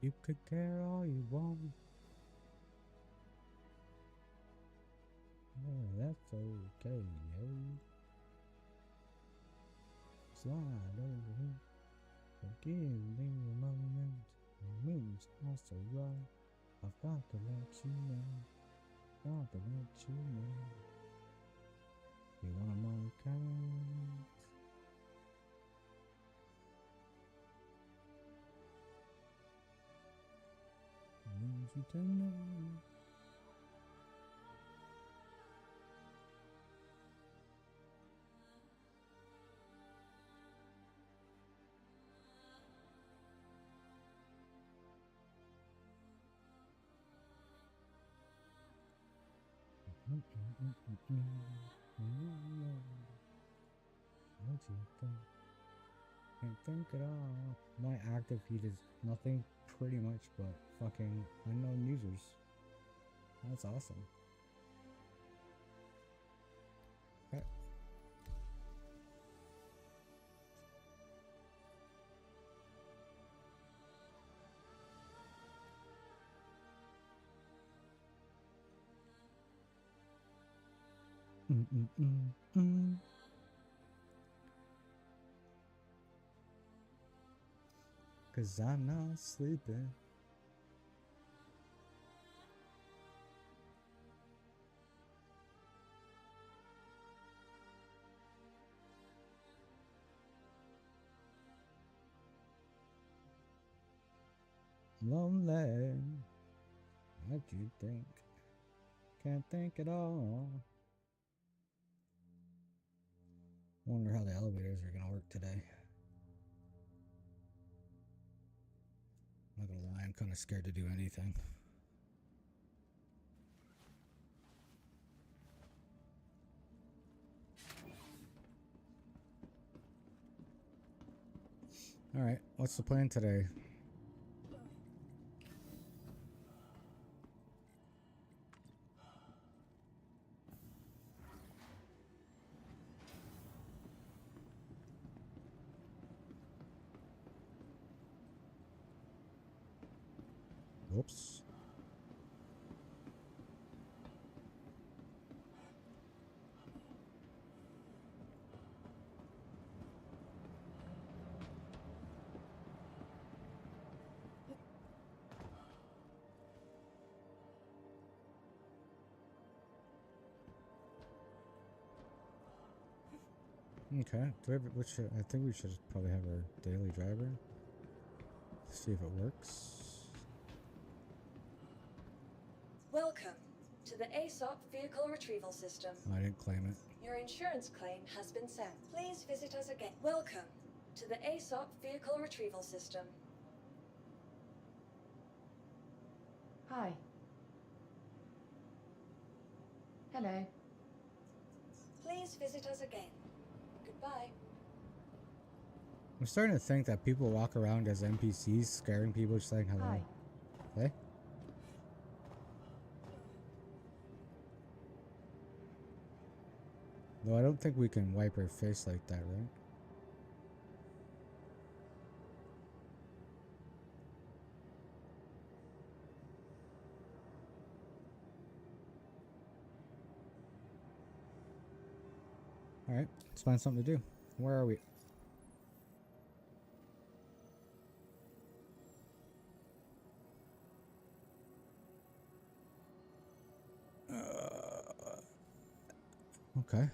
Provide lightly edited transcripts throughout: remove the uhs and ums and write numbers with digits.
You could care all you want. Oh, that's okay, yo. Slide over here. Forgive me a moment. The moon's also right. I've got to let you know. Got to let you know. You are my kind. Need you to know. What you think? Can't think at all. My active feed is nothing pretty much but fucking unknown users. That's awesome. Okay. Cause I'm not sleeping. Lonely. What you think? Can't think at all. Wonder how the elevators are gonna work today. I'm not gonna lie, I'm kinda scared to do anything. Alright, what's the plan today? Whoops. Okay, I think we should probably have our daily driver. See if it works. Welcome to the ASOP Vehicle Retrieval System. I didn't claim it. Your insurance claim has been sent. Please visit us again. Welcome to the ASOP Vehicle Retrieval System. Hi. Hello. Please visit us again. Goodbye. I'm starting to think that people walk around as NPCs, scaring people, just saying hello. Hi. Hey? Though I don't think we can wipe her face like that, right? Alright, let's find something to do. Where are we? Okay.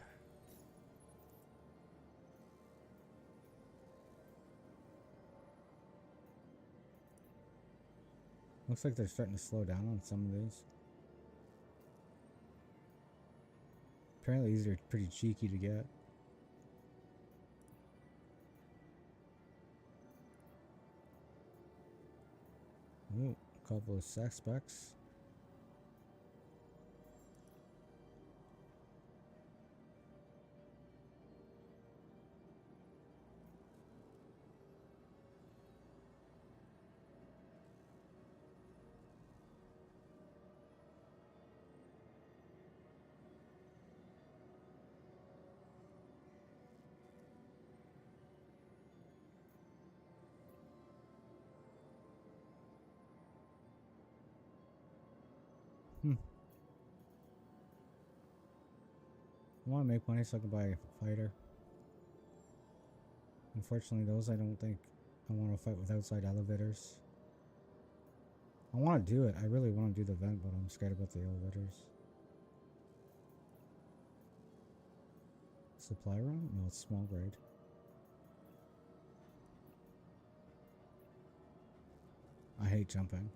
Looks like they're starting to slow down on some of these. Apparently these are pretty cheeky to get. Ooh, a couple of sex specs. I want to make money so I can buy a fighter. Unfortunately, those I don't think I want to fight with outside elevators. I want to do it. I really want to do the vent, but I'm scared about the elevators. Supply room? No, it's small grade. I hate jumping.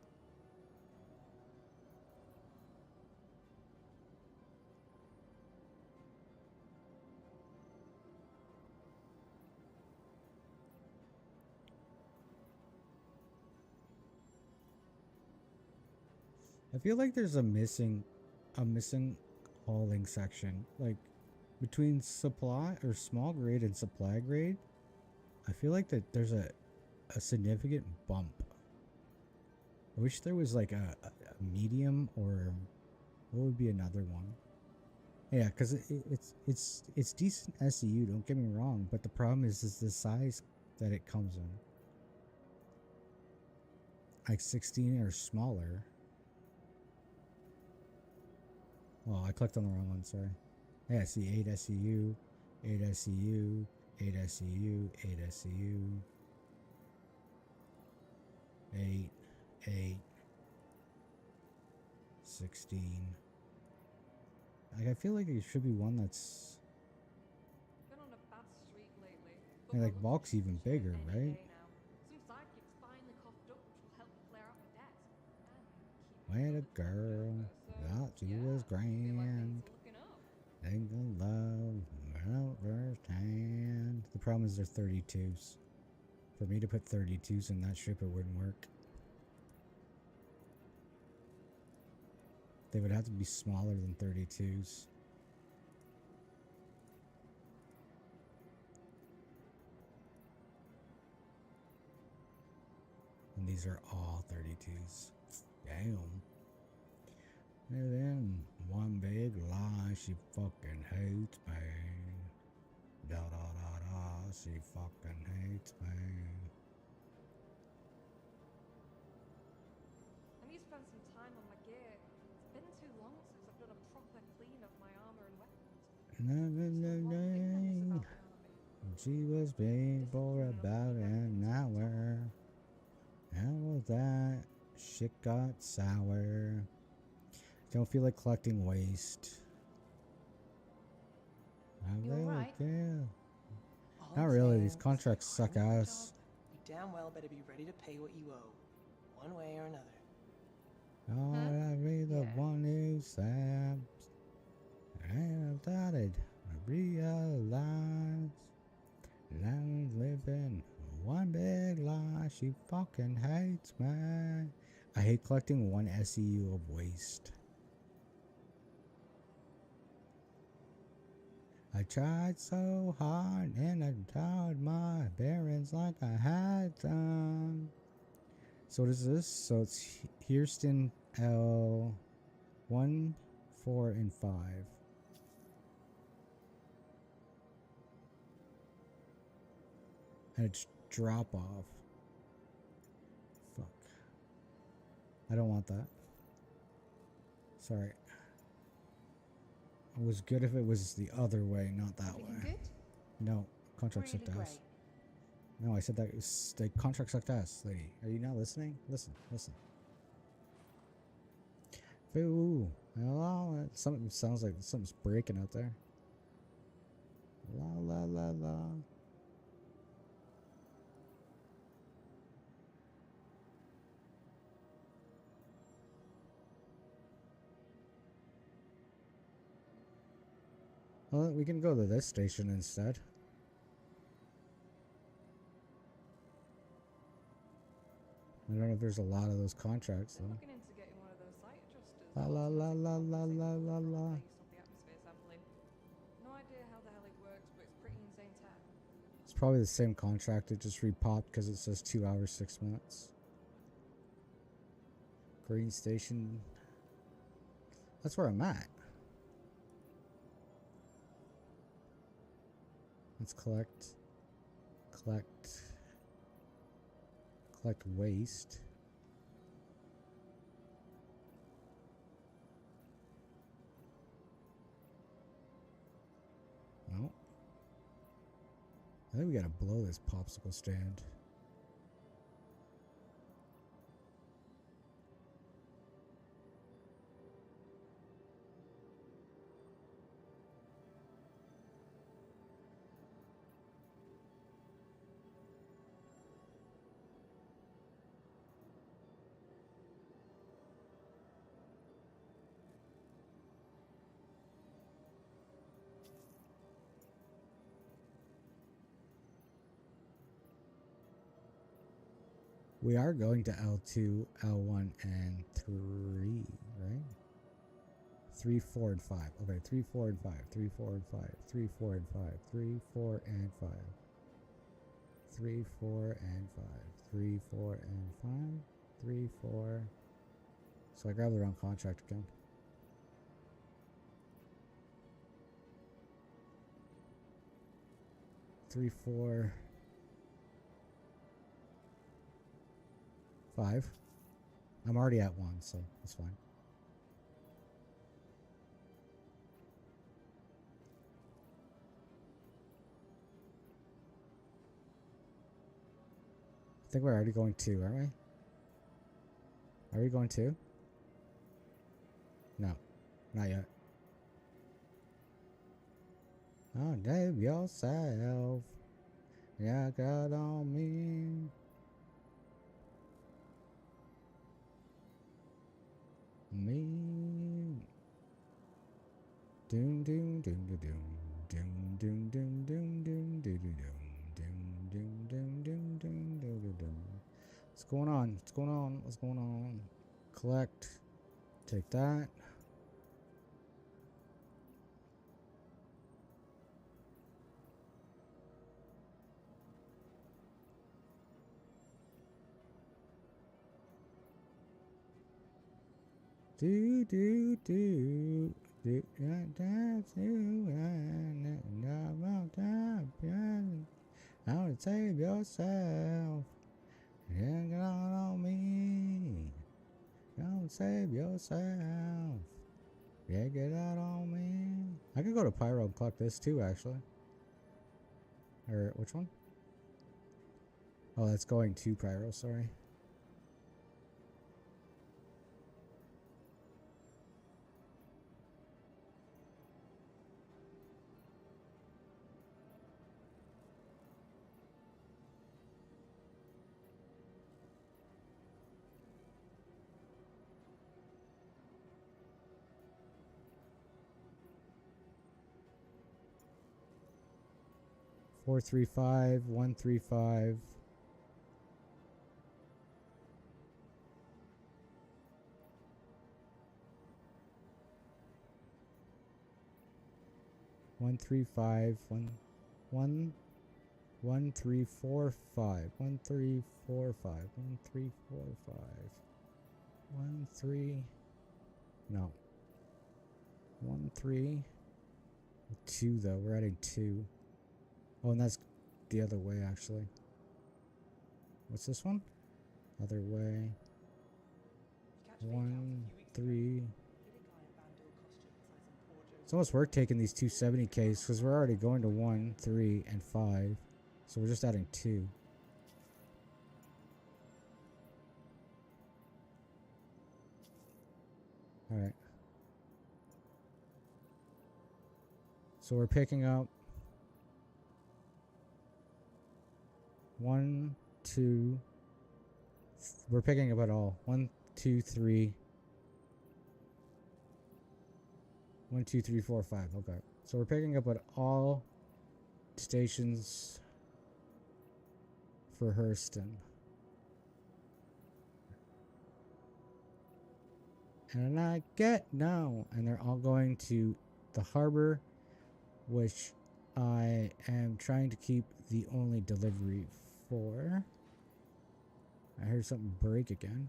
I feel like there's a missing hauling section. Like between supply or small grade and supply grade, I feel like that there's a significant bump. I wish there was like a medium, or what would be another one? Yeah, because it's decent SEU, don't get me wrong, but the problem is the size that it comes in. Like 16 or smaller. Oh, I clicked on the wrong one, sorry. Yeah, see 8 SEU, 8 SEU, 8 SEU, 8 SEU, 8, 8, 16. Like, I feel like it should be one that's... Been on a bad streak lately. Yeah, like, bulk's even bigger, right? Some sidekicks finally coughed up, which will help clear out the debt. Where a girl thought she was grand. Think the love out firsthand. The problem is they're 32s. For me to put 32s in that ship, it wouldn't work. They would have to be smaller than 32s. And these are all 32s. Damn. And then one big lie, she fucking hates me. Da da da da, she fucking hates me. I need to spend some time on my gear. It's been too long since I've done a proper clean of my armor and weapons. She was paid for about an hour. How was that? Shit got sour. Don't feel like collecting waste. You alright? Yeah. All Not I'm really, saying these is contracts if suck you want a ass. job, You damn well better be ready to pay what you owe, one way or another. Oh, I be the Yeah. one who saps. I started to realize that I'm living one big lie. She fucking hates me. I hate collecting one SEU of waste. I tried so hard and I tried my bearings like I had them. So what is this? So it's Houston L 1, 4, and 5. And it's drop off. Fuck. I don't want that. Sorry. It was good if it was the other way, not that Everything way. good? No, contract sucked Really ass. great. No, I said that it was, the contract sucked ass, lady. Are you not listening? Listen, listen. Ooh, hello. Something sounds like something's breaking out there. La la la la. Well, we can go to this station instead. I don't know if there's a lot of those contracts Been though. looking into getting one of those site adjusters. La la la la la la la la. Based on the atmosphere sampling. No idea how the hell it works, but it's pretty insane tech. It's probably the same contract. It just repopped because it says 2 hours 6 minutes. Green Station. That's where I'm at. Let's collect waste. I think we gotta blow this popsicle stand. We are going to L2, L1, and 3, right? 3, 4, and 5. Okay, 3, 4, and 5. 3, 4, and 5. 3, 4, and 5. 3, 4, and 5. 3, 4, and 5. 3, 4, and 5. 3, 4. So I grabbed the wrong contract again. Three, 4, 5. I'm already at 1, so that's fine. I think we're already going 2, aren't we? Are we going 2? No, not yet. Oh, Dave yourself. Yeah, got on me. Me. Doom doom doom doom doom doom doom doom doom doom doom doom doom doom doom doom doom. What's going on? What's going on? What's going on? Collect. Take that. Do do do do I would save yourself. Yeah, get on me. Don't save yourself. Yeah, get out on me. I could go to Pyro and collect this too, actually. Or which one? Oh, that's going to Pyro, sorry. Four, 3, 5, 1, 3, 5. One, 3, 5, 1, 1, 1, 3, 4, 5, 1, 3, 4, 5, 1, 3, 4, 5, 1, 3, no, 1, 3, 2 though, we're adding 2. Oh, and that's the other way actually. What's this one? Other way. 1, 3. It's almost worth taking these 270Ks because we're already going to 1, 3, and 5. So we're just adding 2. Alright. So we're picking up 1, 2. We're picking up it all. 1, 2, 3. 1, 2, 3, 4, 5. Okay. So we're picking up at all stations for Hurston. And I get no. And they're all going to the harbor, which I am trying to keep the only delivery for. I heard something break again.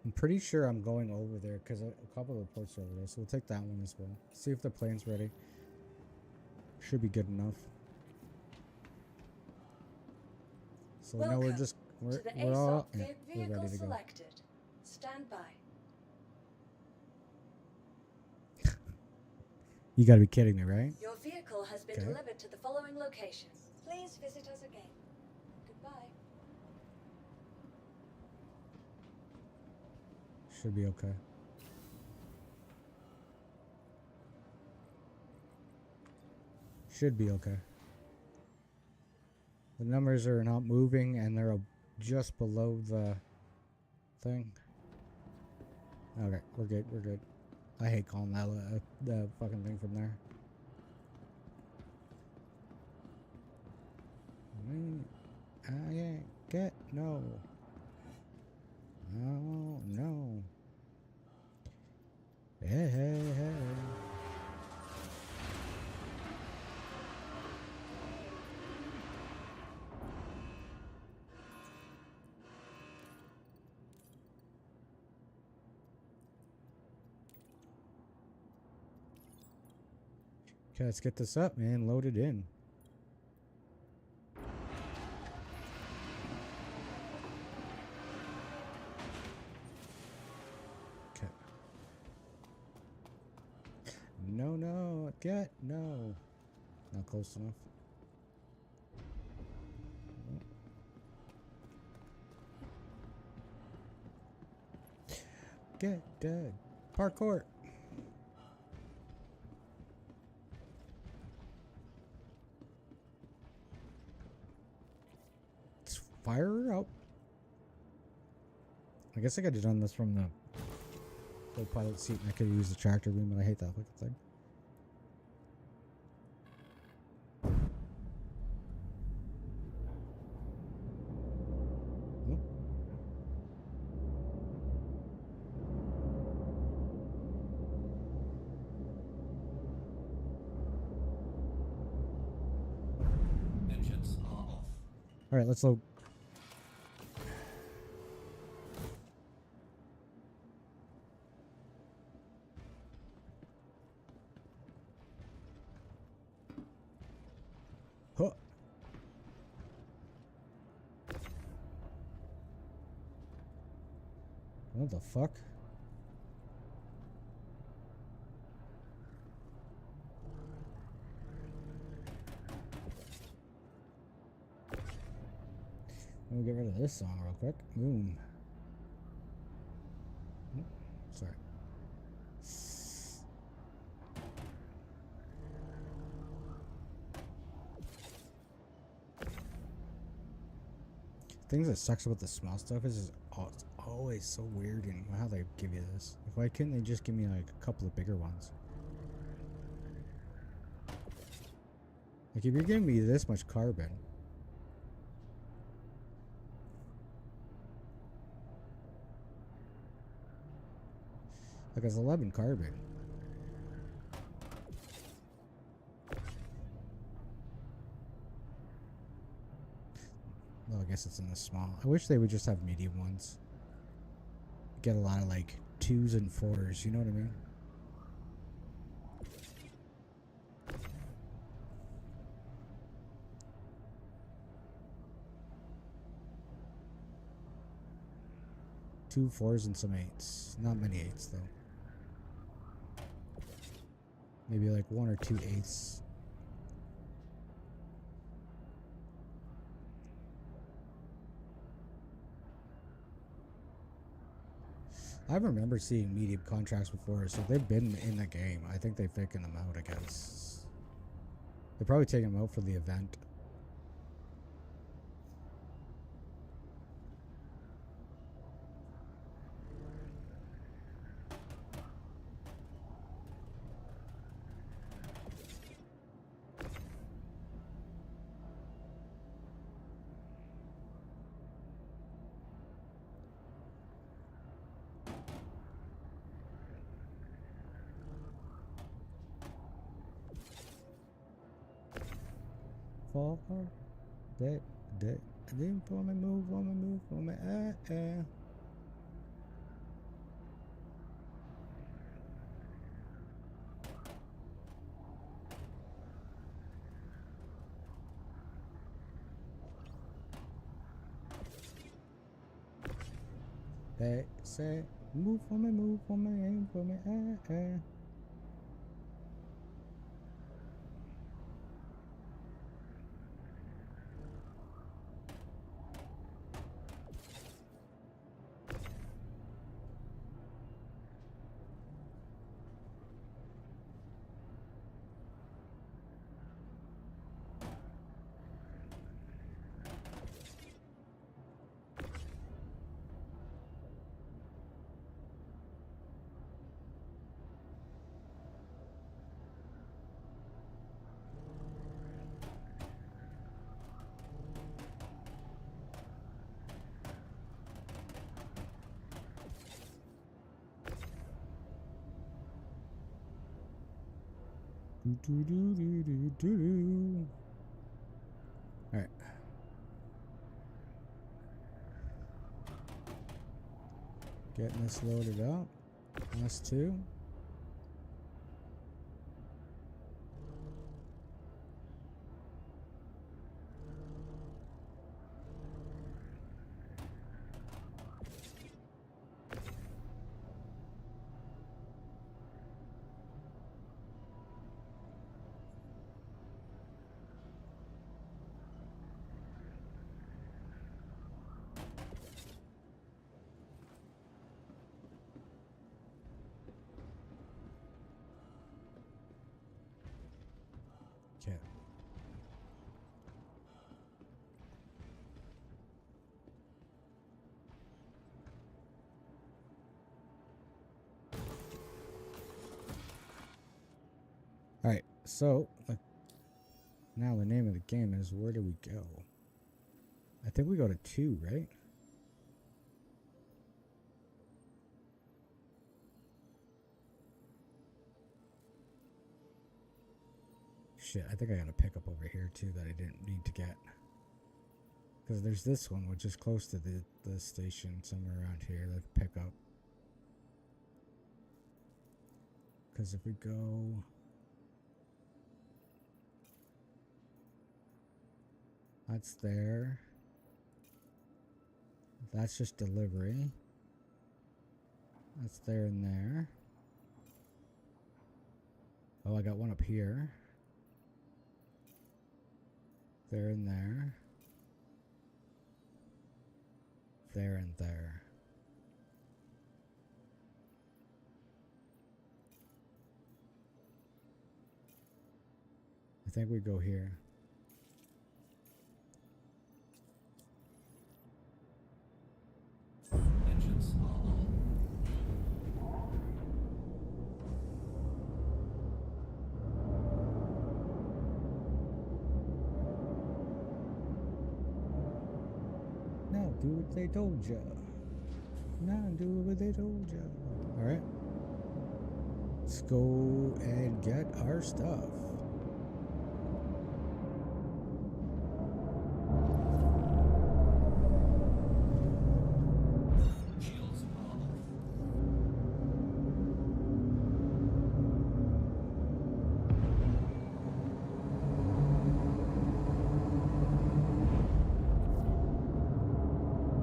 I'm pretty sure I'm going over there because a couple of ports are over there, so we'll take that one as well. See if the plane's ready. Should be good enough. So now we're Welcome just to the we're all ASOP yeah, we're vehicle ready to go. selected. Stand by. You gotta be kidding me, right? Your vehicle has been Okay. delivered to the following location. Please visit us again. Goodbye. Should be okay. Should be okay. The numbers are not moving and they're just below the thing. Okay, we're good, we're good. I hate calling that the fucking thing from there. I ain't get no. Oh no. Hey, hey, hey. Okay, let's get this up, man. Load it in. Okay. No, no, get no. Not close enough. Get dead. Parkour. Let's fire her up. I guess I could have done this from the pilot seat and I could have used the tractor beam, but I hate that fucking thing. Engines are off. All right, let's load. Huh. What the fuck? Let me get rid of this song real quick. Boom. Oh, sorry. Things that sucks about the small stuff is it's always so weird in how they give you this. Like, why couldn't they just give me like a couple of bigger ones? Like if you're giving me this much carbon. Like it's 11 carbon. Well, I guess it's in the small. I wish they would just have medium ones. Get a lot of like 2s and 4s, you know what I mean? Two 4s and some 8s. Not many 8s though. Maybe like 1 or 2 8s. I remember seeing medium contracts before, so they've been in the game. I think they've taken them out, I guess. They're probably taking them out for the event. For that I didn't for me move for me They say, move for me, aim for me, eh, eh. Do, do, do, do, do, do. All right. Getting this loaded up. Us two. Okay. All right. So now the name of the game is where do we go? I think we go to 2, right? Shit, I think I got a pickup over here too that I didn't need to get. Because there's this one, which is close to the station somewhere around here, the pickup. Because if we go... That's there. That's just delivery. That's there and there. Oh, I got one up here. There and there. There and there. I think we go here. Engines are on. Now do what they told ya. Now do what they told ya. Alright. Let's go and get our stuff. Shields are off.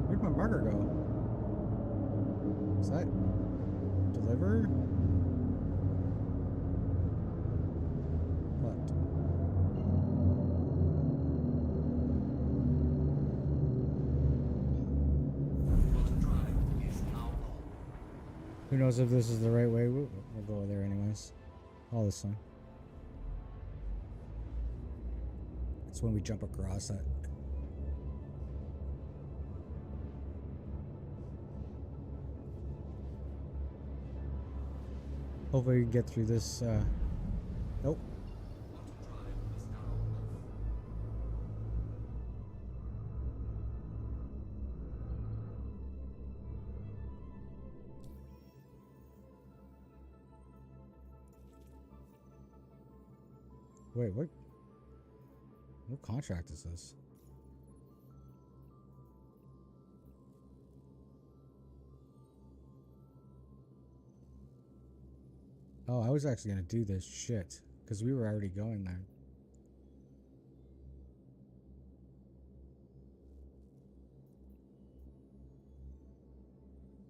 Where'd my marker go? Is that deliver? What? Rotor drive is now on. Who knows if this is the right way? We'll go there anyways. All this time. It's when we jump across that. Hopefully we can get through this. Nope. Rotor drive is now off. Wait, what? What contract is this? Oh, I was actually gonna do this shit because we were already going there.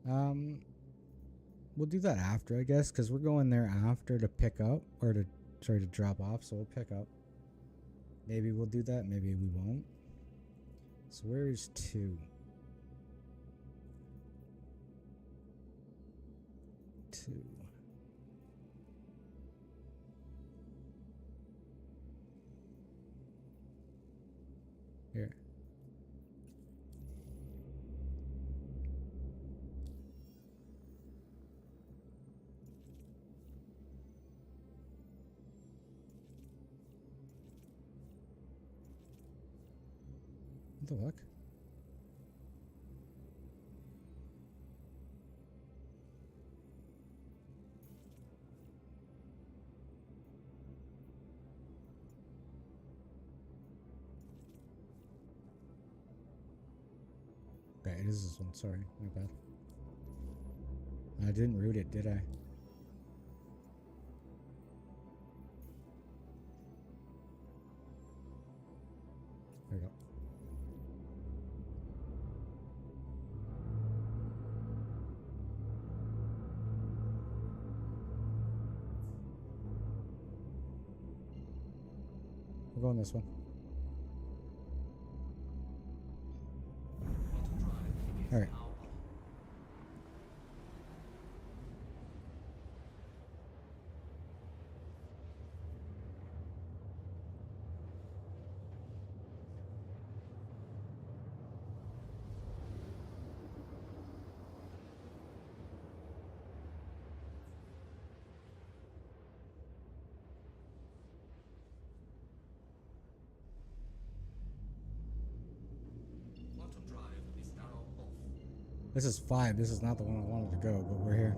We'll do that after, I guess, because we're going there after to pick up, or to, sorry, to drop off, so we'll pick up. Maybe we'll do that, maybe we won't. So where is 2? 2. Here. What the fuck? Okay, it is this one. Sorry, my bad. I didn't root it, did I? There we go. We're going this one. All right. Quantum drive is now off. This is 5. This is not the one I wanted to go, but we're here.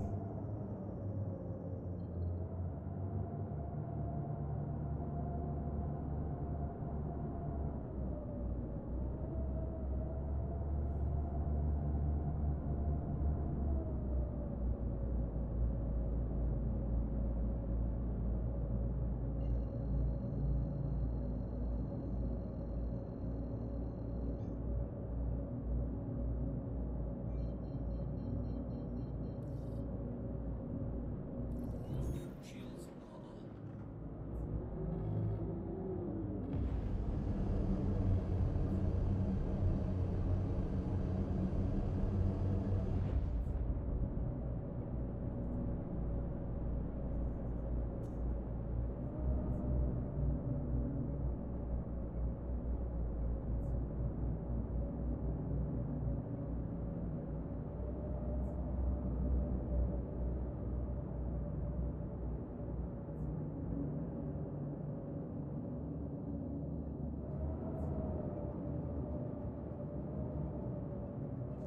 Shields are on.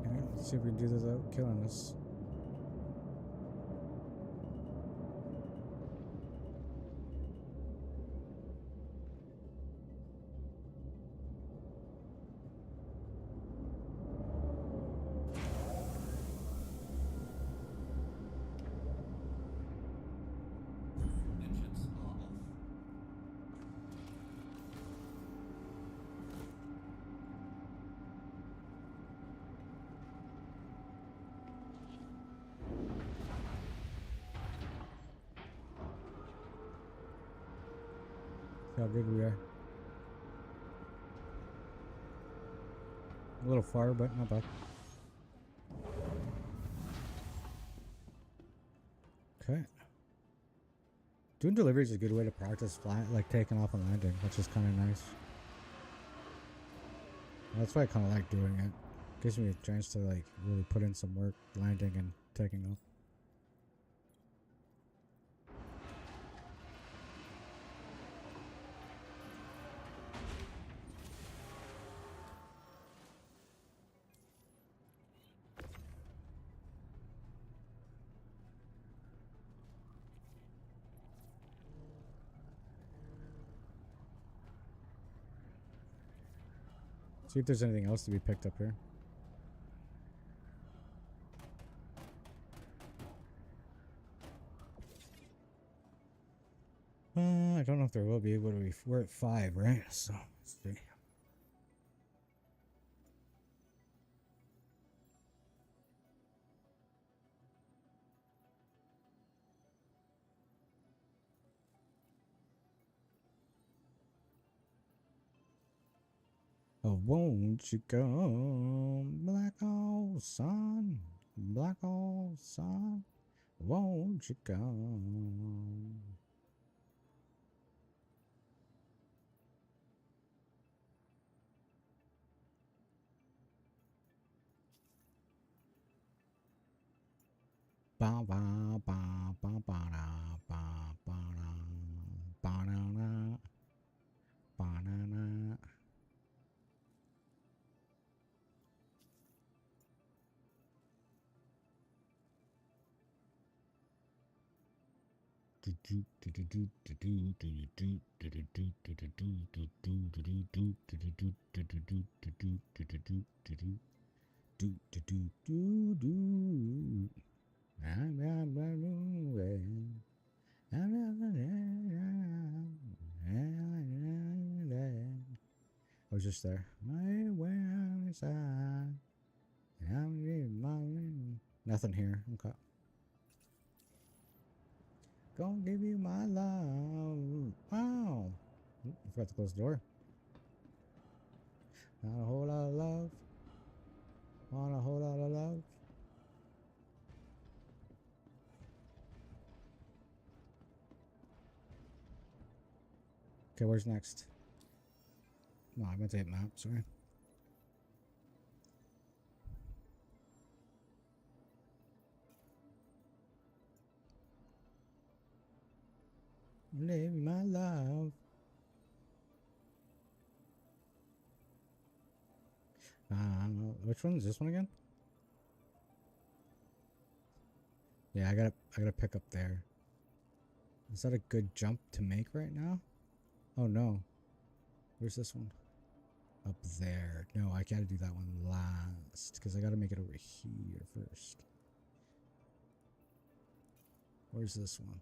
Okay, let's see if we can do this without killing us. Engines are off. See how good we are. A little far, but not bad. Okay. Doing deliveries is a good way to practice flying, like taking off and landing, which is kind of nice. That's why I kind of like doing it. Gives me a chance to like really put in some work landing and taking off. See if there's anything else to be picked up here. I don't know if there will be. What are we? We're at 5, right? So let's see. Oh, won't you come, black old sun, black old sun, won't you come? Ba ba ba ba ba da ba ba da ba da da ba da da. I was just there. Nothing here. Okay. Gonna give you my love. Wow. I forgot to close the door. Not a whole lot of love. Want a whole lot of love. Okay, where's next? No, I meant to hit map, sorry. Live my love. Which one is this one again? Yeah, I gotta pick up there. Is that a good jump to make right now? Oh no. Where's this one? Up there. No, I gotta do that one last because I gotta make it over here first. Where's this one?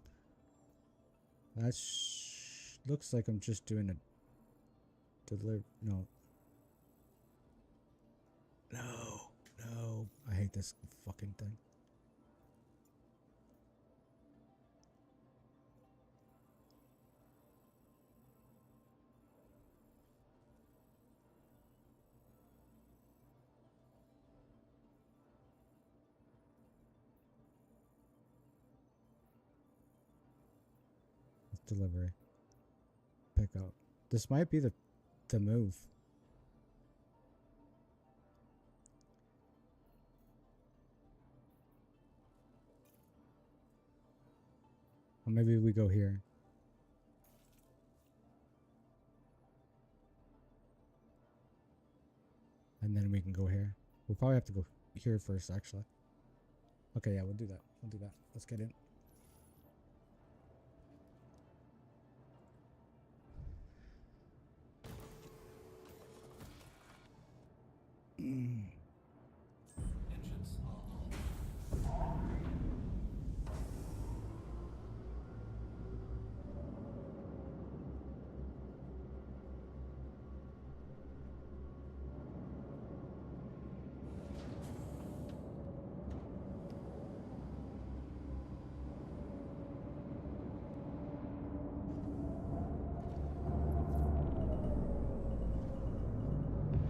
That looks like I'm just doing a no. No. I hate this fucking thing. Delivery. Pick up. This might be the move. Or maybe we go here. And then we can go here. We'll probably have to go here first, actually. Okay, yeah, we'll do that. Let's get in. Engines are off.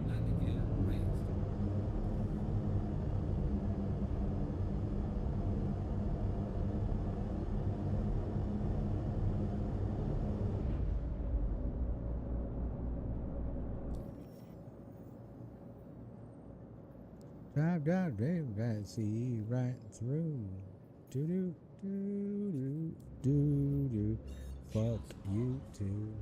Landing gear raised. Drive, see right through. Do. Fuck you too.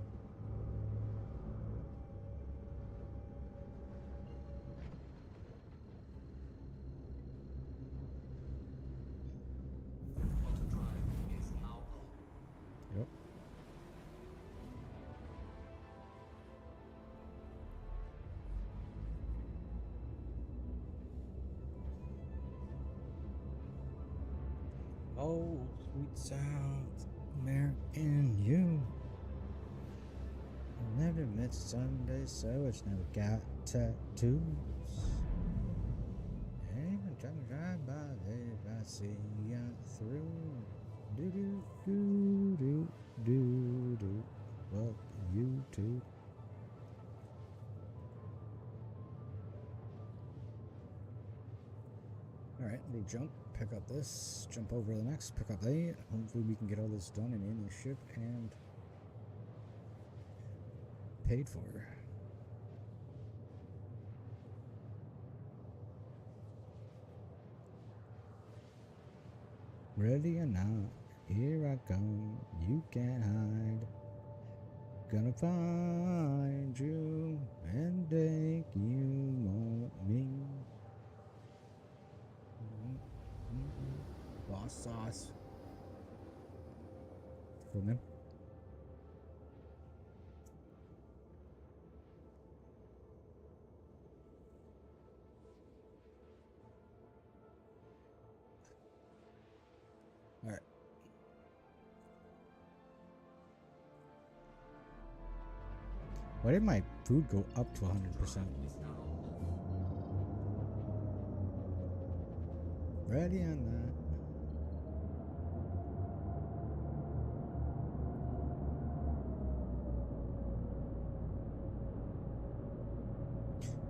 Auto drive is now on. Yep. Oh, sweet sounds, American you. I never met Sunday, so it's never got tattoos. Ain't been trying to drive by there, I see ya through. Do. Fuck you too. Alright, little jump, pick up this, jump over to the next, pick up that. Hopefully we can get all this done and in the ship and paid for. Ready or not, here I come, you can't hide. Gonna find you and take you on me. Boss sauce. For me. Alright. Why did my food go up to 100%? Ready or not.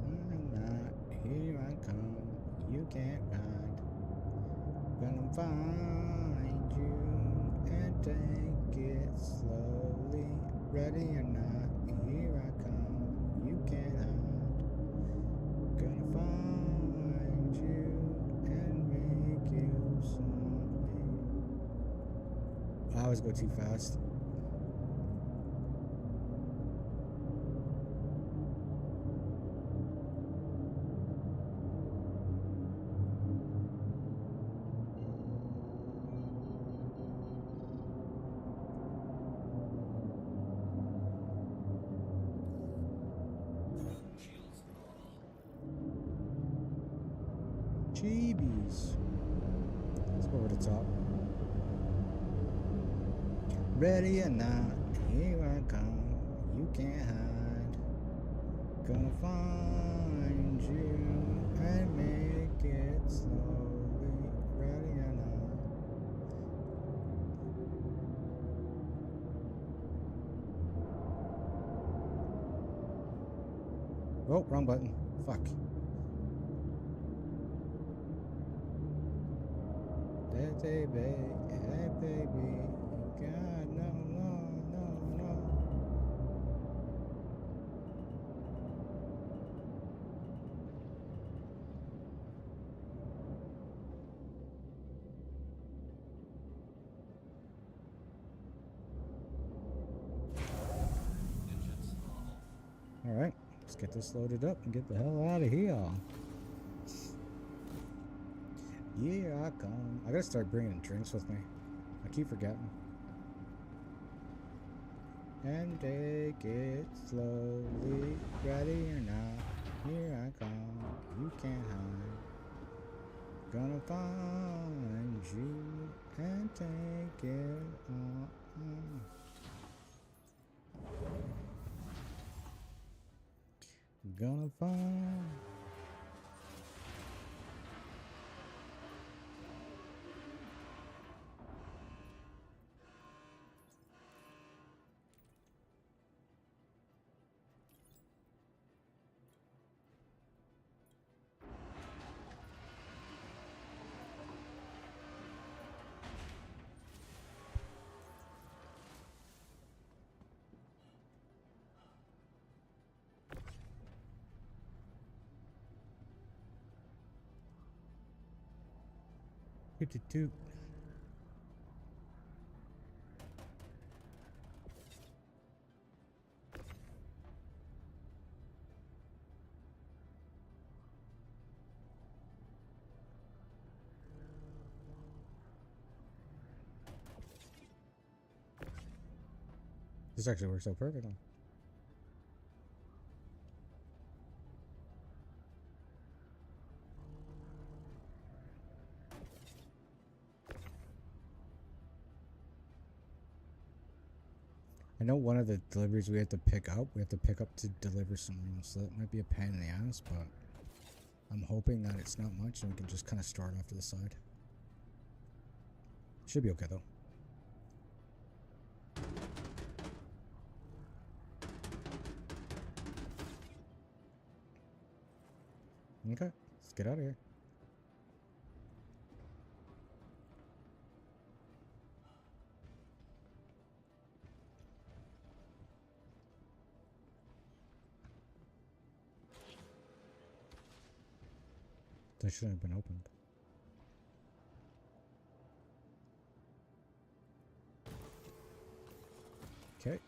I'm not, here I come, you can't hide. Gonna find you and take it slowly. Ready or not, here I come, you can't hide. Gonna find you and make you something. I always go too fast. Shields normal. Jeebies. Let's go over the top. Ready or not, here I come. You can't hide. Gonna find you and make it slowly. Ready or not. Oh, wrong button. Fuck. Hey baby, hey baby, God, no, no, no, no. Engines are off. Alright, let's get this loaded up and get the hell out of here. Here I come. I gotta start bringing drinks with me. I keep forgetting. And take it slowly. Ready or not, here I come. You can't hide. Gonna find you and take it on. Gonna find. Toot. This actually works out perfect. I know one of the deliveries we have to pick up to deliver some rooms, so that might be a pain in the ass, but I'm hoping that it's not much and we can just kind of start off to the side. Should be okay though. Okay, let's get out of here. That shouldn't have been opened. Okay.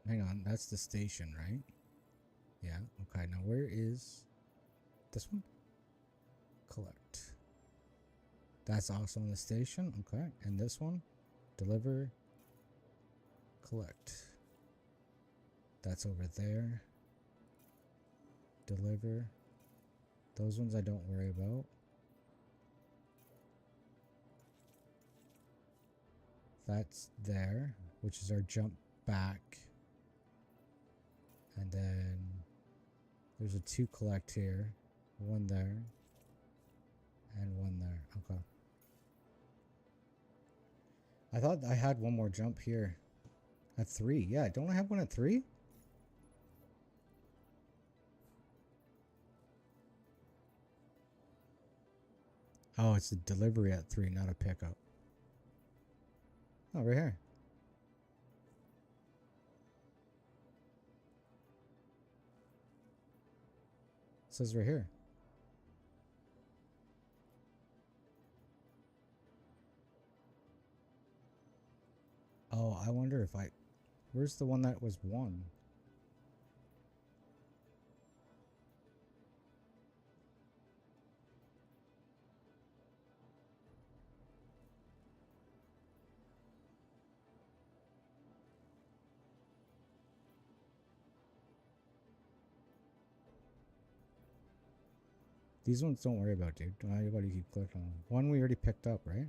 Hang on, that's the station, right? Yeah, okay, now where is this one? Collect. That's also on the station, okay. And this one? Deliver. Collect. That's over there. Deliver. Those ones I don't worry about. That's there, which is our jump back. And then there's a 2 collect here, 1 there, and 1 there. Okay. I thought I had 1 more jump here at 3. Yeah, don't I have 1 at 3? Oh, it's a delivery at 3, not a pickup. Oh, right here. It says right here. Oh, I wonder if I... Where's the one that was 1? These ones don't worry about, dude. Don't anybody keep clicking on them. 1 we already picked up, right?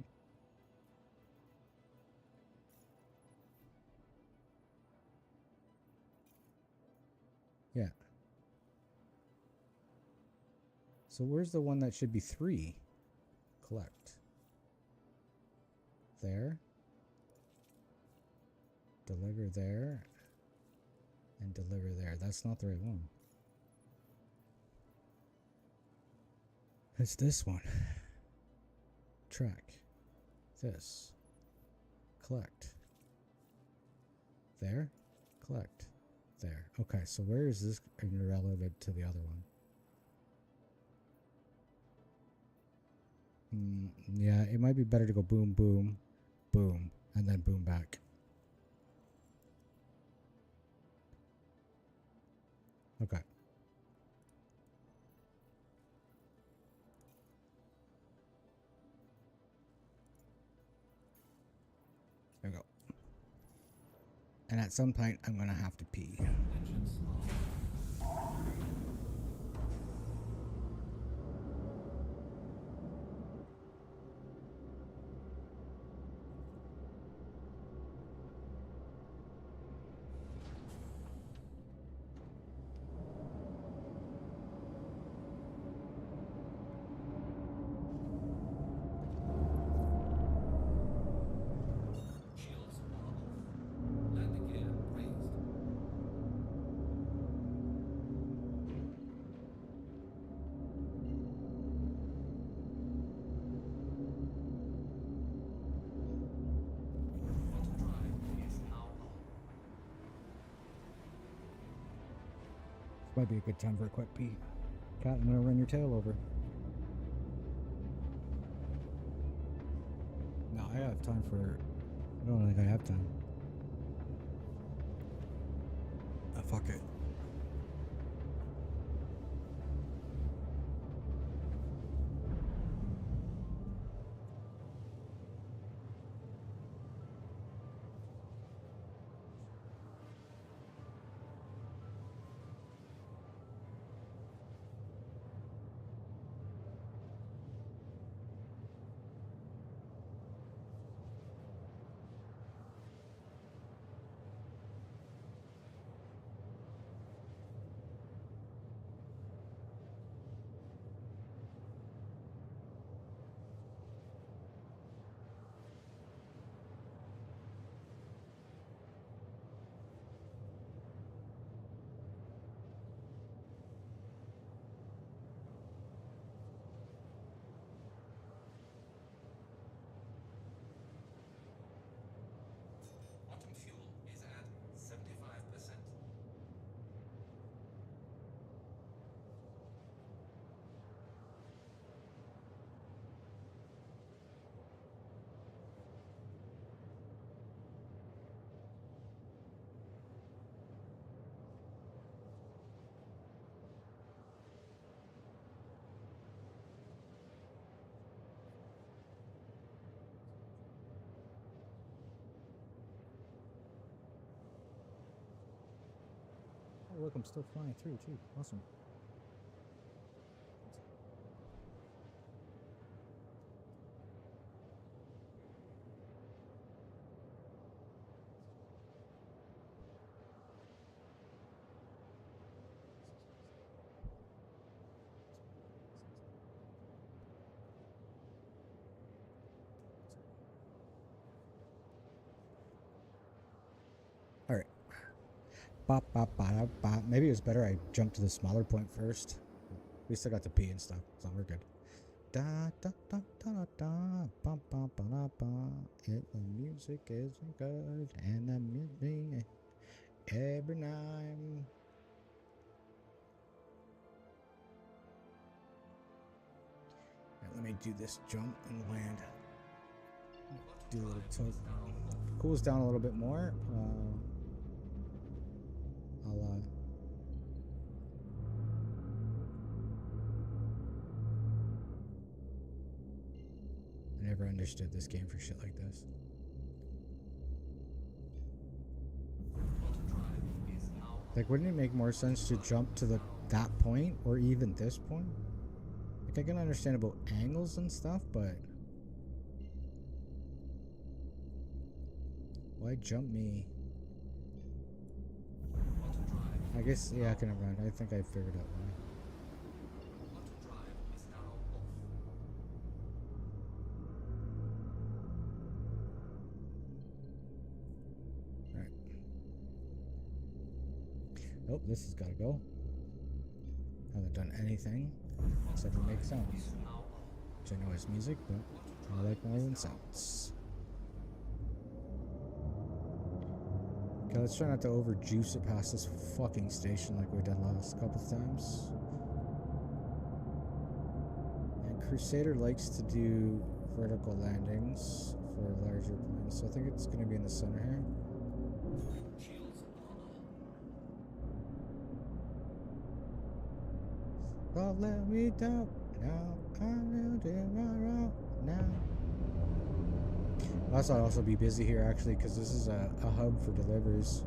Yeah. So where's the one that should be 3? Collect. There. Deliver there. And deliver there. That's not the right one. It's this one. Track. This. Collect. There. Collect. There. Okay, so where is this irrelevant to the other one? Yeah, it might be better to go boom, boom, boom, and then boom back. Okay. There we go. And at some point, I'm going to have to pee. Engine small. Shields off. Landing gear raised. Throttle drive is now on. This might be a good time for a quick pee. Cat, I'm going to run your tail over. No, I have time for... I don't think I have time. Fuck it. Oh, look, I'm still flying through, too. Awesome. All right. Bop, bop, bop, bop. Maybe it was better I jumped to the smaller point first. At least I got to pee and stuff, so we're good. Da da da da da da, ba ba ba da ba. If the music isn't good, and I miss me every night. Right, let me do this jump and land. Do a little tilt. Cools down a little bit more. I never understood this game for shit like this. Like, wouldn't it make more sense to jump to that point or even this point? Like, I can understand about angles and stuff, but why jump me? I guess, yeah, I can run. I think I figured out why. Right. Oh, this has got to go. Haven't done anything except for make sounds. Which I know is music, but I like my own sounds. Okay, let's try not to overjuice it past this fucking station like we've done last couple of times. And Crusader likes to do vertical landings for larger planes, so I think it's going to be in the center here. Don't let me down now. I will do my route now. I thought I'd also be busy here actually because this is a hub for deliveries.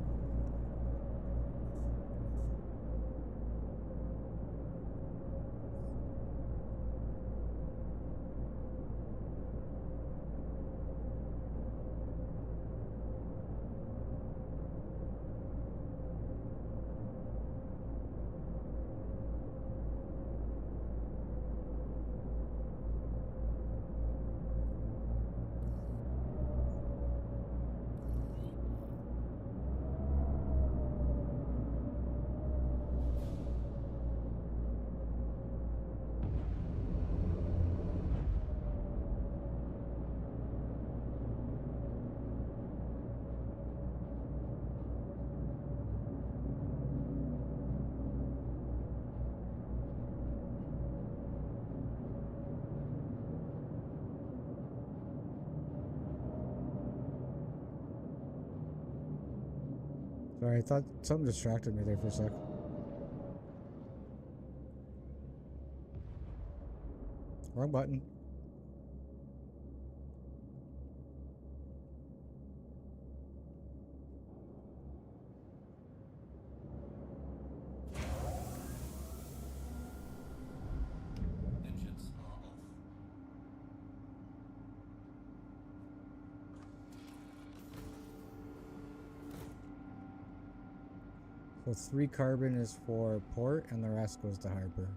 Sorry, I thought something distracted me there for a sec. Wrong button. Engines are off. So 3 carbon is for port and the rest goes to harbor.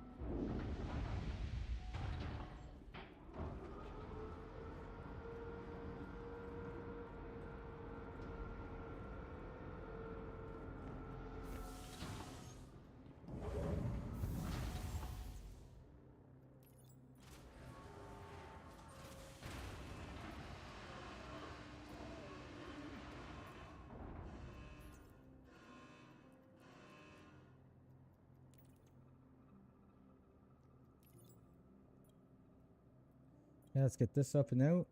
Yeah, let's get this up and out.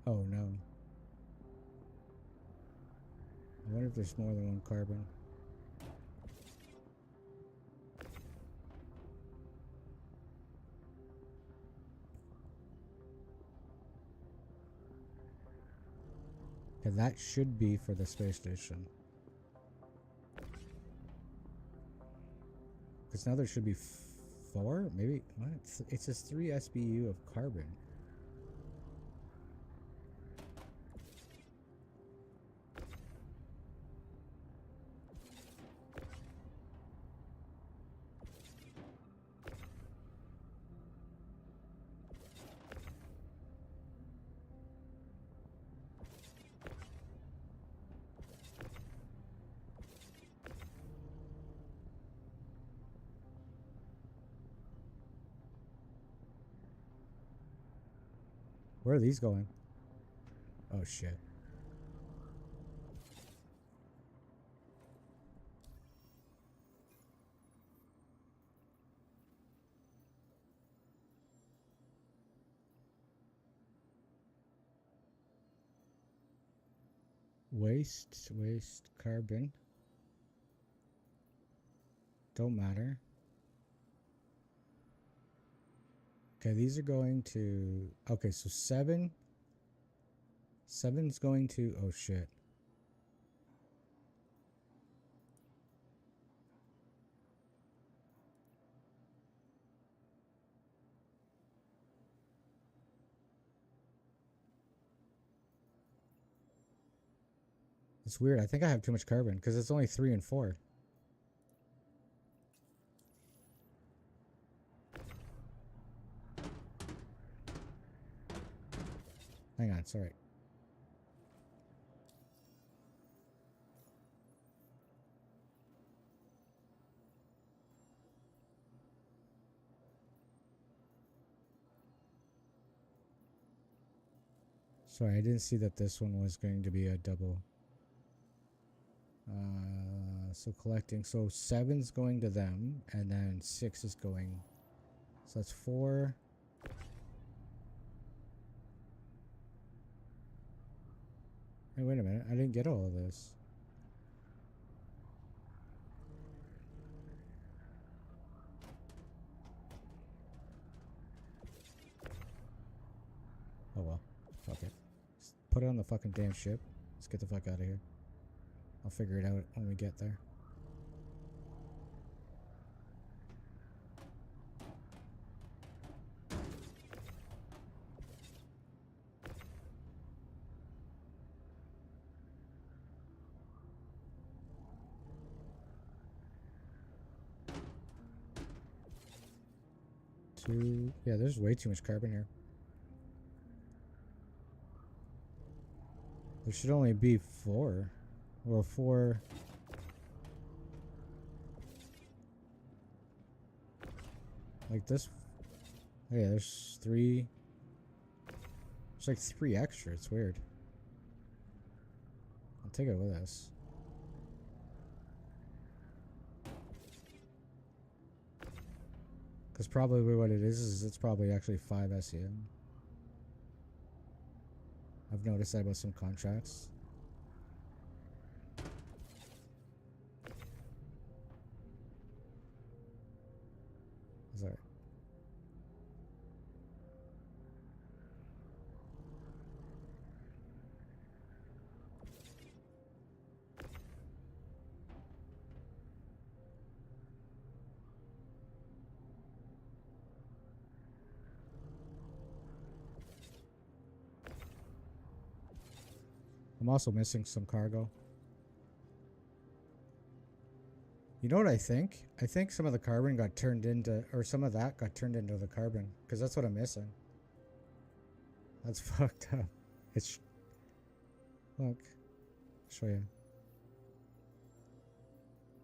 Oh no. I wonder if there's more than one carbon. Okay, that should be for the space station. Because now there should be 4? Maybe? What? It says 3 SBU of carbon. Where are these going? Oh shit. Waste carbon. Don't matter. Okay, these are going to... Okay, so 7. 7's going to... Oh, shit. It's weird. I think I have too much carbon because it's only 3 and 4. Hang on, it's alright. Sorry, I didn't see that this one was going to be a double. So collecting. So 7's going to them, and then 6 is going. So that's 4. Hey, wait a minute. I didn't get all of this. Oh well. Fuck it. Just put it on the fucking damn ship. Let's get the fuck out of here. I'll figure it out when we get there. Yeah, there's way too much carbon here. There should only be 4. Or 4. Like this. Oh yeah, there's 3. There's like 3 extra. It's weird. I'll take it with us. Because probably what it is it's probably actually 5 SEM. I've noticed that about some contracts. Sorry. I'm also missing some cargo. You know what I think? I think some of the carbon got turned into, or some of that got turned into the carbon, because that's what I'm missing. That's fucked up. It's, look, I'll show you.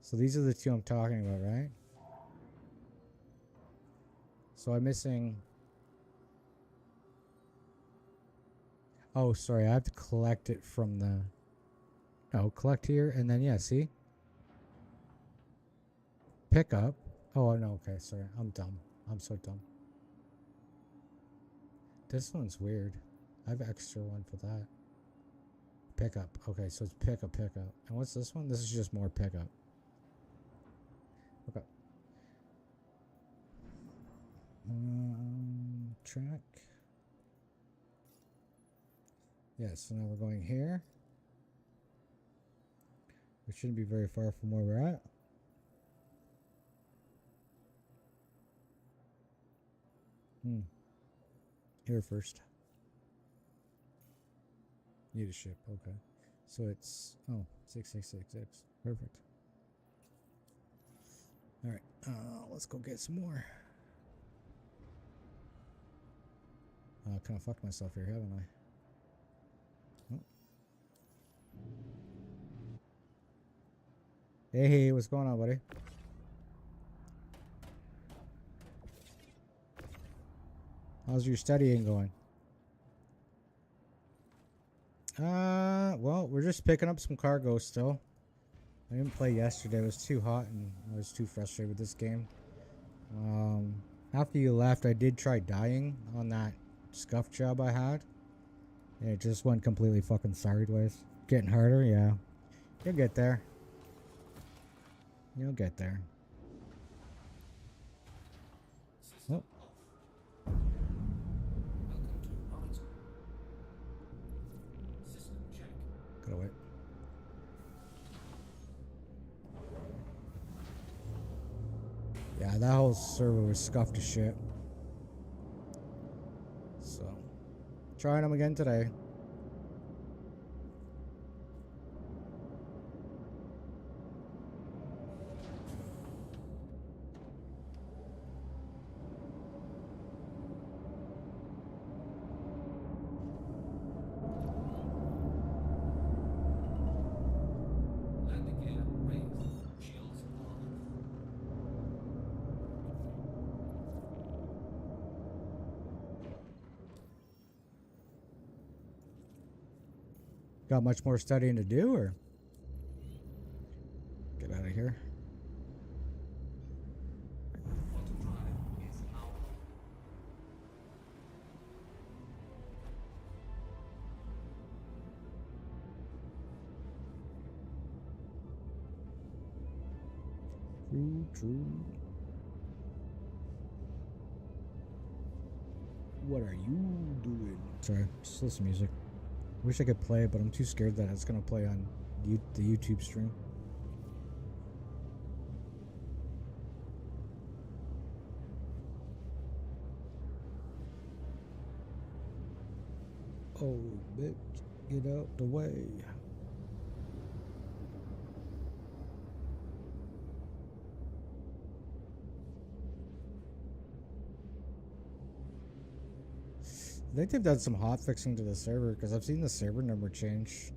So these are the 2 I'm talking about, right? So I'm missing. Oh, sorry, I have to collect it from the. No, collect here, and then yeah, see. Pick up. Oh no, okay, sorry. I'm dumb. I'm so dumb. This one's weird. I have extra one for that. Pickup. Okay, so it's pickup. And what's this one? This is just more pickup. Okay. Track. Yeah, so now we're going here. We shouldn't be very far from where we're at. Here first. Need a ship, okay. So it's 6666. Perfect. Alright, let's go get some more. Kind of fucked myself here, haven't I? Oh. Hey, what's going on, buddy? How's your studying going? Well, we're just picking up some cargo still. I didn't play yesterday. It was too hot and I was too frustrated with this game. After you left, I did try dying on that scuff job I had. And it just went completely fucking sideways. Getting harder, yeah. You'll get there. You'll get there. System off. Welcome to Robinson. System check. Gotta wait. Yeah, that whole server was scuffed to shit. So, trying them again today. Landing gear raised. Shields off. Got much more studying to do, or get out of here? Auto drive is now on. True. What are you doing? Sorry, just listen to music. Wish I could play it, but I'm too scared that it's gonna play on the YouTube stream. Oh, bitch, get out the way. I think they've done some hot fixing to the server because I've seen the server number change.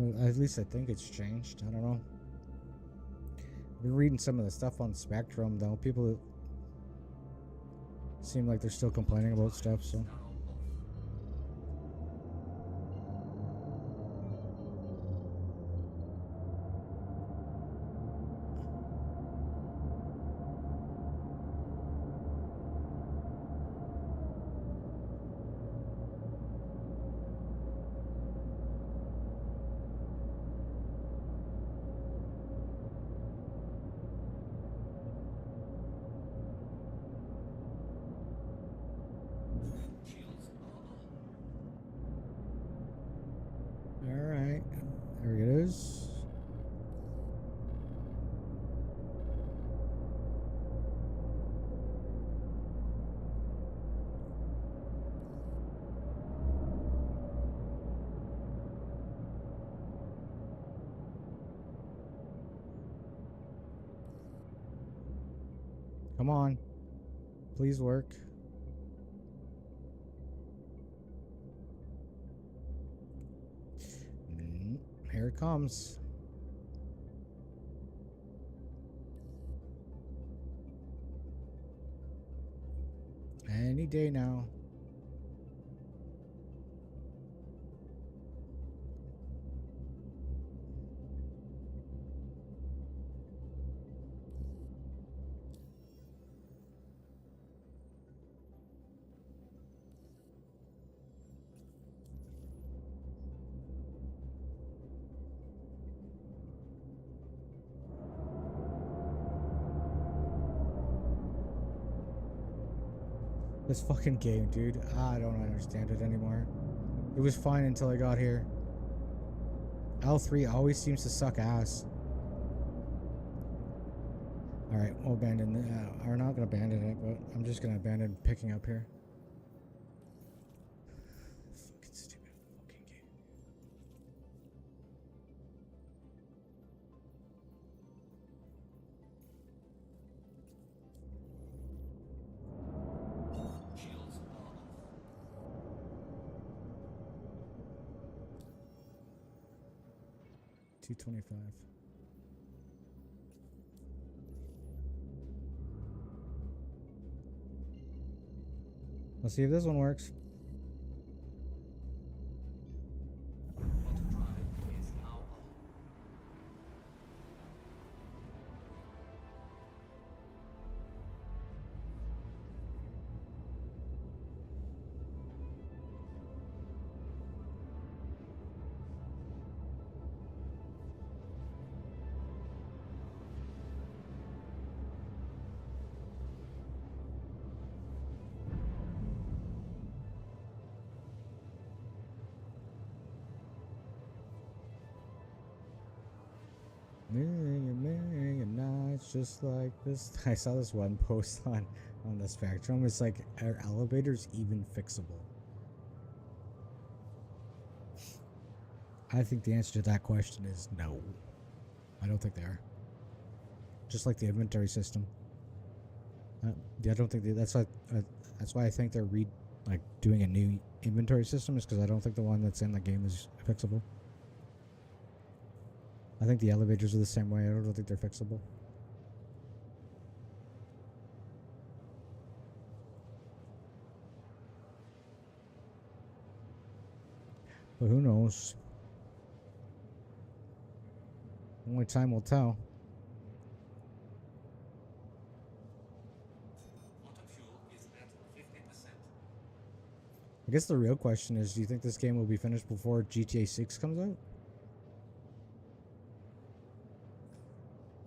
At least I think it's changed. I don't know. I've been reading some of the stuff on Spectrum though. People seem like they're still complaining about stuff, so. Now off. Shields are on. Alright. There it is. Come on. Please work. Here it comes. Any day now. This fucking game, dude. I don't understand it anymore. It was fine until I got here. L3 always seems to suck ass. Alright, we'll abandon it. We're not gonna abandon it, but I'm just gonna abandon picking up here. Fucking stupid fucking game. Shields are off. 225. Let's see if this one works. Auto drive is now on. Million nights just like this. I saw this one post on the Spectrum. It's like, are elevators even fixable? I think the answer to that question is no. I don't think they are. Just like the inventory system. Yeah, I don't think that's why I think they're doing a new inventory system, is because I don't think the one that's in the game is fixable. I think the elevators are the same way. I don't think they're fixable. But who knows? Only time will tell. Auto fuel is at 50%. I guess the real question is, do you think this game will be finished before GTA 6 comes out?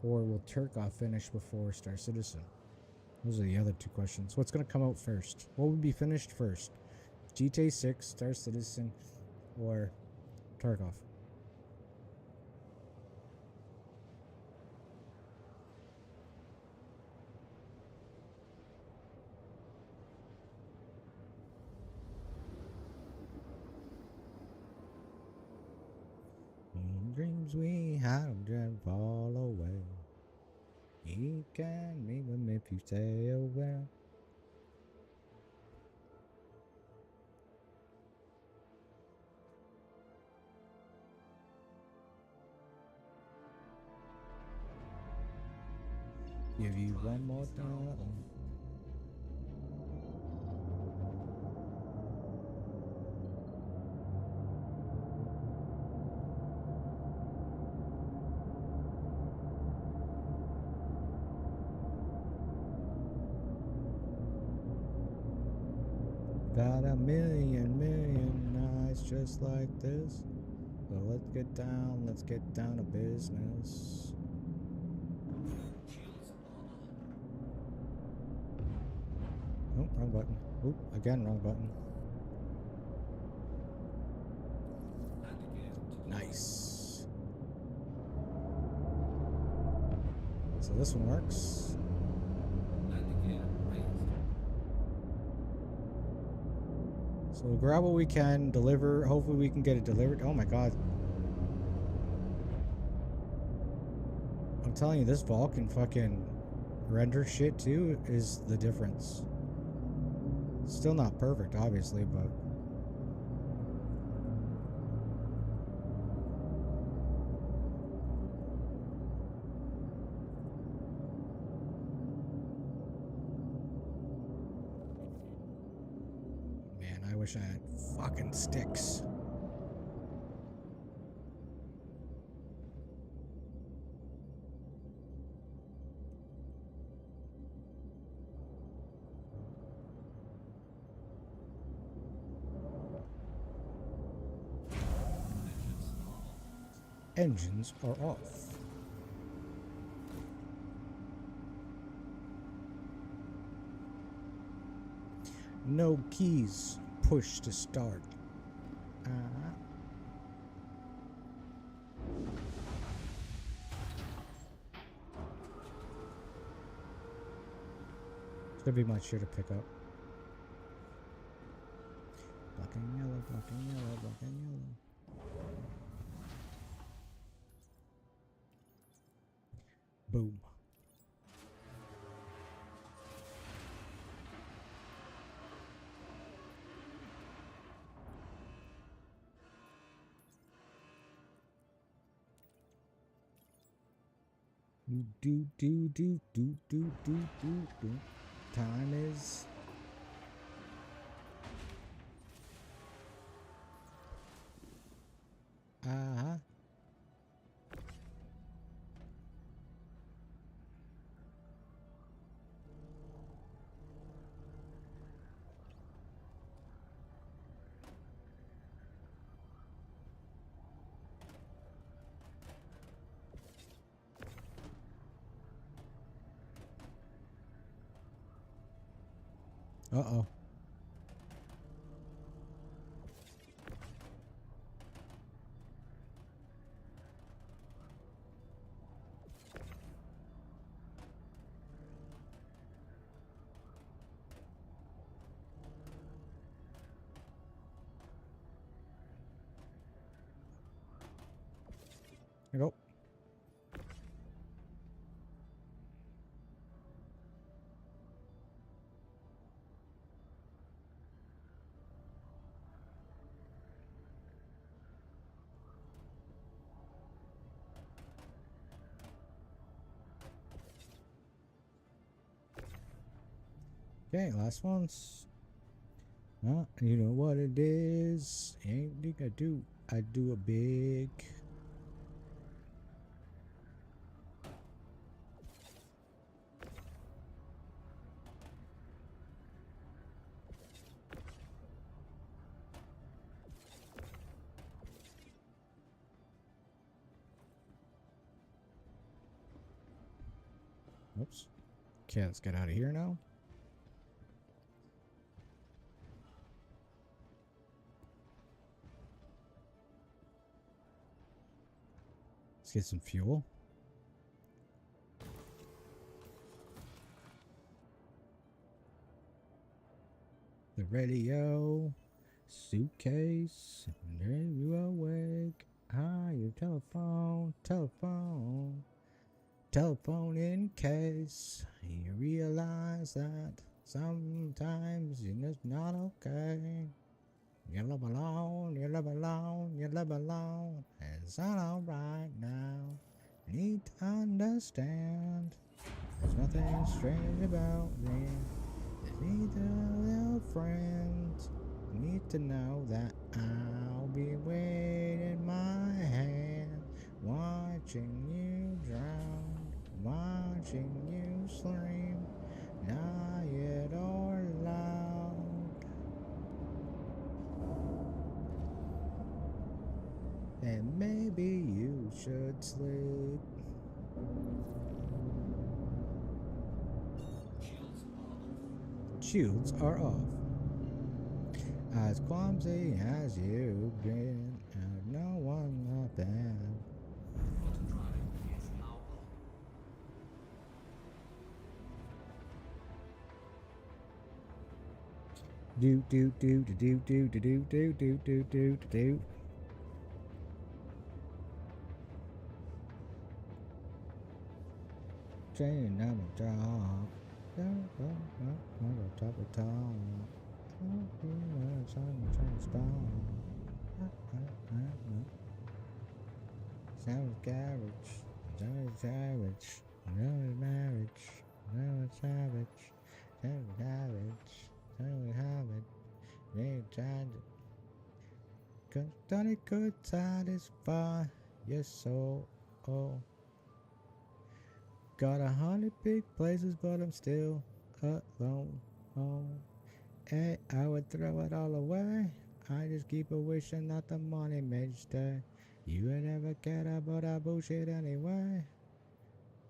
Or will Tarkov finish before Star Citizen? Those are the other two questions. What's going to come out first? What would be finished first? GTA 6, Star Citizen, or Tarkov? Dreams we had them fall away. You can meet them if you stay away. Give you one more time. Got a million nights just like this. So let's get down to business. Shields are on. Oh, wrong button. Oh, again, wrong button. Landing gear to Nice. So this one works. landing gear raised. So we'll grab what we can, deliver. Hopefully we can get it delivered. Oh my god. I'm telling you, this Vulcan fucking render shit too is the difference. Still not perfect, obviously, but man, I wish I had fucking sticks. Engines are off. No keys. Push to start. Should be much here to pick up. Black and yellow, black and yellow, black and yellow. Boom. Do. Time is. Uh-oh. Here you go. Okay, last ones. You know what it is. Anything I do a big. Oops. Okay, let's get out of here now. Let's get some fuel. The radio, suitcase, there you awake. Your telephone, telephone in case you realize that sometimes you're just not okay. You live alone, you live alone, you live alone. It's not alright now. You need to understand. There's nothing strange about me. Just need to know friends. You need to know that I'll be waiting my hand, watching you drown, watching you scream, tired or loud. And maybe you should sleep. Shields are off. As clumsy as you've been, and no one not bad. Auto drive is now on. Do. Chain on the top. Top of top. Sounds garbage. Sounds savage. Sounds marriage. Sounds savage. Sounds garbage. Sounds habit. They tried it. Cause done it could satisfy your soul. Got 100 big places, but I'm still alone. Hey, I would throw it all away. I just keep a wishing that the money may stay. You would never get about that bullshit anyway.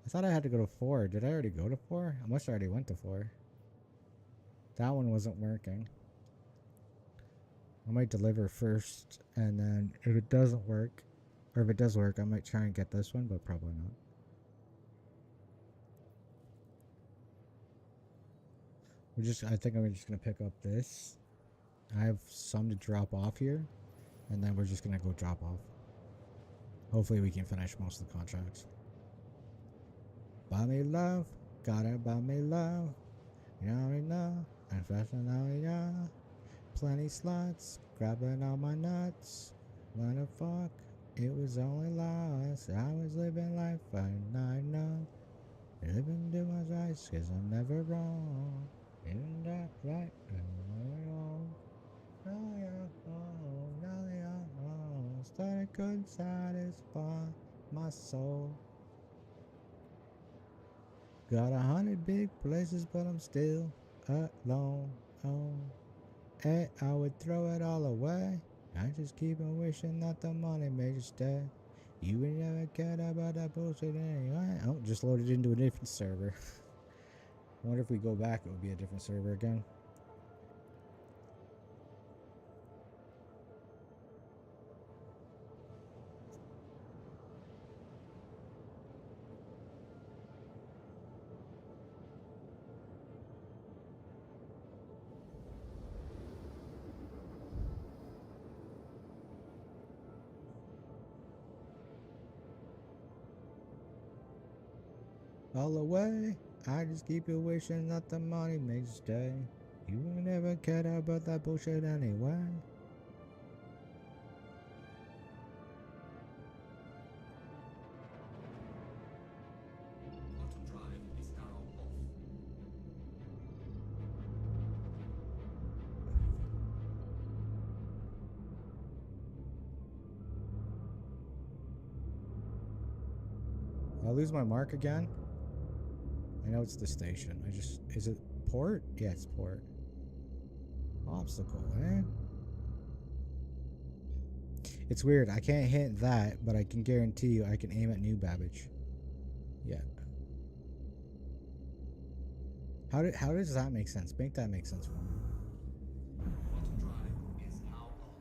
I thought I had to go to 4. Did I already go to 4? I must have already went to 4. That one wasn't working. I might deliver first, and then if it doesn't work, or if it does work, I might try and get this one, but probably not. I think I'm just gonna pick up this. I have some to drop off here, and then we're just gonna go drop off. Hopefully we can finish most of the contracts. Buy me love, gotta buy me love. You already know, I'm faster now, yeah. Plenty slots, grabbing all my nuts. When the fuck, it was only lost. I was living life, and I know. Living to my rights, cause I'm never wrong. Isn't that right? Started couldn't satisfy my soul. Got 100 big places, but I'm still alone. Hey, I would throw it all away. I just keep on wishing that the money made you stay. You would never care about that bullshit anyway. Oh, just loaded into a different server. I wonder if we go back, it would be a different server again. All the way, I just keep you wishing that the money makes you stay. You would never care about that bullshit anyway. Auto drive is now off. I'll lose my mark again. I know it's the station. Is it port? Yeah, it's port. Obstacle, eh? It's weird. I can't hit that, but I can guarantee you I can aim at New Babbage. Yeah. How does that make sense? Make that make sense for me. Auto drive is now on.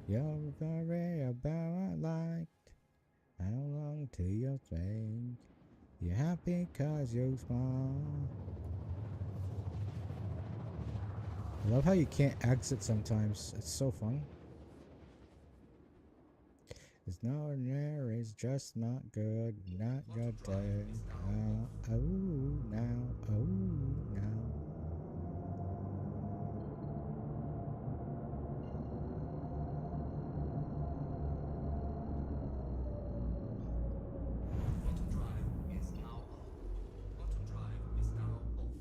You're very about I liked. How long till you think you're happy cause you smile? I love how you can't exit sometimes. It's so fun. It's not ordinary, it's just not good, not your day. Oh, now, oh, now. Auto drive is now on. Auto drive is now off.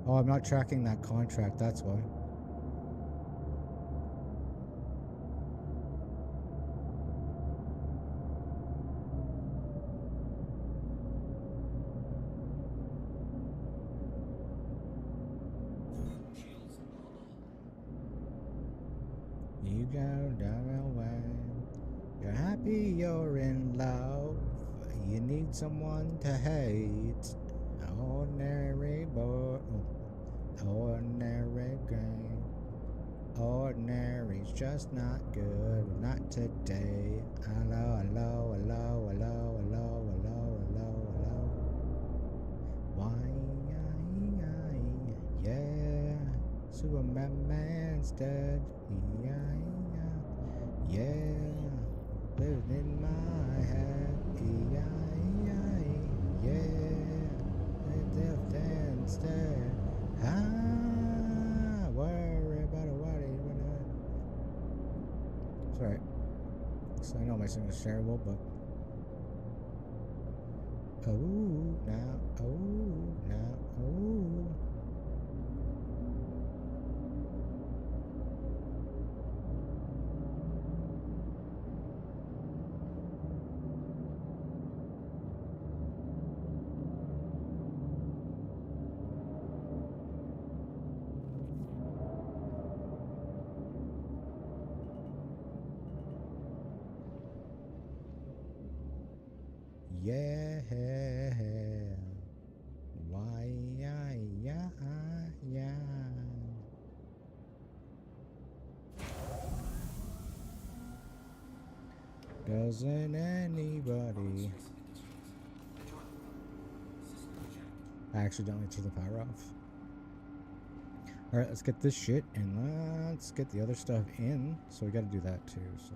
Oh, I'm not tracking that contract, that's why. Shields normal. You go down away. You're happy you're in love. You need someone to hate. Ordinary boy. Ordinary game. Ordinary's just not good. Not today. Hello, hello, hello, hello, hello, hello, hello, hello. Why, yeah. Superman man's dead. Yeah. Living in my head. Yeah. Left instead. Worry about what he would. It's alright. So I know my singing is terrible, but. Oh, now. yeah. Why, yeah. Doesn't anybody I accidentally turned the power off? Alright, let's get this shit and let's get the other stuff in. So we gotta do that too, so.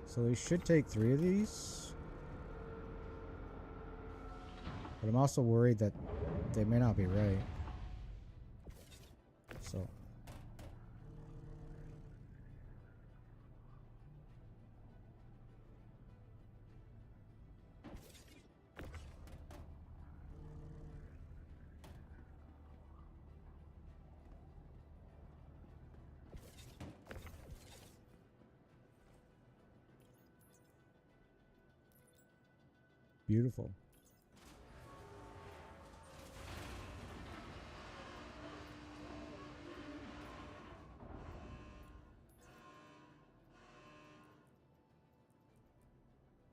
So we should take 3 of these. But I'm also worried that they may not be right. So. Beautiful.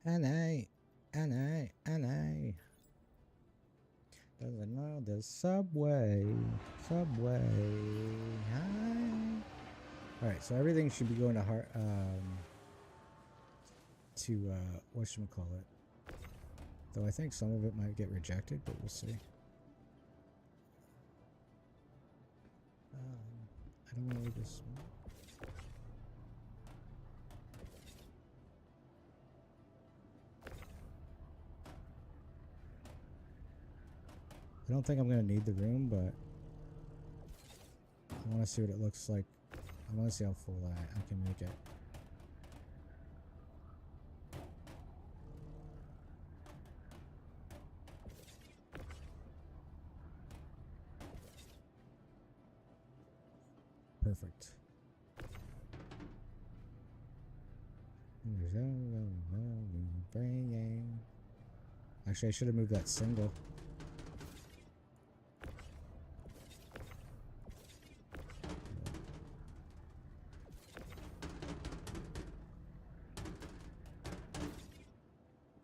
NA. Doesn't know the subway. Hi. Alright, so everything should be going to whatchamacallit. Though I think some of it might get rejected, but we'll see. I don't want to leave this. I don't think I'm going to need the room, but I want to see what it looks like. I want to see how full I can make it. Perfect. Actually, I should have moved that single.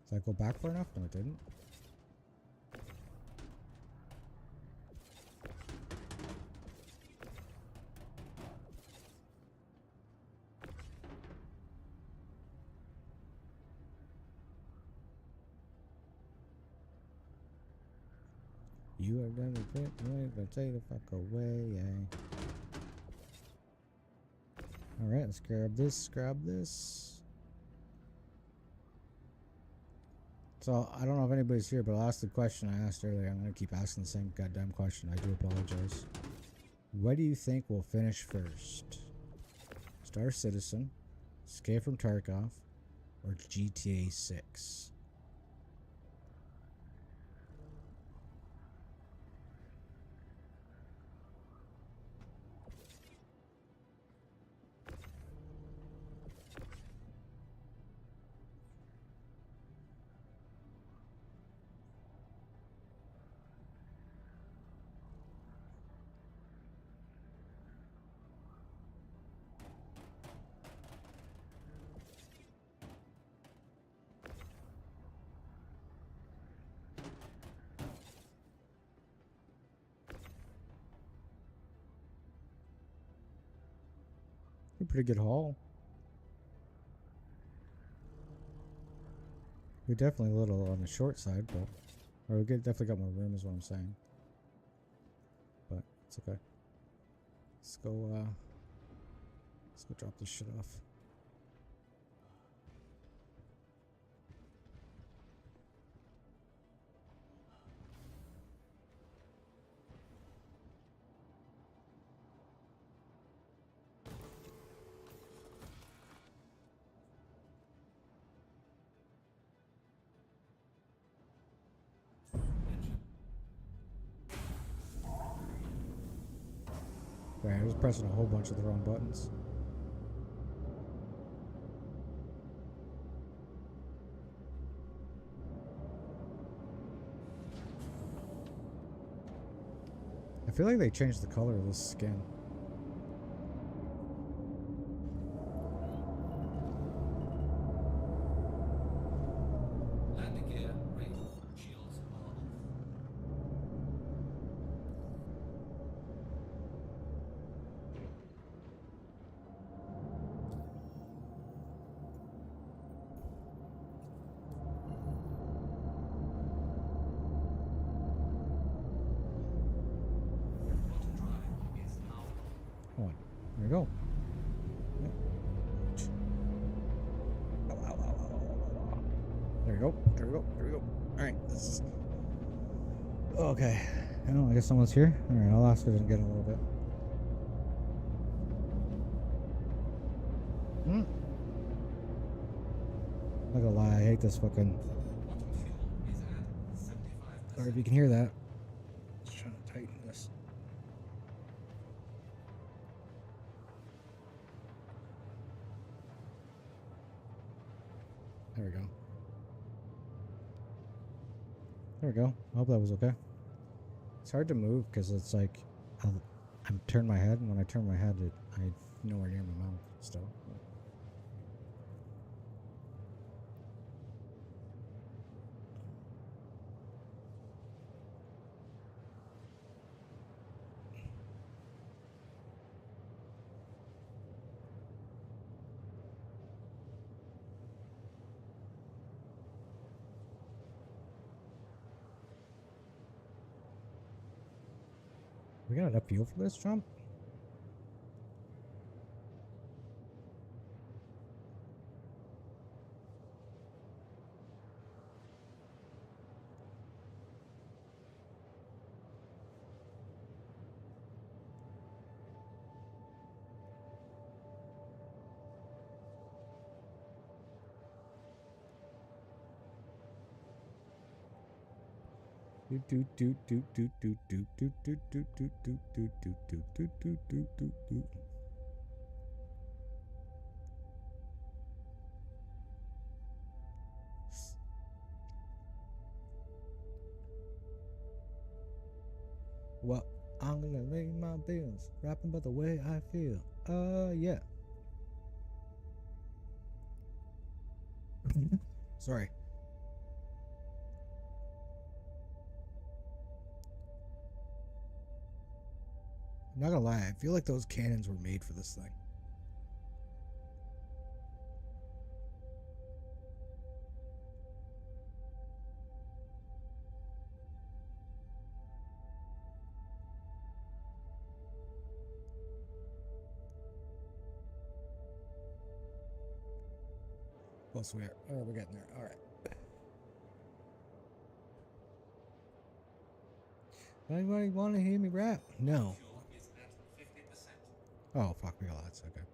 Did I go back far enough? No, it didn't. You are gonna fit me, but take the fuck away, Alright, let's grab this. So, I don't know if anybody's here, but I'll ask the question I asked earlier. I'm gonna keep asking the same goddamn question. I do apologize. What do you think will finish first? Star Citizen, Escape from Tarkov, or GTA 6? A pretty good haul. We're definitely a little on the short side, but definitely got more room, is what I'm saying. But it's okay. Let's go drop this shit off. Right, I was pressing a whole bunch of the wrong buttons. I feel like they changed the color of this skin. Come on. There we go. Yep. Ow, ow, ow, ow, ow, ow, ow. There we go. There we go. There we go. Alright, this is... Okay. Oh, I guess someone's here. Alright, I'll ask her again in a little bit. Not gonna lie, I hate this fucking... Bottom fuel is at 75%. Sorry if you can hear that. Just trying to tighten this. There we go. There we go. I hope that was okay. It's hard to move because it's like I turn my head, and when I turn my head, I'm nowhere near my mouth still. We got enough fuel for this jump? Do do do do do do do do do do do do do do do do do do do. Well, I'm gonna pay my bills, rapping about the way I feel. Yeah. Sorry. I'm not gonna lie, I feel like those cannons were made for this thing. Close we are. Oh, we're getting there. Alright. Anybody want to hear me rap? No. Fuel is at 50%. Oh, fuck, we got lots. Okay.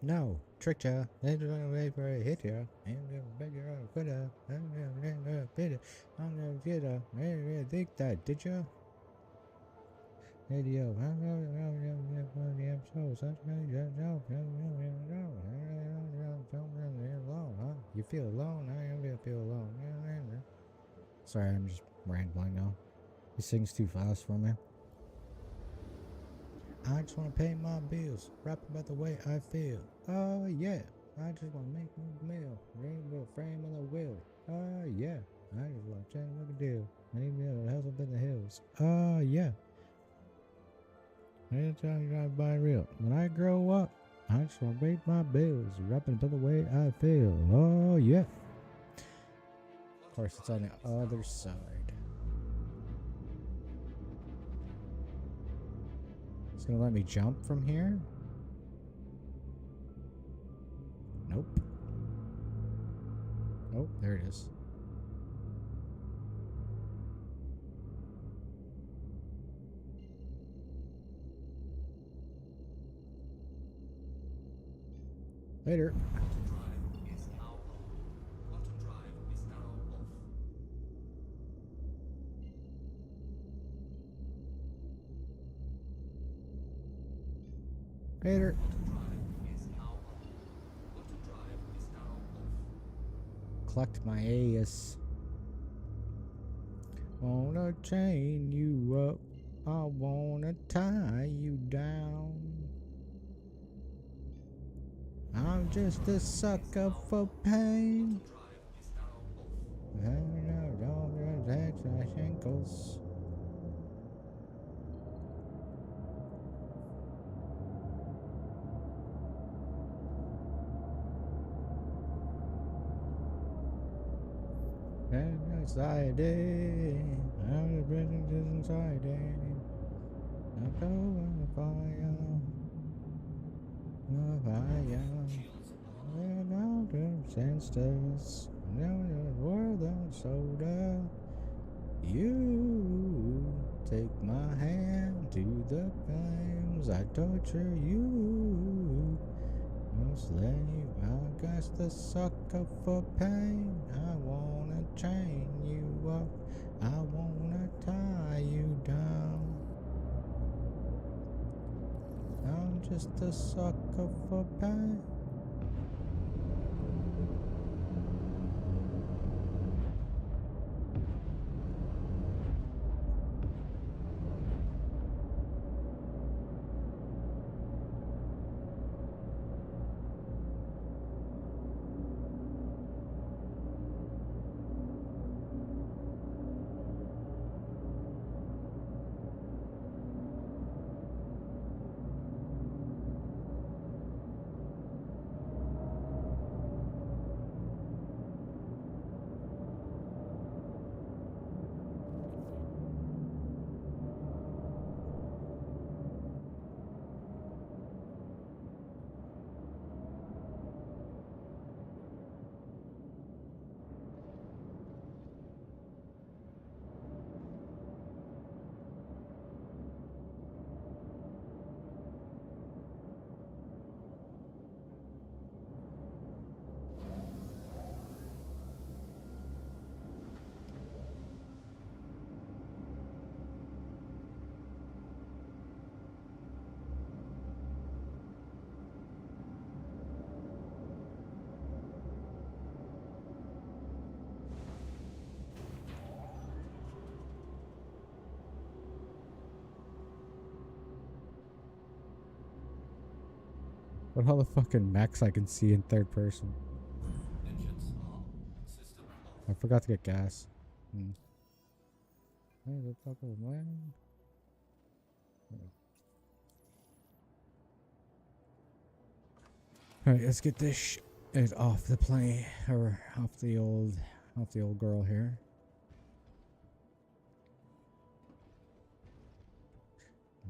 No. Tricked ya. They just gonna wait for a hit ya. And beg your quitter. I'm gonna fit I'm gonna get a. I think that, did ya? Radio. You feel alone? I feel alone. Sorry, I'm just rambling now. He sings too fast for me. I just want to pay my bills, rap about the way I feel. Oh yeah, I just want to make a meal, rainbow frame on the wheel. Oh yeah, I just want to change like a deal. I need a house up in the hills. Oh yeah. Anytime you gotta buy real. When I grow up, I just want to pay my bills, rapping about the way I feel. Oh yeah. Of course, it's on the other side. It's gonna let me jump from here? Nope. Oh, there it is. Later. Bottom drive is now on. Bottom drive is now off. Later. Bottom drive is now on. Bottom drive is now off. Collect my ass. Wanna chain you up. I wanna tie you down. I'm just a sucker for pain. Ankles. Anxiety. I'm the present anxiety. go on fire. Fire. And all the senses. Now the world of soda. You take my hand to the flames. I torture you. No slave, I guess the sucker for pain. I wanna chain you up. I wanna tie you down. I'm just a sucker for pain. What all the fucking mechs I can see in third person. Engines on. System off. I forgot to get gas. Hey, the fuck was man? Alright, let's get this shit off the plane, or off the old girl here.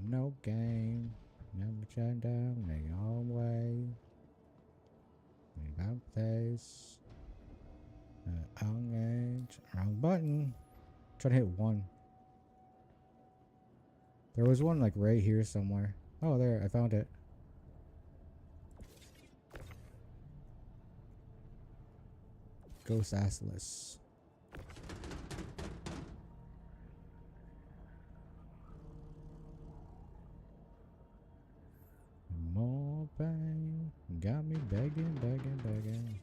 No game. Never shut down the own way. Without place. Wrong age. Wrong button. Trying to hit one. There was one like right here somewhere. Oh, there. I found it. Ghost Assless. More pain. Got me begging, begging, begging.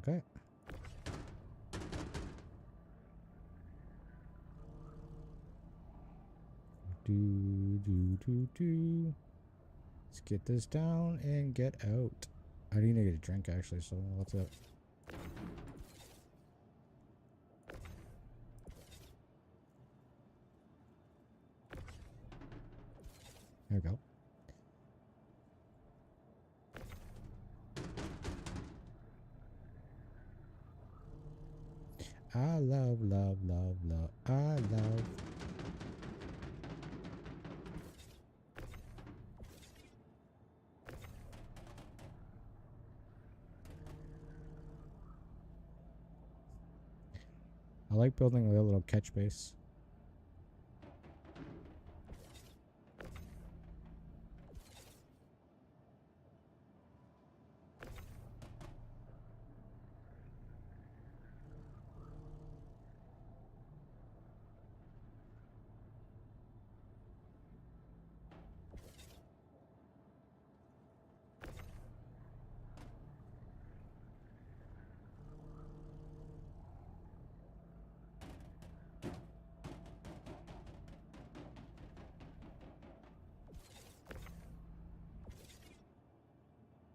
Okay. Do. Let's get this down and get out. I need to get a drink actually, so what's up? There we go. I love. I love. I like building a little catch base.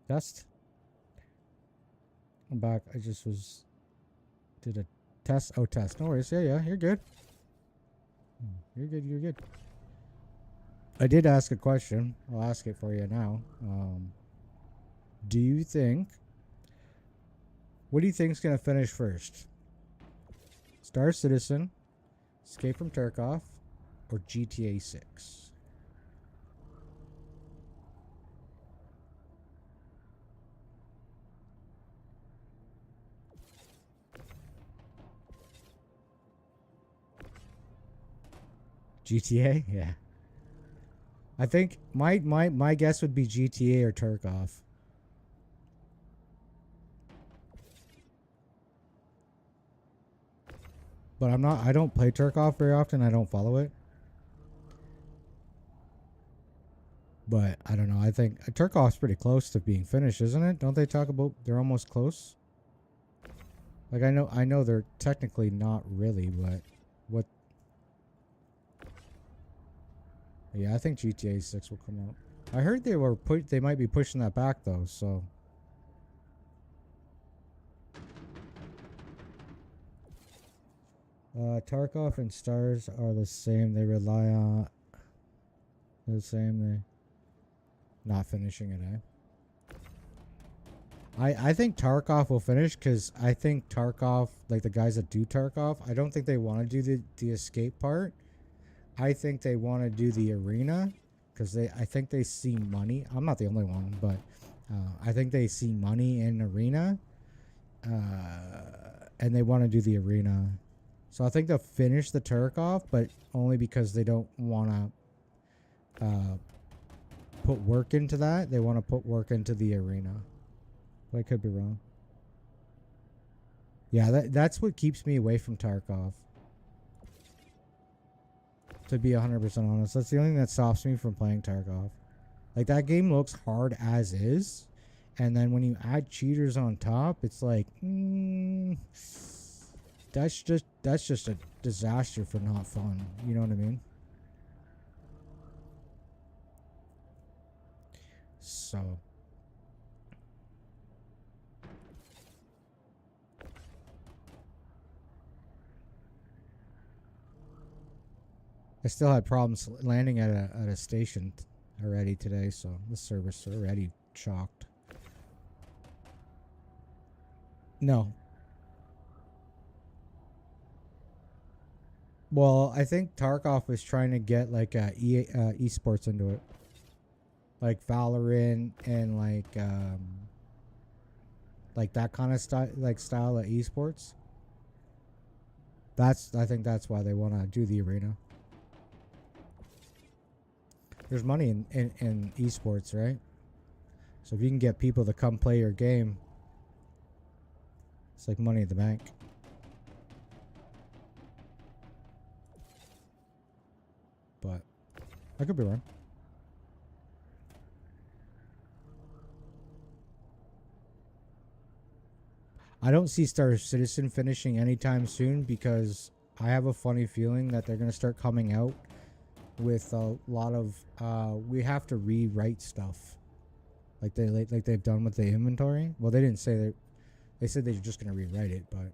Test. I'm back. I just did a test. Oh, test. No worries. Yeah, you're good. You're good. I did ask a question. I'll ask it for you now. Do you think... What do you think's gonna finish first? Star Citizen, Escape from Tarkov, or GTA 6. GTA? Yeah. I think my guess would be GTA or Tarkov. But I don't play Tarkov very often. I don't follow it. But I don't know. I think Tarkov's pretty close to being finished, isn't it? Don't they talk about they're almost close? Like I know they're technically not really, but what? Yeah, I think GTA 6 will come out. I heard they might be pushing that back though, so Tarkov and Stars are the same. They rely on the same. They not finishing it, eh? I think Tarkov will finish because I think Tarkov, like the guys that do Tarkov, I don't think they want to do the escape part. I think they want to do the arena because I think they see money. I'm not the only one, but I think they see money in arena, and they want to do the arena. So I think they'll finish the Tarkov, but only because they don't want to put work into that. They want to put work into the arena. But I could be wrong. Yeah, that's what keeps me away from Tarkov. To be 100% honest, that's the only thing that stops me from playing Tarkov. Like, that game looks hard as is, and then when you add cheaters on top, it's like, that's just a disaster for not fun. You know what I mean? So I still had problems landing at a station already today, so the server's already shocked. No. Well, I think Tarkov was trying to get like esports into it, like Valorant and like that kind of style of esports. I think that's why they want to do the arena. There's money in esports, right? So if you can get people to come play your game, it's like money at the bank. But I could be wrong. I don't see Star Citizen finishing anytime soon because I have a funny feeling that they're going to start coming out with a lot of we have to rewrite stuff like they've done with the inventory. Well, they didn't say that. They said they're just going to rewrite it, but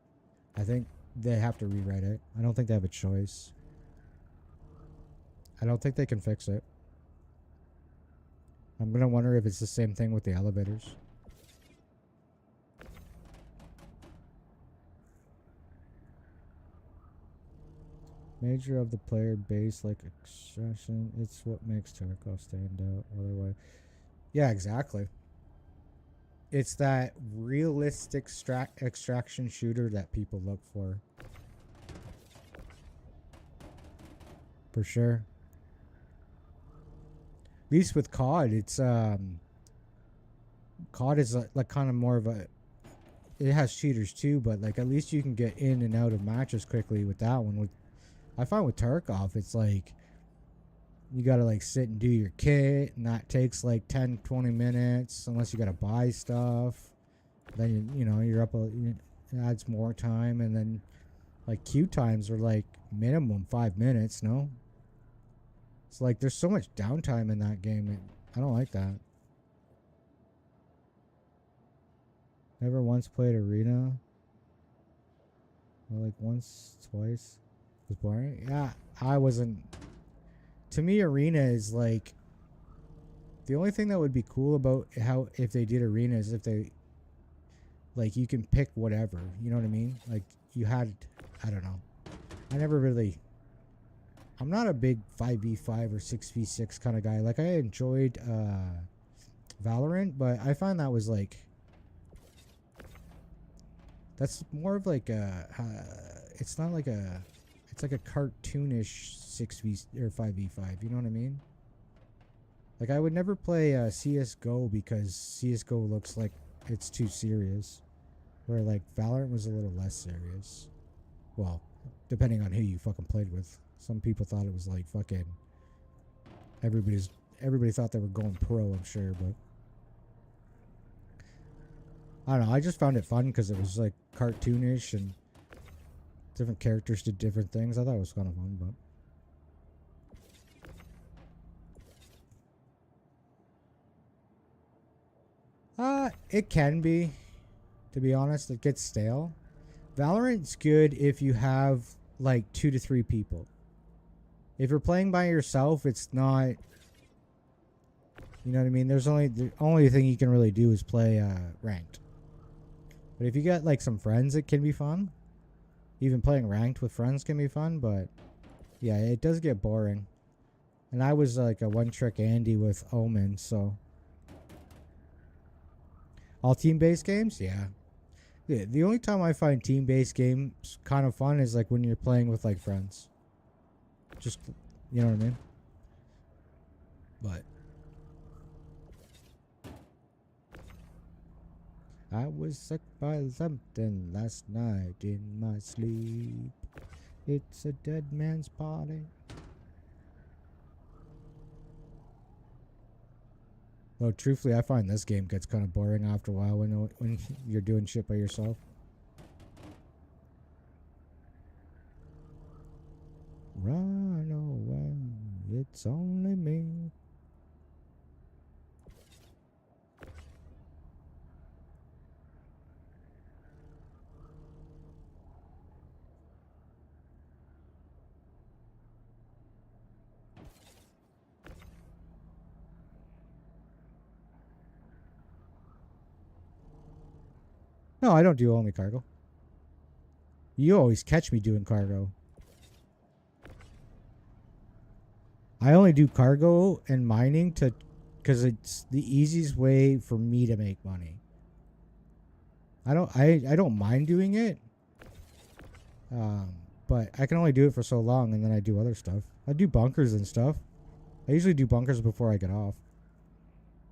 I think they have to rewrite it. I don't think they have a choice. I don't think they can fix it. I'm going to wonder if it's the same thing with the elevators. Major of the player base, like extraction, it's what makes Tarkov stand out. Otherwise, yeah, exactly. It's that realistic extraction shooter that people look for. For sure. At least with COD, it's COD is like kind of more of a. It has cheaters too, but like at least you can get in and out of matches quickly with that one. I find with Tarkov, it's like you gotta like sit and do your kit, and that takes like 10-20 minutes unless you gotta buy stuff. Then you're up it adds more time, and then like queue times are like minimum 5 minutes. No, it's like there's so much downtime in that game. I don't like that. Never once played arena. Or like once, twice. Was boring. Yeah, I wasn't. To me, arena is like the only thing that would be cool about how if they did arena is if they like you can pick whatever. You know what I mean? Like you had I don't know. I never really. I'm not a big 5v5 or 6v6 kind of guy. Like, I enjoyed Valorant, but I find that was like. That's more of like a. It's not like a. It's like a cartoonish 6v or 5v5. You know what I mean? Like, I would never play CS:GO because CS:GO looks like it's too serious. Where like Valorant was a little less serious. Well, depending on who you fucking played with. Some people thought it was like fucking. Everybody thought they were going pro, I'm sure, but. I don't know. I just found it fun because it was like cartoonish and different characters did different things. I thought it was kind of fun, but. It can be. To be honest, it gets stale. Valorant's good if you have like 2 to 3 people. If you're playing by yourself, it's not. You know what I mean? There's the only thing you can really do is play ranked. But if you got like some friends, it can be fun. Even playing ranked with friends can be fun, but yeah, it does get boring. And I was like a one-trick Andy with Omen, so. All team-based games? Yeah. The only time I find team-based games kind of fun is like when you're playing with like friends. Just, you know what I mean? But. I was sick by something last night in my sleep. It's a dead man's party. Though truthfully, I find this game gets kind of boring after a while when you're doing shit by yourself. Run away, it's only me. No, I don't do only cargo. You always catch me doing cargo. I only do cargo and mining because it's the easiest way for me to make money. I don't mind doing it. But I can only do it for so long and then I do other stuff. I do bunkers and stuff. I usually do bunkers before I get off.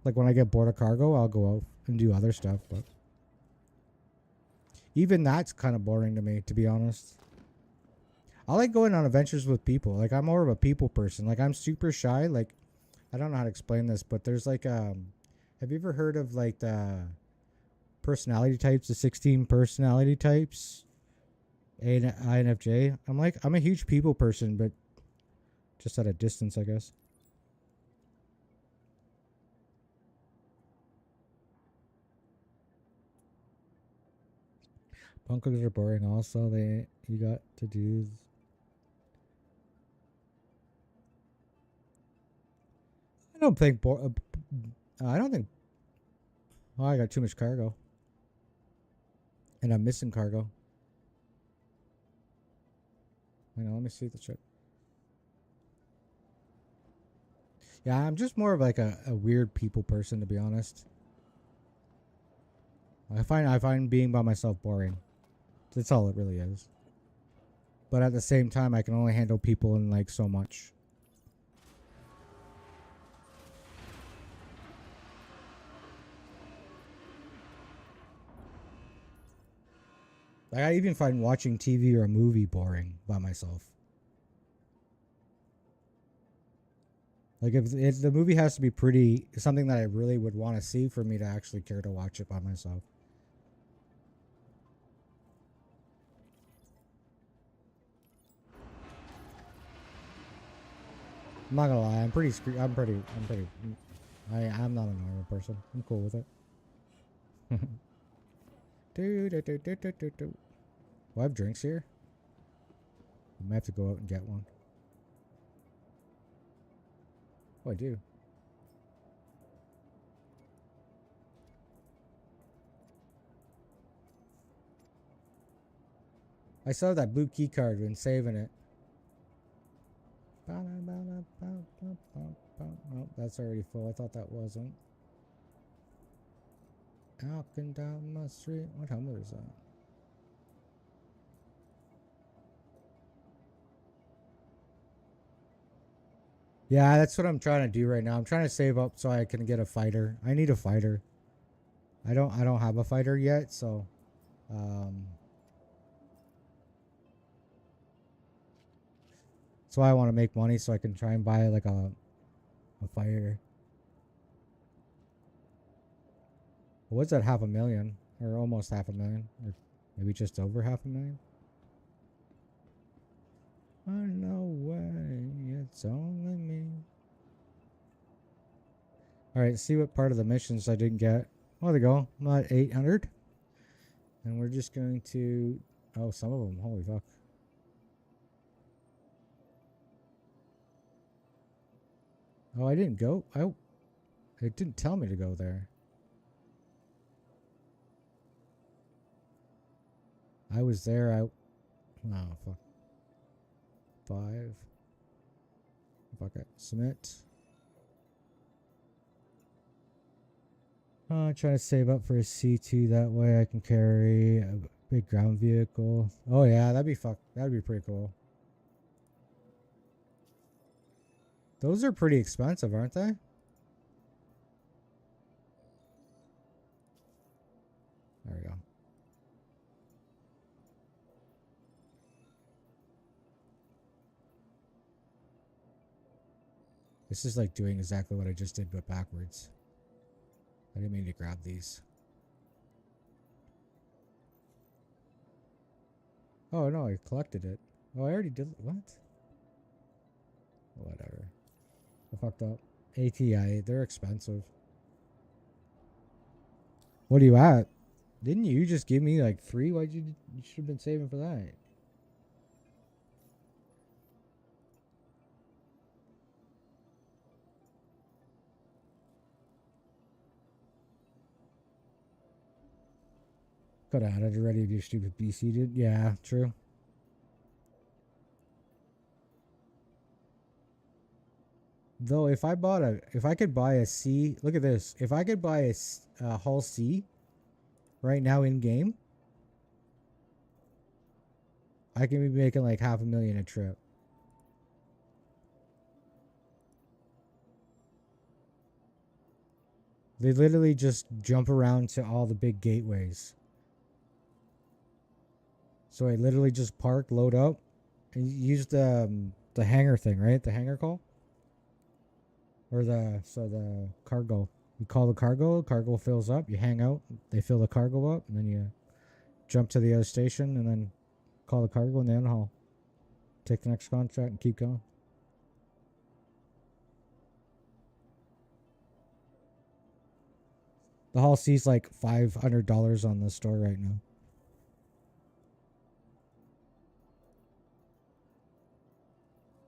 Like when I get bored of cargo, I'll go out and do other stuff, but even that's kind of boring to me, to be honest. I like going on adventures with people. Like, I'm more of a people person. Like, I'm super shy. Like, I don't know how to explain this, but there's like, have you ever heard of like the personality types, the 16 personality types? INFJ. I'm a huge people person, but just at a distance, I guess. Bunkers are boring also. You got to do. I don't think I don't think. Oh, I got too much cargo. And I'm missing cargo. Hang on, let me see the ship. Yeah, I'm just more of like a weird people person, to be honest. I find being by myself boring. That's all it really is. But at the same time, I can only handle people in like so much. Like, I even find watching TV or a movie boring by myself. Like, if the movie has to be something that I really would want to see for me to actually care to watch it by myself. I'm not gonna lie, I'm not a normal person. I'm cool with it. Do I have drinks here? I might have to go out and get one. Oh, I do. I saw that blue key card when saving it. Oh, that's already full. I thought that wasn't. Walking down my street. What helmet is that? Yeah, that's what I'm trying to do right now. I'm trying to save up so I can get a fighter. I need a fighter. I don't have a fighter yet, so that's why I want to make money so I can try and buy like a fighter. What's that, 500,000 or almost 500,000 or maybe just over 500,000? No way, it's only me. Alright, see what part of the missions I didn't get. Oh, there we go. I'm at 800. And we're just going to... Oh, some of them. Holy fuck. Oh, I didn't go. Oh, it didn't tell me to go there. I was there. Oh, fuck. 5. Fuck it. Submit. Trying to save up for a C2. That way I can carry a big ground vehicle. Oh yeah, that'd be pretty cool. Those are pretty expensive, aren't they? There we go. This is like doing exactly what I just did, but backwards. I didn't mean to grab these. Oh no, I collected it. Oh, I already did. What? Whatever. I fucked up. ATI, they're expensive. What are you at? Didn't you just give me like 3? Why'd you should have been saving for that? Could have had it already if your stupid BC did. Yeah, true. Though if I could buy a C, look at this. If I could buy a Hull C right now in game, I can be making like 500,000 a trip. They literally just jump around to all the big gateways. So I literally just park, load up, and use the hangar thing, right? The hangar call? Or the cargo. You call the cargo fills up, you hang out, they fill the cargo up, and then you jump to the other station and then call the cargo and then haul. Take the next contract and keep going. The Hull C's like $500 on the store right now.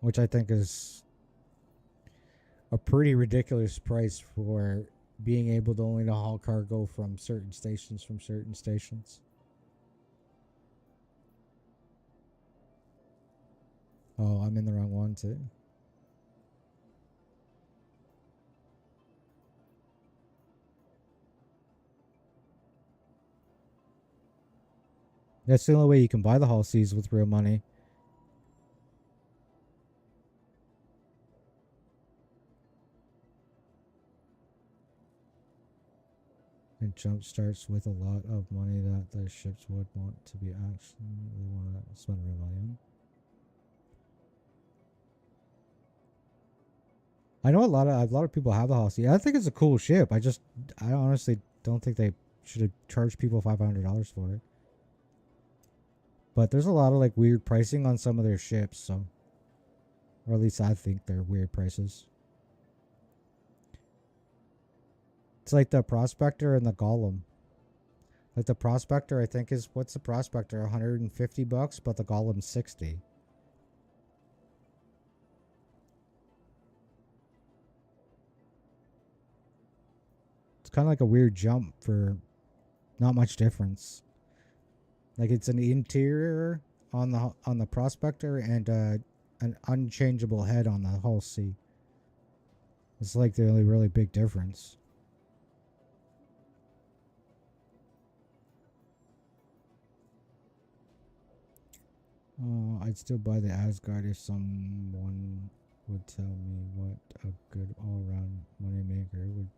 Which I think is a pretty ridiculous price for being able to only haul cargo from certain stations. Oh, I'm in the wrong one too. That's the only way you can buy the Hull C's with real money. And jump starts with a lot of money that the ships would want to be actually they want to spend real money on. I know a lot of people have the Hull C. I think it's a cool ship. I honestly don't think they should have charged people $500 for it. But there's a lot of like weird pricing on some of their ships, so, or at least I think they're weird prices. It's like the Prospector and the Golem. Like the Prospector, I think is, what's the Prospector? $150, but the Golem's $60. It's kind of like a weird jump for not much difference. Like it's an interior on the Prospector and an unchangeable head on the Hull C. It's like the only really big difference. I'd still buy the Asgard if someone would tell me what a good all-round moneymaker would.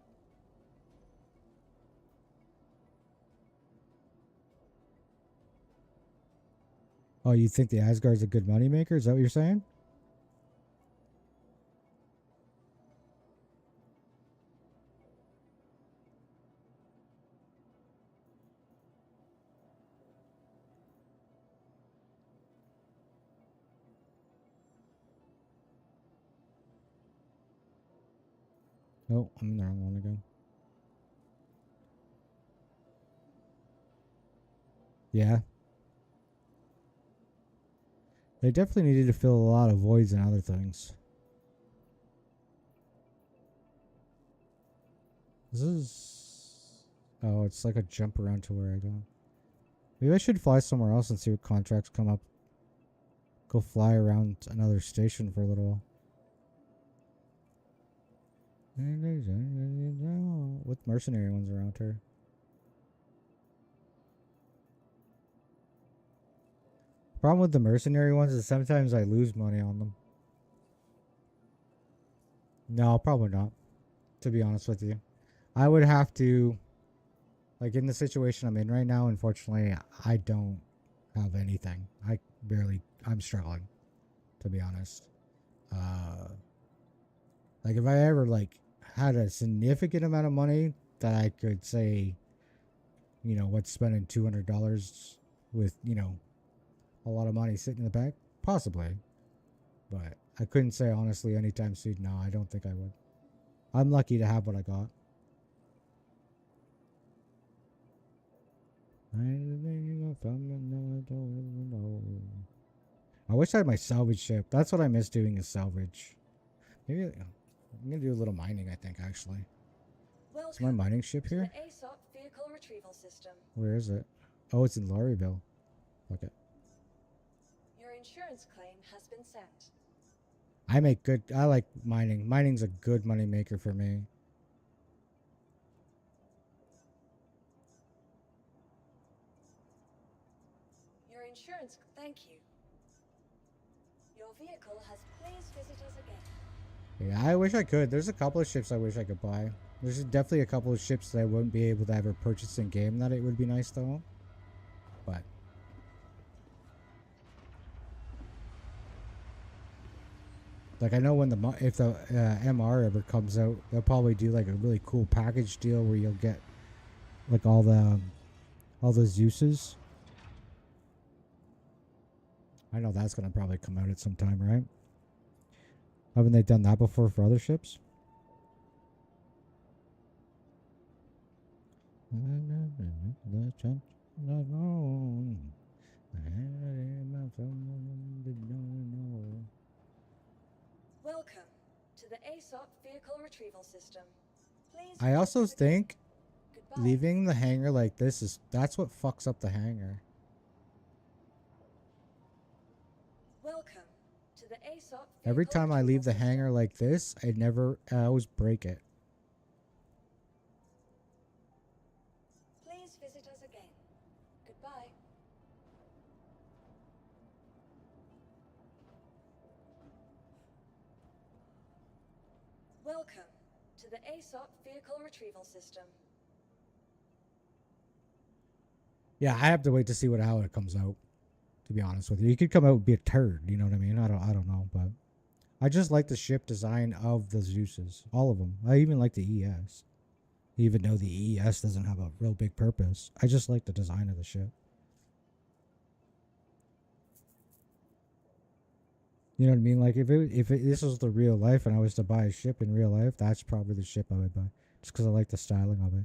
Oh, you think the Asgard's a good moneymaker? Is that what you're saying? Oh, I'm in the wrong one again. Yeah. They definitely needed to fill a lot of voids and other things. This is... Oh, it's like a jump around to where I go. Maybe I should fly somewhere else and see what contracts come up. Go fly around another station for a little while. What mercenary ones around here? Problem with the mercenary ones is sometimes I lose money on them. No, probably not. To be honest with you, I would have to, like in the situation I'm in right now, unfortunately, I don't have anything. I'm struggling, to be honest. Like if I ever like had a significant amount of money that I could say, you know, what's spending $200 with, you know, a lot of money sitting in the bank, possibly, but I couldn't say honestly anytime soon. No, I don't think I would. I'm lucky to have what I got. I wish I had my salvage ship. That's what I miss doing, is salvage. Maybe I'm gonna do a little mining, I think, actually. Is my mining ship here? The ASOP vehicle retrieval system. Where is it? Oh, it's in Laurieville. Okay. Your insurance claim has been sent. I like mining. Mining's a good money maker for me. Your insurance, thank you. Your vehicle has, please visit us again. Yeah, I wish I could. There's a couple of ships I wish I could buy. There's definitely a couple of ships that I wouldn't be able to ever purchase in game that it would be nice though. But like I know when if the MR ever comes out, they'll probably do like a really cool package deal where you'll get like all those uses. I know that's gonna probably come out at some time, right? Haven't they done that before for other ships? Welcome to the ASOP vehicle retrieval system. Please. I also think Goodbye. leaving the hangar like this that's what fucks up the hangar. Welcome to the ASOP. Every vehicle time I leave the retrieval hangar system. like this, I always break it. Please visit us again. Goodbye. Welcome to the ASOP vehicle retrieval system. Yeah, I have to wait to see how it comes out. To be honest with you, it could come out and be a turd. You know what I mean? I don't know, but I just like the ship design of the Zeuses, all of them. I even like the ES, even though the ES doesn't have a real big purpose. I just like the design of the ship. You know what I mean? Like if this was the real life and I was to buy a ship in real life, that's probably the ship I would buy, just because I like the styling of it.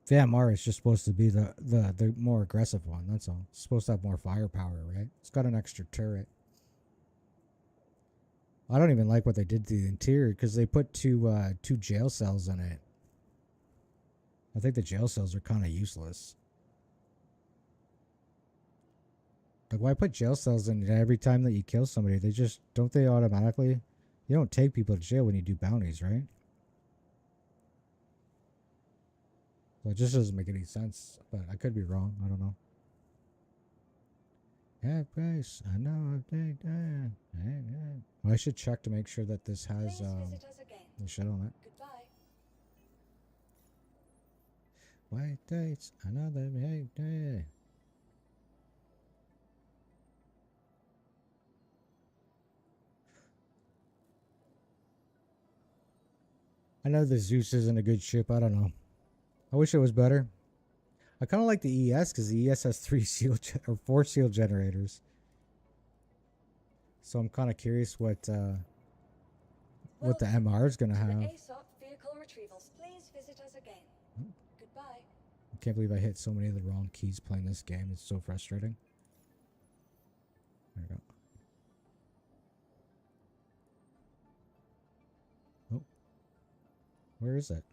The MR is just supposed to be the more aggressive one. That's all. It's supposed to have more firepower, right? It's got an extra turret. I don't even like what they did to the interior because they put two jail cells in it. I think the jail cells are kind of useless. Like, why put jail cells in every time that you kill somebody? They just, don't they automatically? You don't take people to jail when you do bounties, right? Well, it just doesn't make any sense, but I could be wrong. I don't know. Yeah, price. I know. Well, I should check to make sure that this has Please visit us again. the shit on it. Goodbye. White dates, another white day. I know the Zeus isn't a good ship. I don't know. I wish it was better. I kind of like the ES because the ES has 4 seal generators. So I'm kind of curious what the MR is gonna To the have. ASOP vehicle retrievals. Please visit us again. Goodbye. I can't believe I hit so many of the wrong keys playing this game. It's so frustrating. There we go. Oh. Where is it?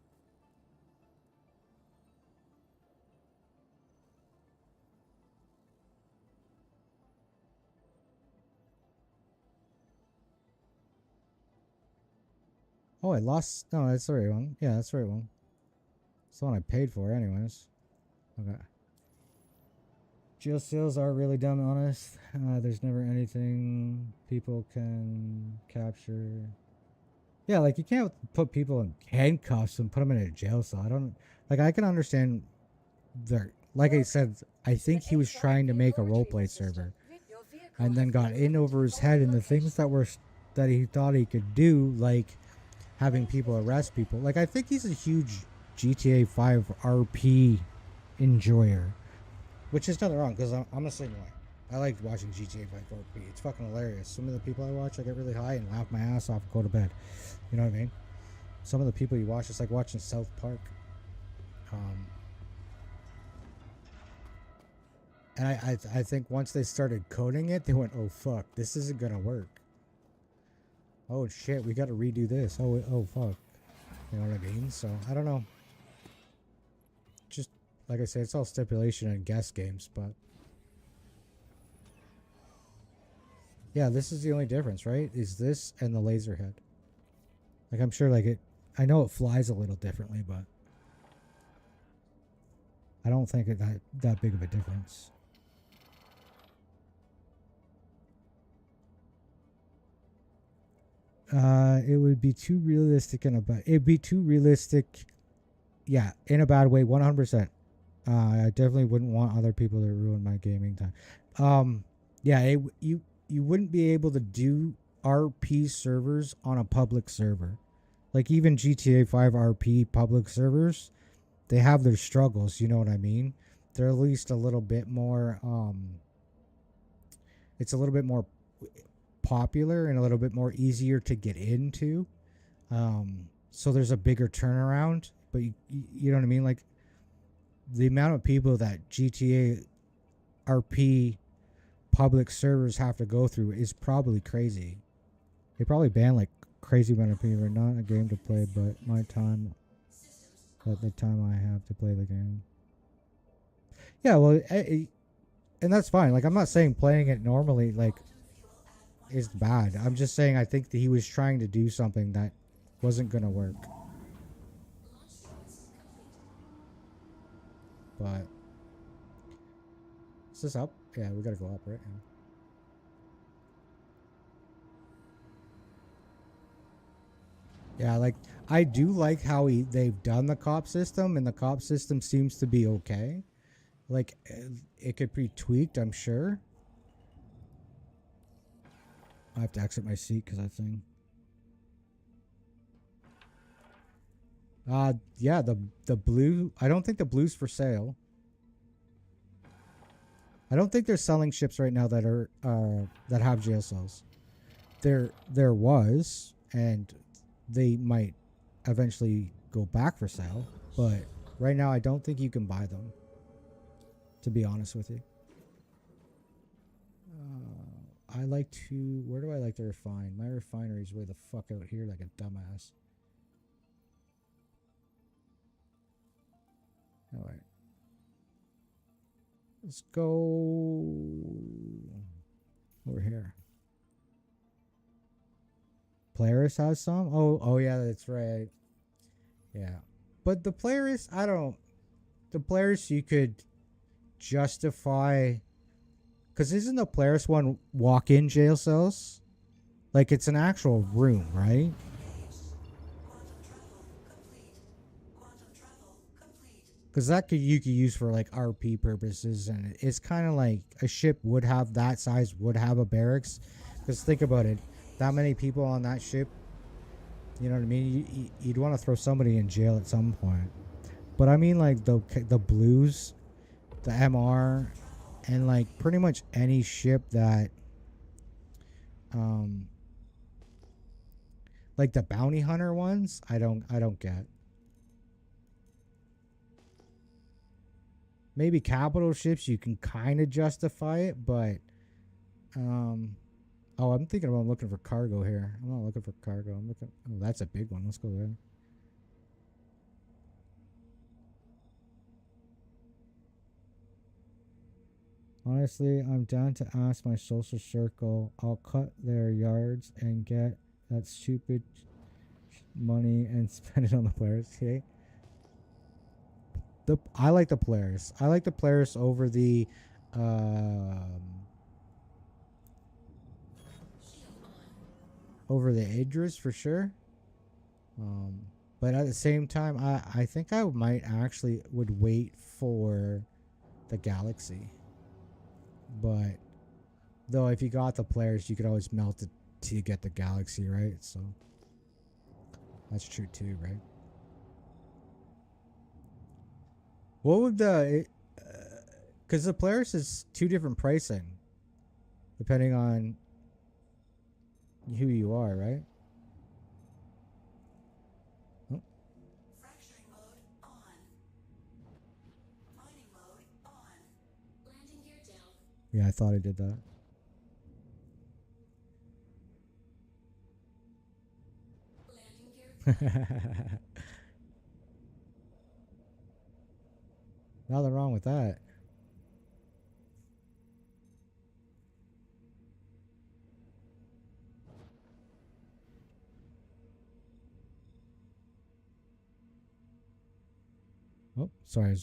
Oh, I lost. No, that's the right one. Yeah, that's the right one. It's the one I paid for, anyways. Okay. Jail cells are really dumb, honest. There's never anything people can capture. Yeah, like you can't put people in handcuffs and put them in a jail cell. I don't like. I can understand. Like I said, I think he was trying to make a roleplay server, and then got in over his head, and the things that he thought he could do, like having people arrest people. Like, I think he's a huge GTA 5 RP enjoyer, which is nothing wrong, because I'm the same way. I like watching GTA 5 RP. It's fucking hilarious. Some of the people I watch, I get really high and laugh my ass off and go to bed. You know what I mean? Some of the people you watch, it's like watching South Park. And I think once they started coding it, they went, oh fuck, this isn't gonna work. Oh shit, we gotta redo this. Oh fuck. You know what I mean? So, I don't know. Just, like I said, it's all stipulation and guess games, but... Yeah, this is the only difference, right? Is this and the laser head. Like, I'm sure, like, I know it flies a little differently, but... I don't think it that big of a difference. It would be too realistic it'd be too realistic. Yeah, in a bad way, 100%. I definitely wouldn't want other people to ruin my gaming time. Yeah, you wouldn't be able to do RP servers on a public server. Like even GTA 5 RP public servers, they have their struggles, you know what I mean? They're at least a little bit more it's a little bit more popular and a little bit more easier to get into. So there's a bigger turnaround, but you know what I mean? Like the amount of people that GTA RP public servers have to go through is probably crazy. They probably ban like crazy amount of people. Not a game to play, but my time, but the time I have to play the game. Yeah, well, and that's fine. Like I'm not saying playing it normally like is bad. I'm just saying I think that he was trying to do something that wasn't gonna work. But is this up? Yeah, we gotta go up, right? Yeah, like I do like how they've done the cop system, and the cop system seems to be okay. Like it could be tweaked, I'm sure. I have to exit my seat because I think. Yeah, the blue. I don't think the blue's for sale. I don't think they're selling ships right now that are that have jail cells. There was, and they might eventually go back for sale, but right now I don't think you can buy them. To be honest with you. I like to... Where do I like to refine? My refinery's way the fuck out here like a dumbass. All right. Let's go over here. Polaris has some? Oh yeah, that's right. Yeah. But the Polaris, the Polaris you could justify, because isn't the Polaris one walk-in jail cells? Like it's an actual room, right? Because you could use for like RP purposes, and it's kind of like a ship would have that size, would have a barracks. Because think about it, that many people on that ship, you know what I mean? You'd want to throw somebody in jail at some point. But I mean like the Blues, the MR, and like pretty much any ship that, like the bounty hunter ones, I don't get. Maybe capital ships you can kind of justify it, but oh, I'm thinking about looking for cargo here. I'm not looking for cargo. I'm looking. Oh, that's a big one. Let's go there. Honestly, I'm down to ask my social circle. I'll cut their yards and get that stupid money and spend it on the players. Okay. I like the Polaris. I like the Polaris over the Idris for sure. But at the same time, I think I might actually would wait for the Galaxy. But though if you got the Polaris, you could always melt it to get the Galaxy, right? So that's true too, right? What would because the Polaris is two different pricing depending on who you are, right? Oh. Fracturing mode on. Mining mode on. Landing gear down. Yeah, I thought I did that. Landing gear. Nothing wrong with that. Oh, sorry.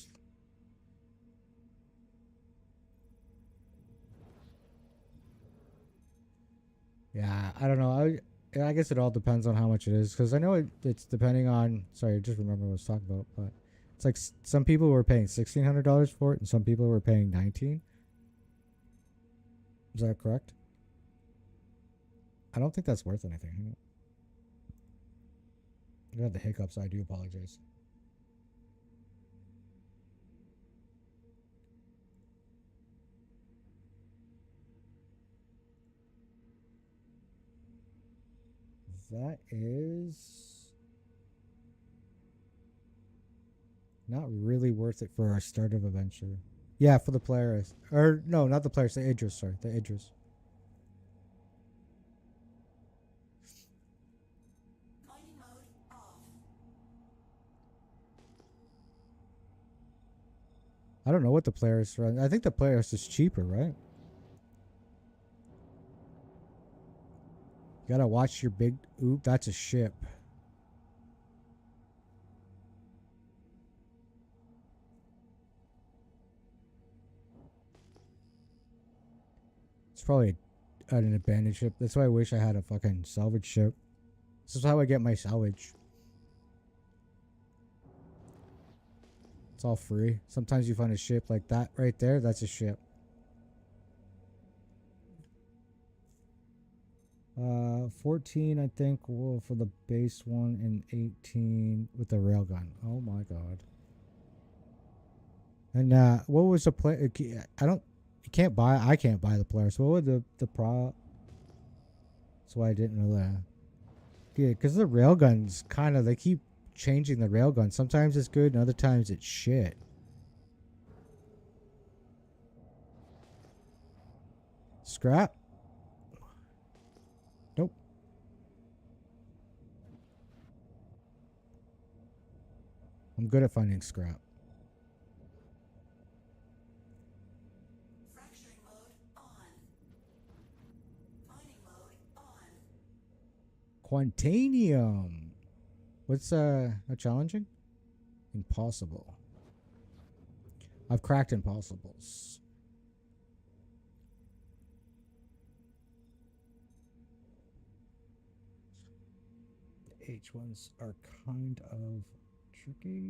Yeah, I don't know. I guess it all depends on how much it is, because I know it's depending on. Sorry, I just remember what I was talking about, but it's like some people were paying $1,600 for it, and some people were paying $19. Is that correct? I don't think that's worth anything. I got the hiccups. I do apologize. That is not really worth it for our start of adventure. Yeah, for the Polaris. Or no, not the Polaris, the Idris, sorry. The Idris. Mining mode off. I don't know what the Polaris runs. I think the Polaris is cheaper, right? You gotta watch your big... Oop, that's a ship. It's probably an abandoned ship. That's why I wish I had a fucking salvage ship. This is how I get my salvage. It's all free. Sometimes you find a ship like that right there. That's a ship. 14, I think, for the base one, and 18 with the railgun. Oh my god. And what was the play? I can't buy the Polaris. What would the pro? That's why I didn't know that. Yeah, because the railguns they keep changing the railgun. Sometimes it's good, and other times it's shit. Scrap? Nope. I'm good at finding scrap. Quantanium. What's challenging? Impossible. I've cracked impossibles. The H ones are kind of tricky.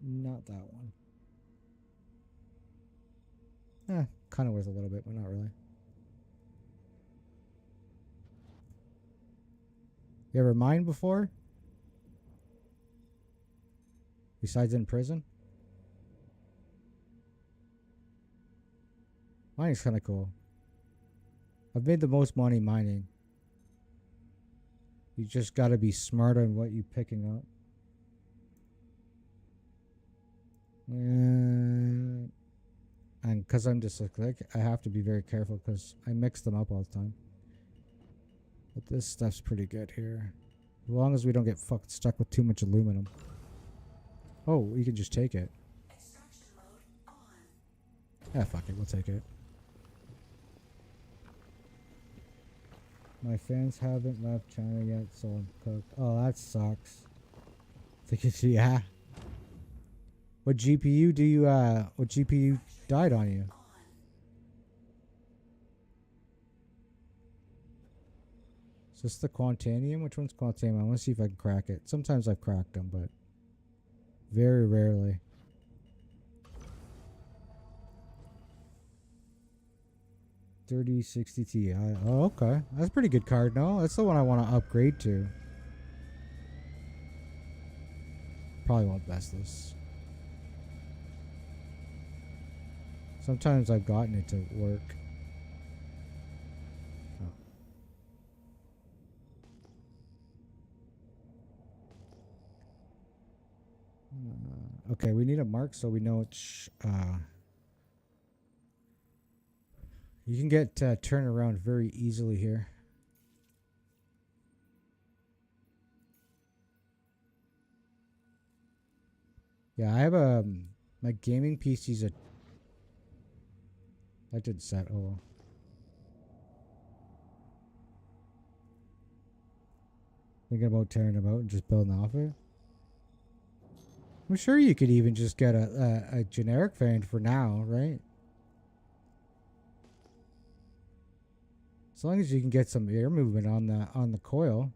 Not that one. Kind of worth a little bit, but not really. You ever mined before? Besides in prison? Mining's kind of cool. I've made the most money mining. You just got to be smart on what you're picking up. And because I'm dyslexic, I have to be very careful because I mix them up all the time. But this stuff's pretty good here. As long as we don't get fucked stuck with too much aluminum. Oh, you can just take it. Extraction mode on. Yeah, fuck it, we'll take it. My fans haven't left China yet, so I'm cooked. Oh, that sucks. Yeah. What GPU do you, what GPU died on you? Is this the Quantanium? Which one's Quantanium? I want to see if I can crack it. Sometimes I've cracked them, but very rarely. $3060 Ti. Oh, okay. That's a pretty good card, no? That's the one I want to upgrade to. Probably won't best this. Sometimes I've gotten it to work. Okay, we need a mark so we know which. You can get turned around very easily here. Yeah, I have my gaming PC's a. That didn't set. Oh well. Thinking about tearing them out and just building off it. I'm sure you could even just get a generic fan for now, right? As long as you can get some air movement on the coil.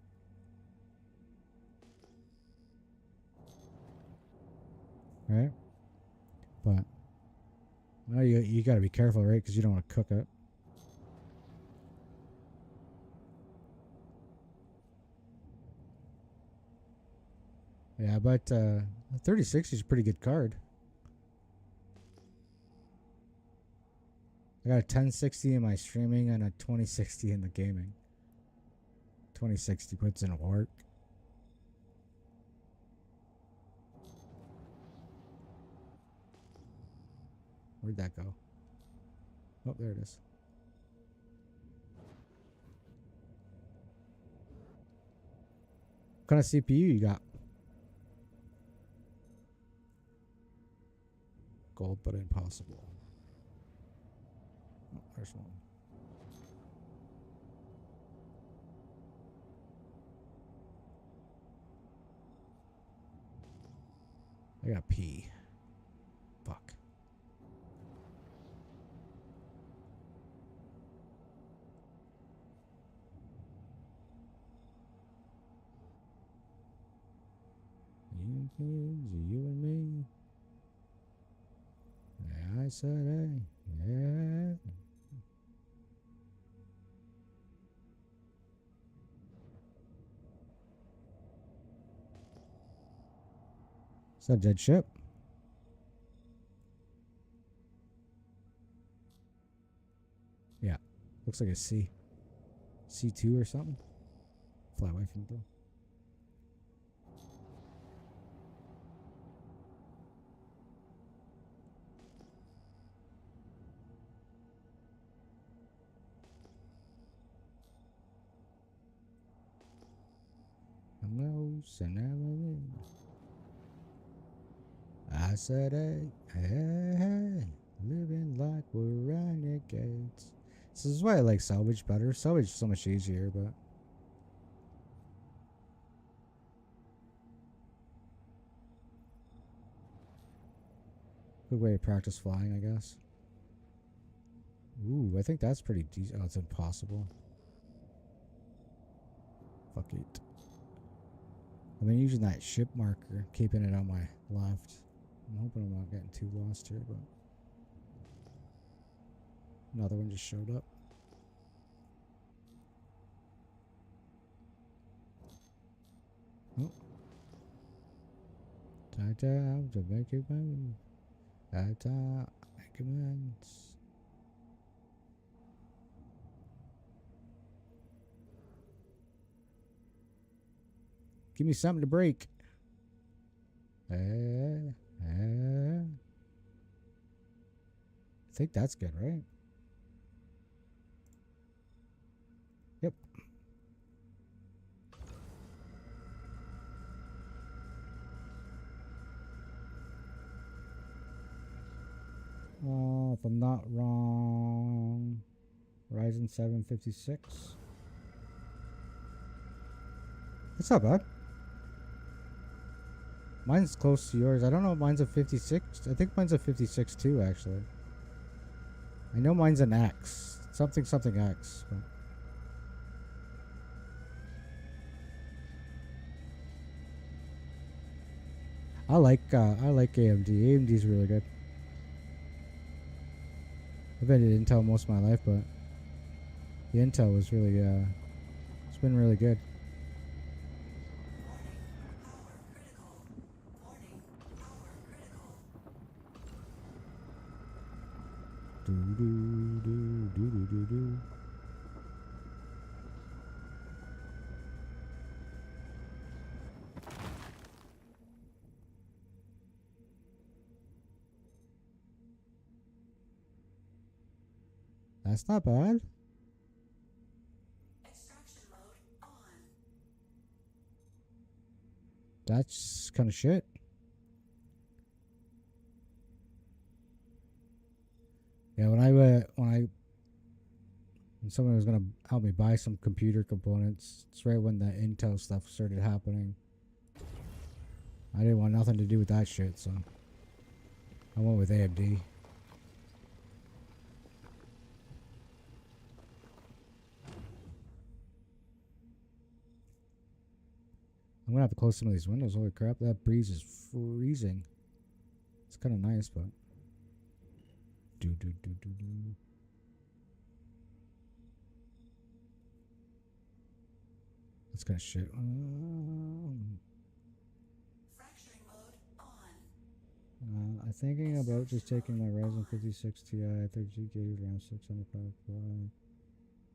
Right? But no, you got to be careful, right? Because you don't want to cook it. Yeah, but 3060 is a pretty good card. I got a 1060 in my streaming and a 2060 in the gaming. 2060 puts in work. Where'd that go? Oh, there it is. What kind of CPU you got? Gold, but impossible. Oh, there's one. I got P. Fuck. You and me. Yeah, I said, hey, yeah. Is that a dead ship? Yeah. Looks like a C. C2 or something. Fly away from the door. I said, hey, hey, hey, living like we're renegades. This is why I like salvage better. Salvage is so much easier, but Good way to practice flying, I guess. Ooh, I think that's pretty decent. Oh, it's impossible. Fuck it. I've been using that ship marker, keeping it on my left. I'm hoping I'm not getting too lost here, but another one just showed up. Oh. Ta-ta, to make it move. Ta-ta, make amends. Give me something to break. I think that's good, right? Yep. If I'm not wrong, Ryzen 7 56. That's not bad. Mine's close to yours. I don't know if mine's a 56. I think mine's a 56 too, actually. I know mine's an X. Something X. But I like AMD. AMD's really good. I've been at Intel most of my life, but the Intel was really it's been really good. Do do do do do do do. That's not bad. Extraction mode on. That's kind of shit. Yeah, when someone was gonna help me buy some computer components, it's right when the Intel stuff started happening. I didn't want nothing to do with that shit, so I went with AMD. I'm gonna have to close some of these windows. Holy crap, that breeze is freezing. It's kind of nice, but do do do do do. That's kind of shit. Fracturing mode on. I'm thinking about just taking my Ryzen 56 Ti 32GB RAM 605 Core,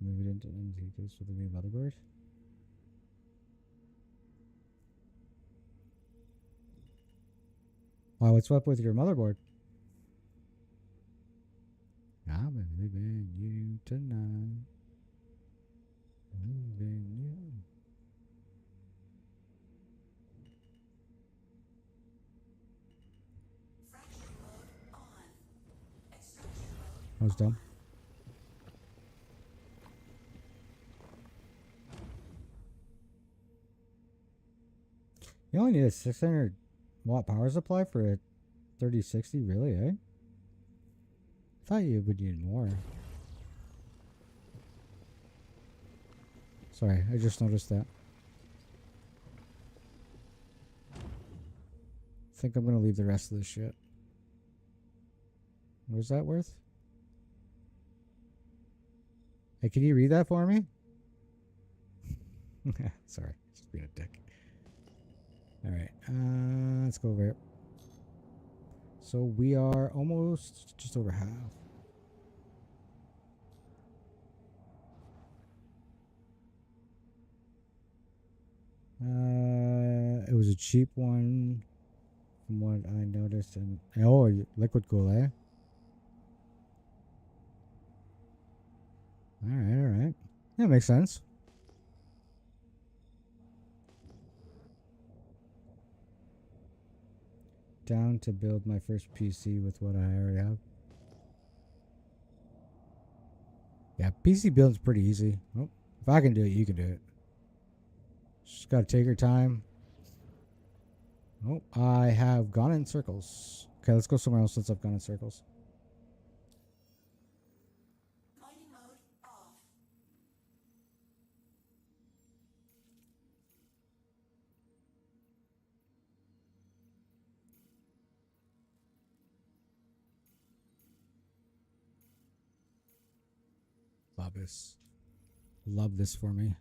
move it into NZ case with a new motherboard. Wow, what's up with your motherboard? I'm leaving you tonight. Leaving you. Fracturing mode on. Extraction mode. I was dumb. You only need a 600 watt power supply for a 3060, really, eh? I thought you would need more. Sorry, I just noticed that. I think I'm gonna leave the rest of this shit. What was that worth? Hey, can you read that for me? Sorry, just being a dick. Alright, let's go over here. So we are almost just over half. It was a cheap one from what I noticed. And oh, liquid cool, eh? Alright. That makes sense. Down to build my first PC with what I already have. Yeah, PC building's pretty easy. Oh, if I can do it, you can do it. Just gotta take your time. Oh, I have gone in circles. Okay, let's go somewhere else since I've gone in circles. Mining mode off. Love this. Love this for me.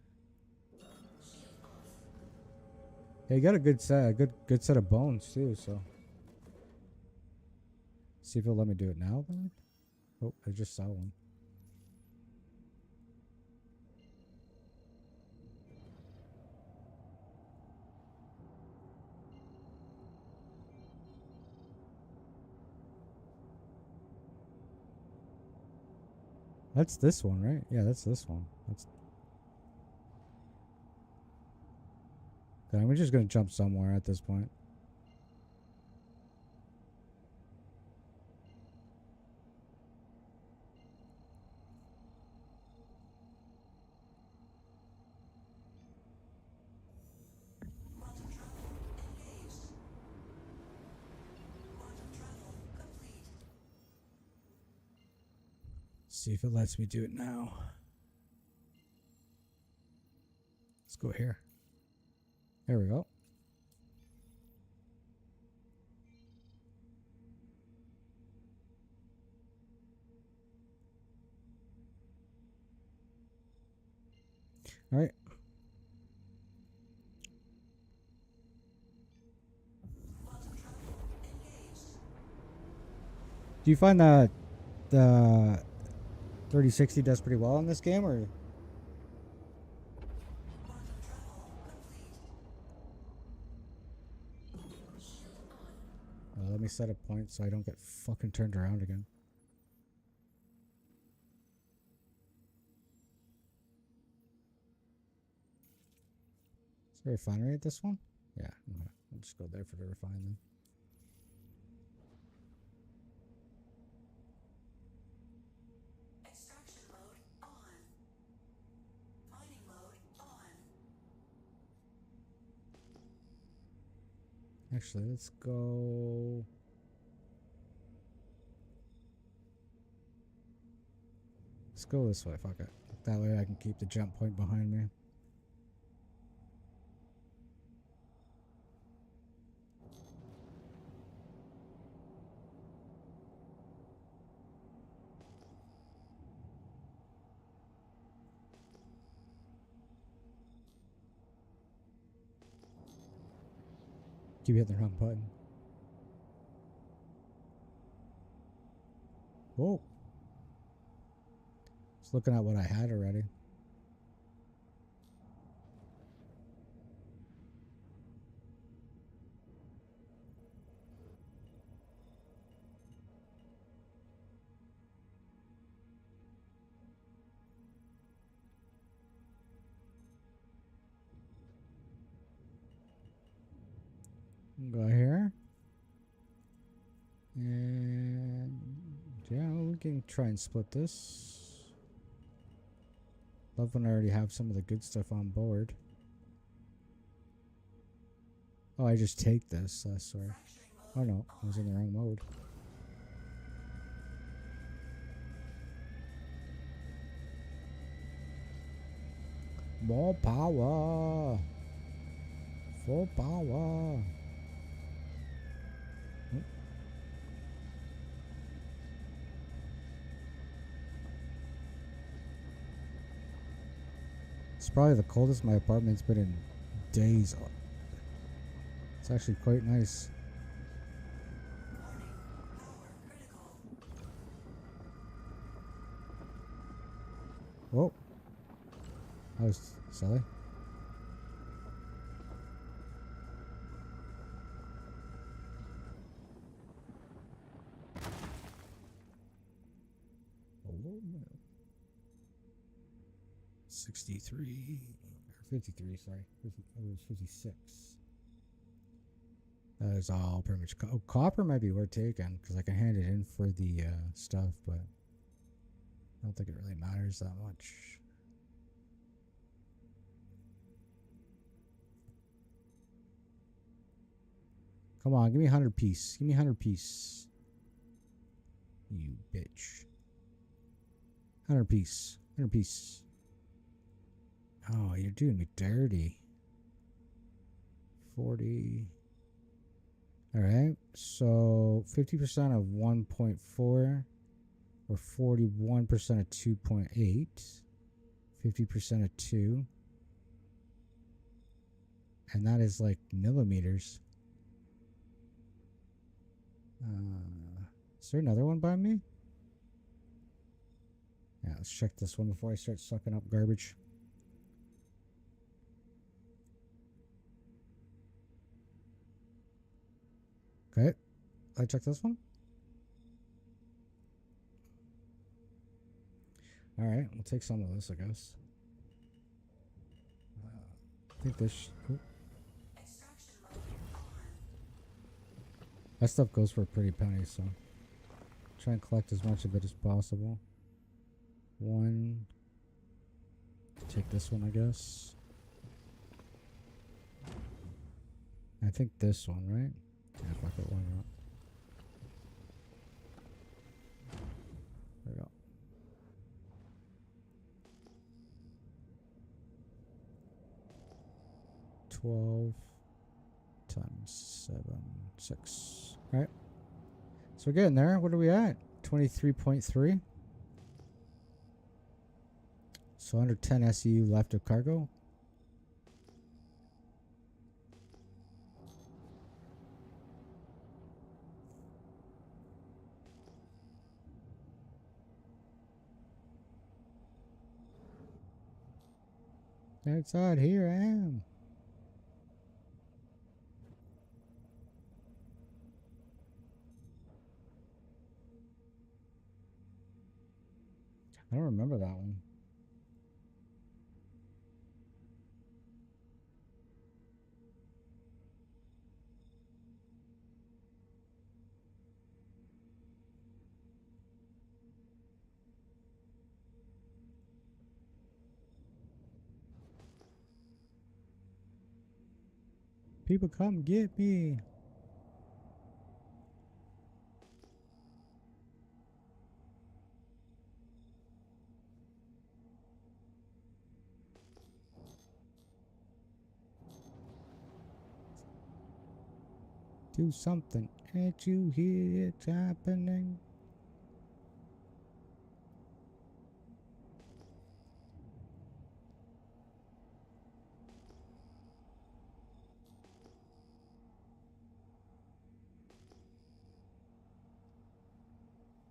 Yeah, you got a good set of bones too, so. See if he'll let me do it now then. Oh, I just saw one. That's this one, right? Yeah, that's this one. That's. Okay, I'm just gonna jump somewhere at this point. Quantum travel engaged. Quantum travel complete. See if it lets me do it now. Let's go here. There we go. All right. Quantum travel engaged. Do you find that the 3060 does pretty well in this game, or? Quantum travel complete. Shield on. Let me set a point so I don't get fucking turned around again. Is there a refinery at this one? Yeah, okay. I'll just go there for the refine then. Extraction mode on. Mining mode on. Actually, let's go. Let's go this way, fuck it. That way I can keep the jump point behind me. Keep hitting the wrong button. Whoa. Just looking at what I had already. Go here. And yeah, we can try and split this. Love when I already have some of the good stuff on board. Oh, I just take this, I swear. Oh no, I was in the wrong mode. More power! Full power! It's probably the coldest my apartment's been in days. It's actually quite nice. Whoa. That was silly. Oh, 63 or 53, sorry. It was 56. That is all pretty much. Oh, copper might be worth taking because I can hand it in for the stuff, but I don't think it really matters that much. Come on, give me 100 piece. Give me 100 piece. You bitch. 100 piece. 100 piece. Oh, you're doing me dirty. 40. All right. So 50% of 1.4 or 41% of 2.8. 50% of 2. And that is like millimeters. Is there another one by me? Yeah, let's check this one before I start sucking up garbage. Okay, I check this one. All right, we'll take some of this, I guess. I think this. Extraction mode on. That stuff goes for a pretty penny, so try and collect as much of it as possible. One. Take this one, I guess. I think this one, right? Yeah, fuck it, why not? There we go. $12 times 7, 6. All right. So we're getting there. What are we at? 23.3. So under 10 SEU left of cargo. Outside, here I am. I don't remember that one. People come get me. Do something. Can't you hear it happening?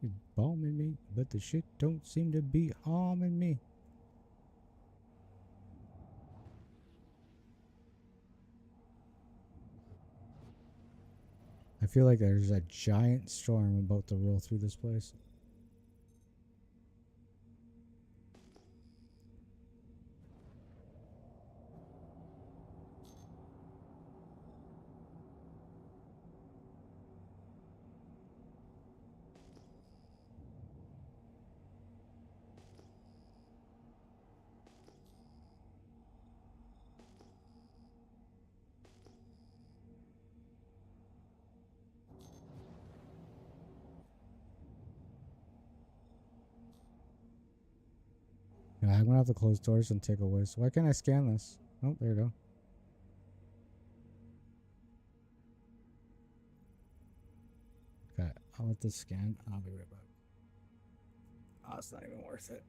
You're bombing me, but the shit don't seem to be harming me. I feel like there's a giant storm about to roll through this place. Yeah, I'm gonna have to close doors and take away. So why can't I scan this? Oh, there you go. Okay, I'll let this scan. I'll be right back. Oh, it's not even worth it.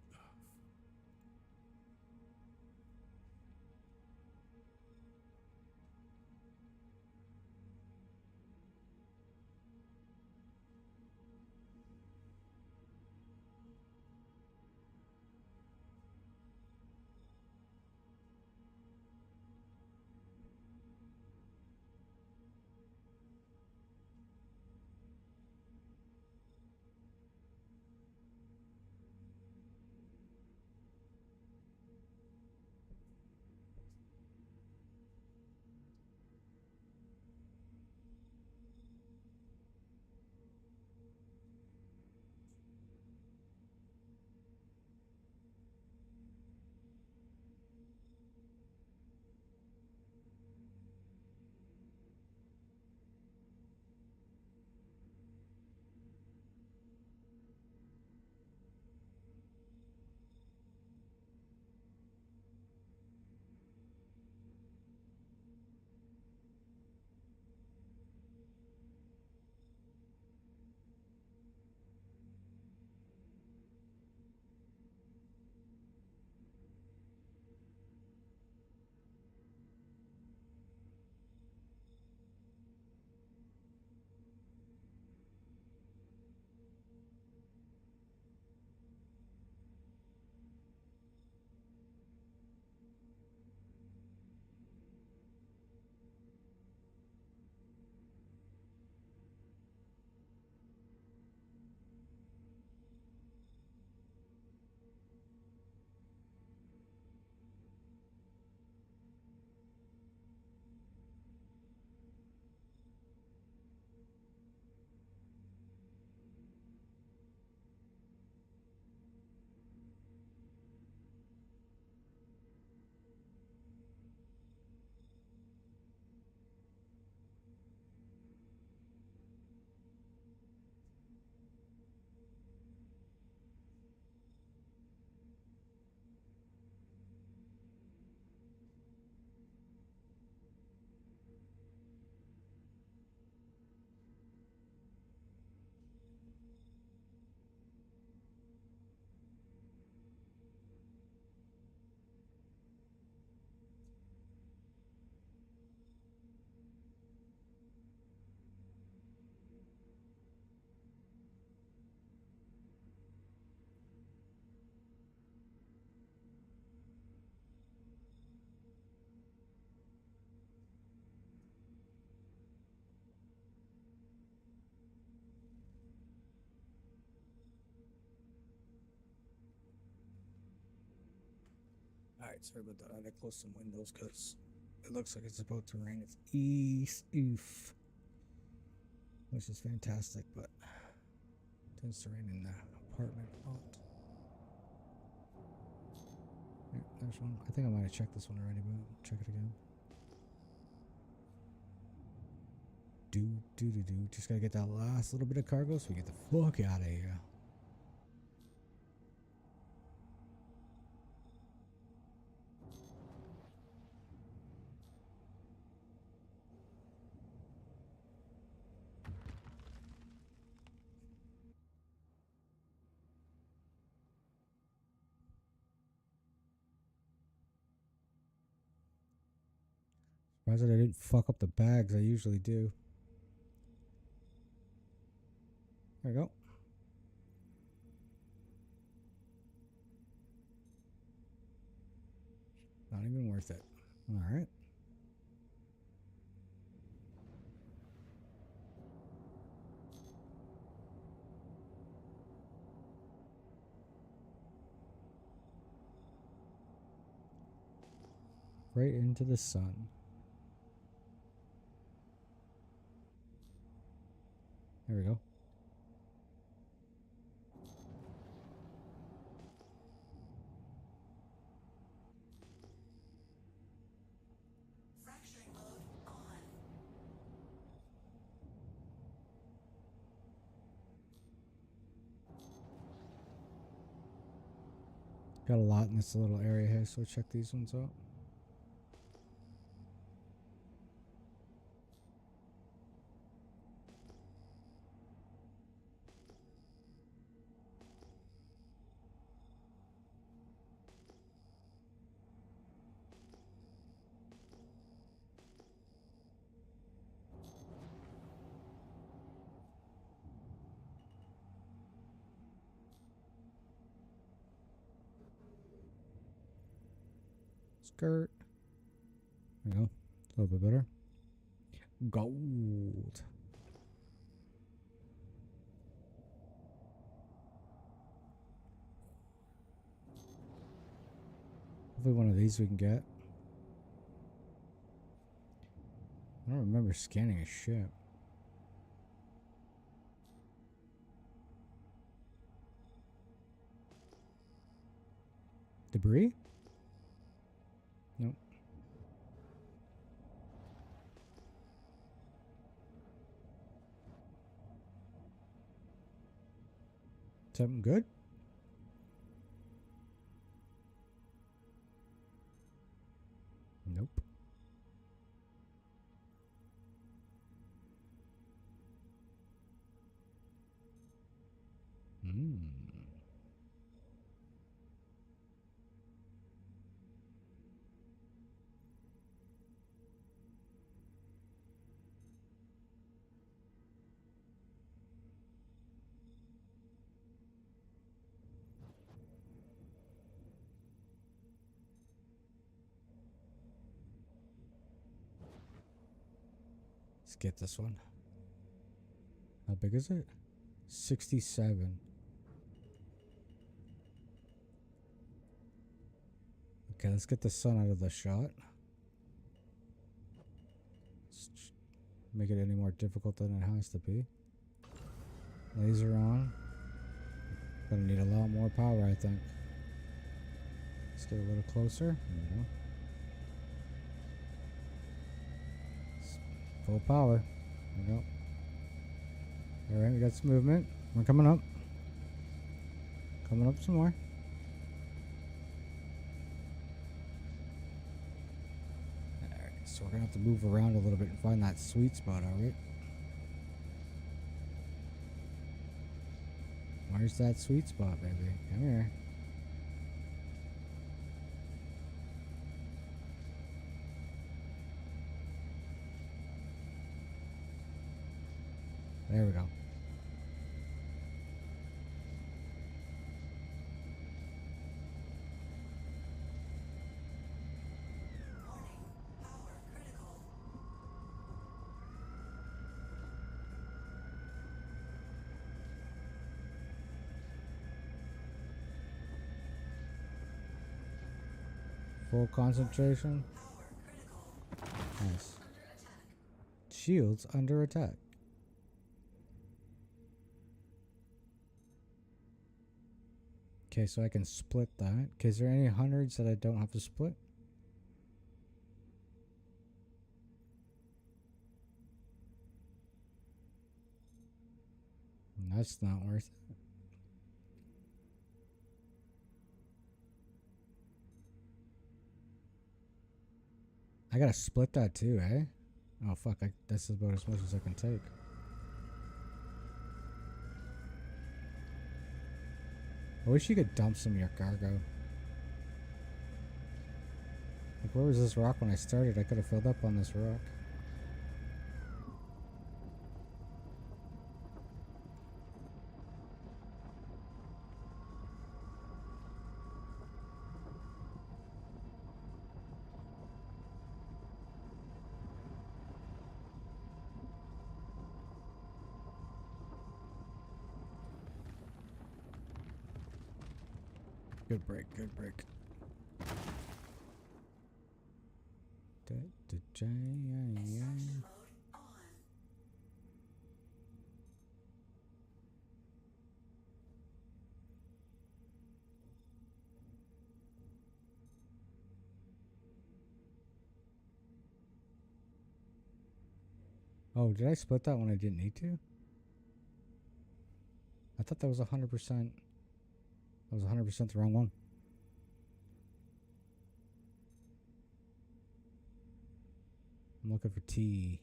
Alright, sorry about that. I had to close some windows because it looks like it's about to rain. It's east oof. Which is fantastic, but it tends to rain in the apartment a lot. Yeah, there's one. I think I might have checked this one already, but I'll check it again. Do. Just gotta get that last little bit of cargo so we get the fuck out of here. Surprised that I didn't fuck up the bags. I usually do. There we go. Not even worth it. All right. Right into the sun. There we go. Fracturing mode on. Got a lot in this little area here, so check these ones out. Skirt. There we go. A little bit better. Gold. Hopefully one of these we can get. I don't remember scanning a ship. Debris? Nope. Something good? Nope. Let's get this one. How big is it? 67. Okay, let's get the sun out of the shot. Let's make it any more difficult than it has to be. Laser on. Gonna need a lot more power, I think. Let's get a little closer. There we go. Full power. There we go. Alright, we got some movement. We're coming up. Coming up some more. Alright, so we're gonna have to move around a little bit and find that sweet spot, alright? Where's that sweet spot, baby? Come here. There we go. Warning. Power critical. Full concentration. Nice. Shields under attack. Okay, so I can split that. Okay, is there any hundreds that I don't have to split? That's not worth it. I gotta split that too, eh? Oh fuck, this is about as much as I can take. I wish you could dump some of your cargo. Like, where was this rock when I started? I could have filled up on this rock. Good break, good break. Oh, did I split that when I didn't need to? I thought that was 100%. That was 100% the wrong one. I'm looking for T.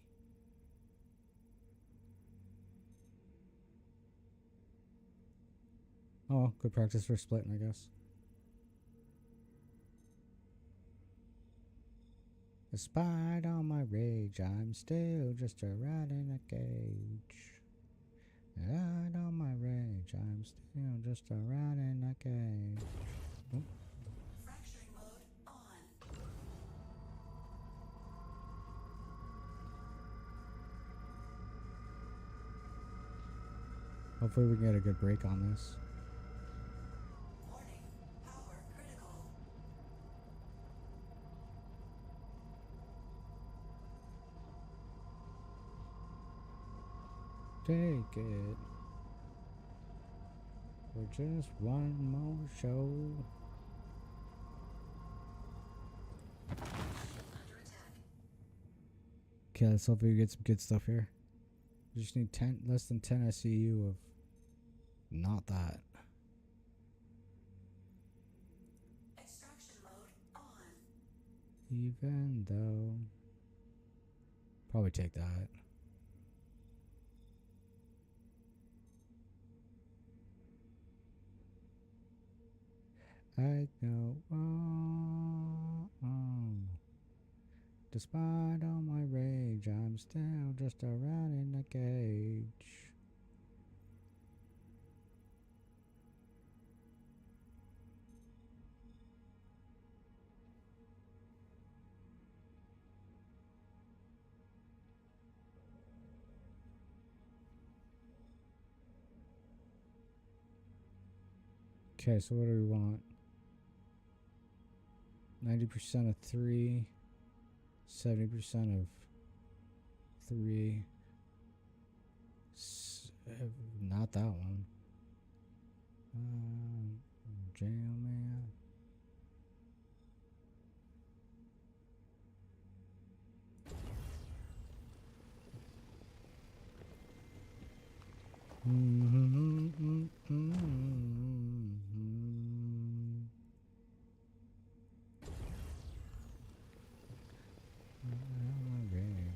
Oh, good practice for splitting, I guess. Despite all my rage, I'm still just a rat in a cage. Despite all my rage, I'm still just a rat in a cage. Oh. Fracturing mode on. Hopefully we can get a good break on this. Warning. Power critical. Take it for just one more show. Okay, let's hope we get some good stuff here. We just need less than 10 SCU of not that. Extraction mode on. Even though, probably take that. I know despite all my rage, I'm still just a rat in a cage. Okay, so what do we want? 90% of 3, 70% of 3. Not that one. Jail man.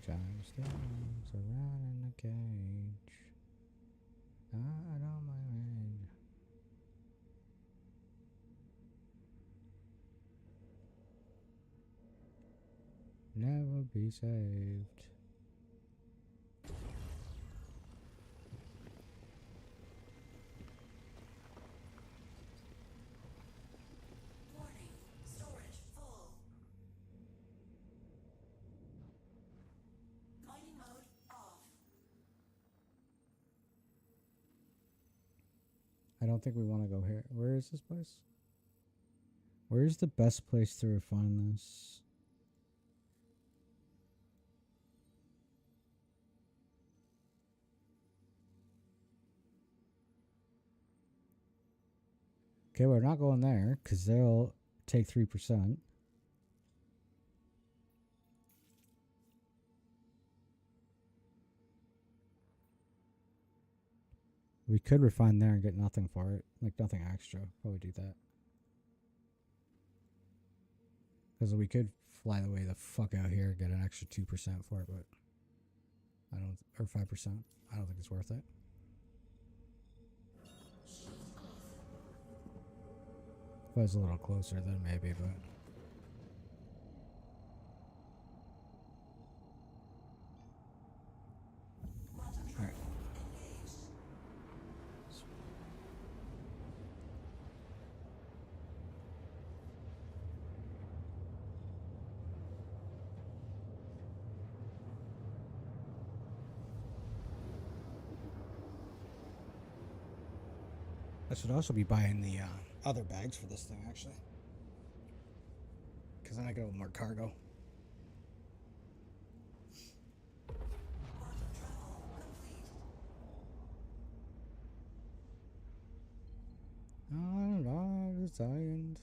I'm still surrounded in a cage. I don't mind. Never be saved. Warning. Storage full. Mining mode off. I don't think we want to go here. Where is this place? Where's the best place to refine this? Okay, we're not going there because they'll take 3%. We could refine there and get nothing for it. Like, nothing extra. Probably do that. Because we could fly the way the fuck out here and get an extra 2% for it, but I don't, or 5%. I don't think it's worth it. If I was a little closer, then maybe, but. Alright. I should also be buying the other bags for this thing, actually. Because then I get a little more cargo. On the sand.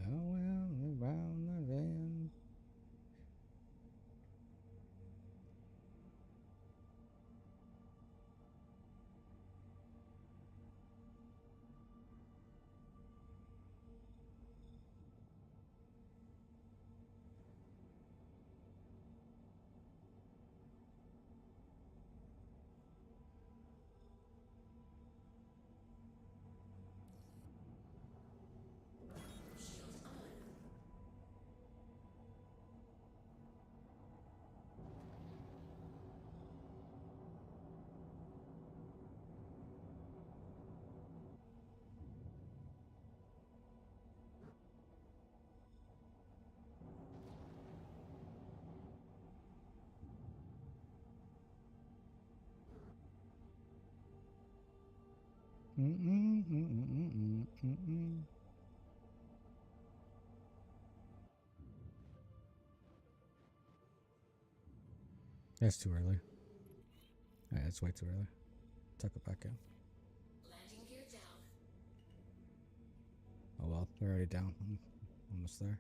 Oh well, around the land. That's too early. Yeah, that's way too early. Tuck it back in. Landing gear down. Oh well, they're already down. I'm almost there.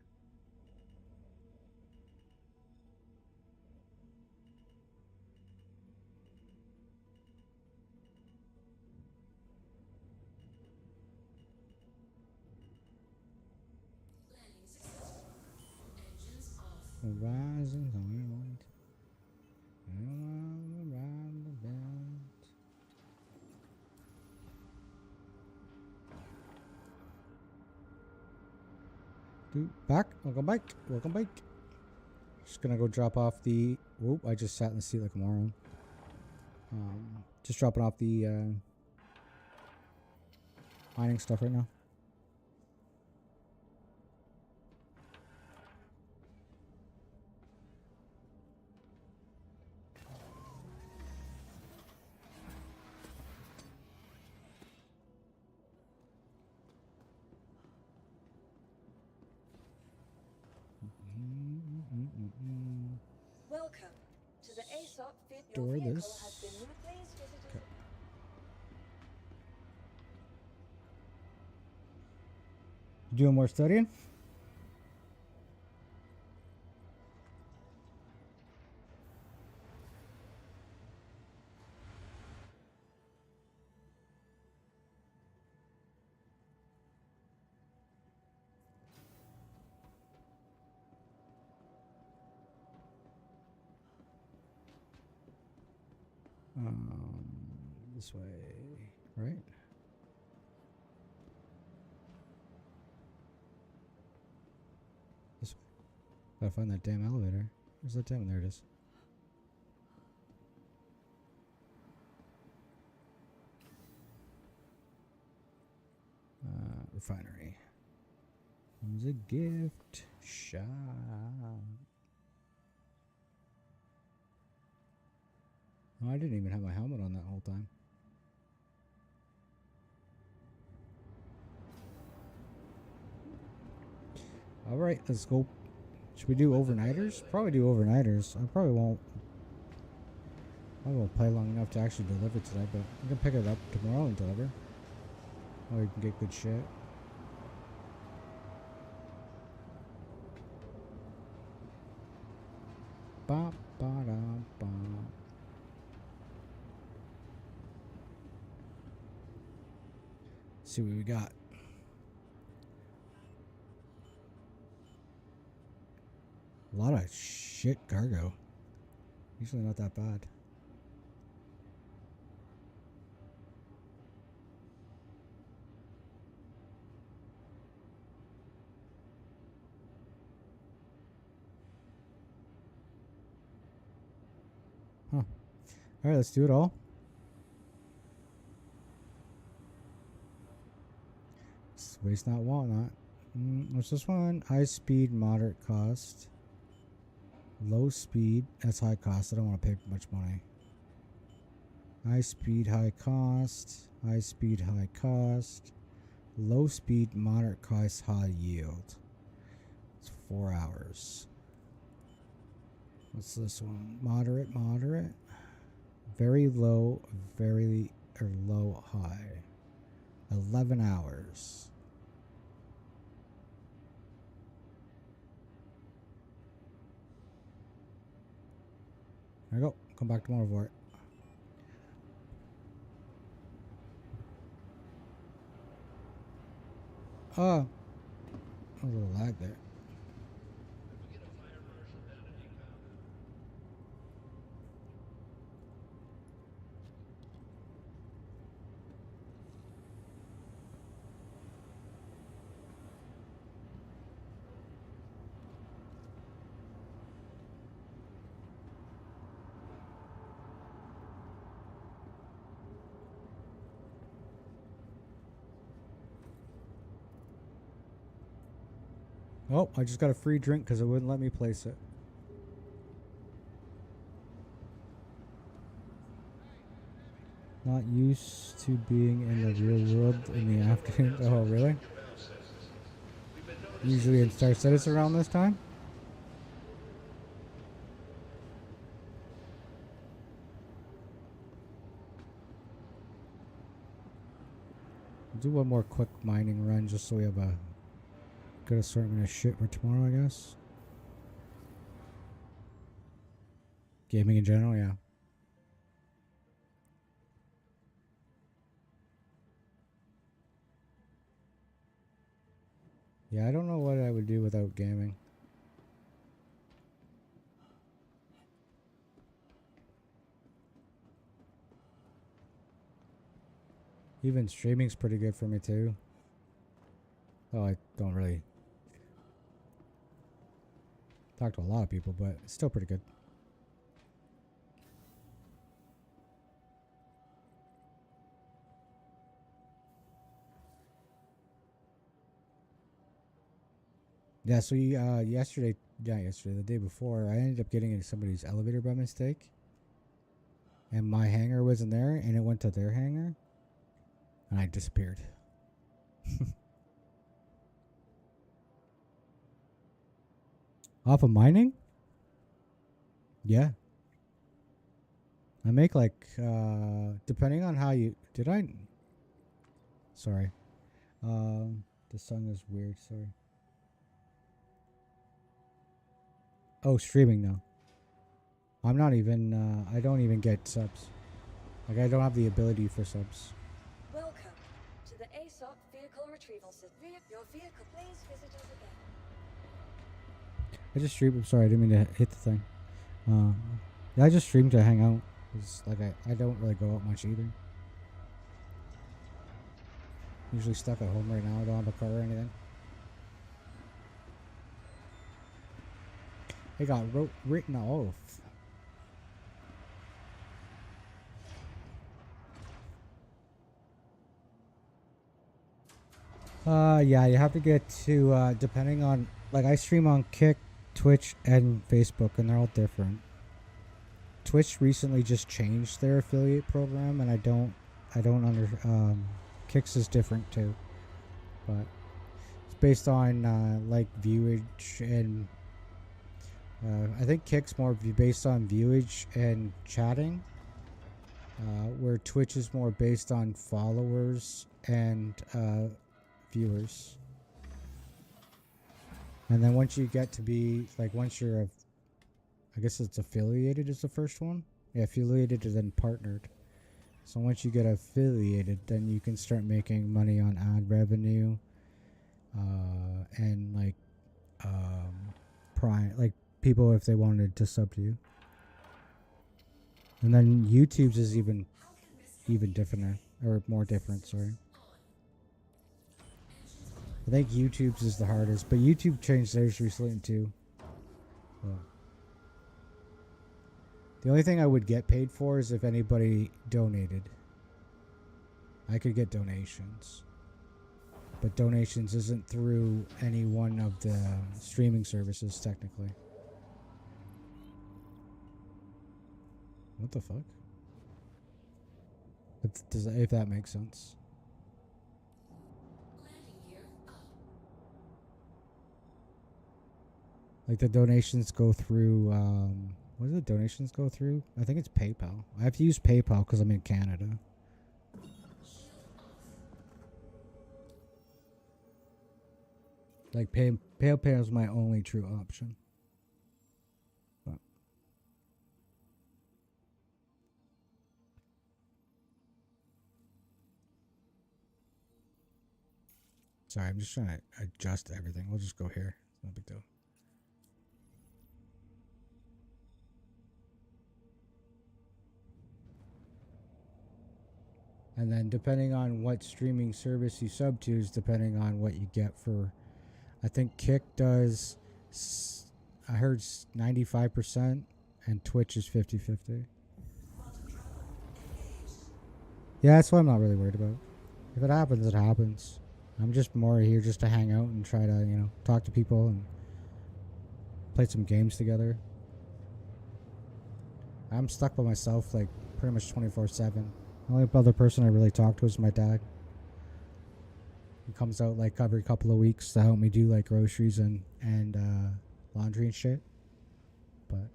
Landing successful. Engines off. Horizons on around the bend. Dude, back. Welcome back. Welcome back. Just gonna go drop off the. Whoop! I just sat in the seat like a moron. Just dropping off the mining stuff right now. Welcome to the ASOP Fit. Your Store vehicle this. has been moved. Please visit us. Doing more studying? This way, right? This way. Gotta find that damn elevator. Where's that damn? There it is. Refinery. Comes a gift shop. Oh, I didn't even have my helmet on that whole time. Alright, let's go. Should we do overnighters? Probably do overnighters. I probably won't play long enough to actually deliver today, but we can pick it up tomorrow and deliver. Or you can get good shit. Ba ba da ba. See what we got. A lot of shit cargo. Usually not that bad. Huh. Alright, let's do it all. Waste not, want not. What's this one? High speed, moderate cost. Low speed, that's high cost. I don't want to pay much money. High speed, high cost. High speed, high cost. Low speed, moderate cost, high yield. It's 4 hours. What's this one? Moderate, moderate. Very low, very, or low, high. 11 hours. There you go. Come back tomorrow for it. A little lag there. Oh, I just got a free drink because it wouldn't let me place it. Not used to being in the real world in the afternoon. Oh, really? Usually in Star Citizen around this time? I'll do one more quick mining run just so we have a good assortment of shit for tomorrow, I guess. Gaming in general, yeah. Yeah, I don't know what I would do without gaming. Even streaming's pretty good for me too. Oh, I don't really talk to a lot of people, but it's still pretty good. Yeah, so the day before, I ended up getting into somebody's elevator by mistake. And my hangar wasn't there, and it went to their hangar. And I disappeared. Off of mining? Yeah. I make like, depending on how you, sorry. The song is weird, sorry. Oh, streaming now. I'm not even, I don't even get subs. Like, I don't have the ability for subs. Welcome to the ASOP Vehicle Retrieval System. Your vehicle, please visit us again. I just streamed, I'm sorry, I didn't mean to hit the thing. Yeah, I just streamed to hang out. It's like, I don't really go out much either. Usually stuck at home right now, I don't have a car or anything. It got written off. Yeah, you have to get to, depending on, like, I stream on Kick, Twitch, and Facebook, and they're all different. Twitch recently just changed their affiliate program, and I don't Kick's is different too. But based on like viewage and I think Kick's more based on viewage and chatting, where Twitch is more based on followers and viewers. And then once you get to be like, once you're I guess it's affiliated is the first one. Yeah, affiliated and then partnered. So once you get affiliated, then you can start making money on ad revenue, and like prime, like people if they wanted to sub to you. And then YouTube's is even different, or more different. Sorry. I think YouTube's is the hardest, but YouTube changed theirs recently too. Oh. The only thing I would get paid for is if anybody donated. I could get donations. But donations isn't through any one of the streaming services, technically. What the fuck? If that makes sense. Landing gear up. Like the donations go through, what do the donations go through? I think it's PayPal. I have to use PayPal because I'm in Canada. Like PayPal is my only true option. But sorry, I'm just trying to adjust everything. We'll just go here. It's no big deal. And then depending on what streaming service you sub to is depending on what you get for, I think Kick does, I heard 95% and Twitch is 50-50. Yeah, that's what I'm not really worried about. If it happens, it happens. I'm just more here just to hang out and try to, you know, talk to people and play some games together. I'm stuck by myself like pretty much 24/7. The only other person I really talk to is my dad. He comes out like every couple of weeks to help me do like groceries and laundry and shit. But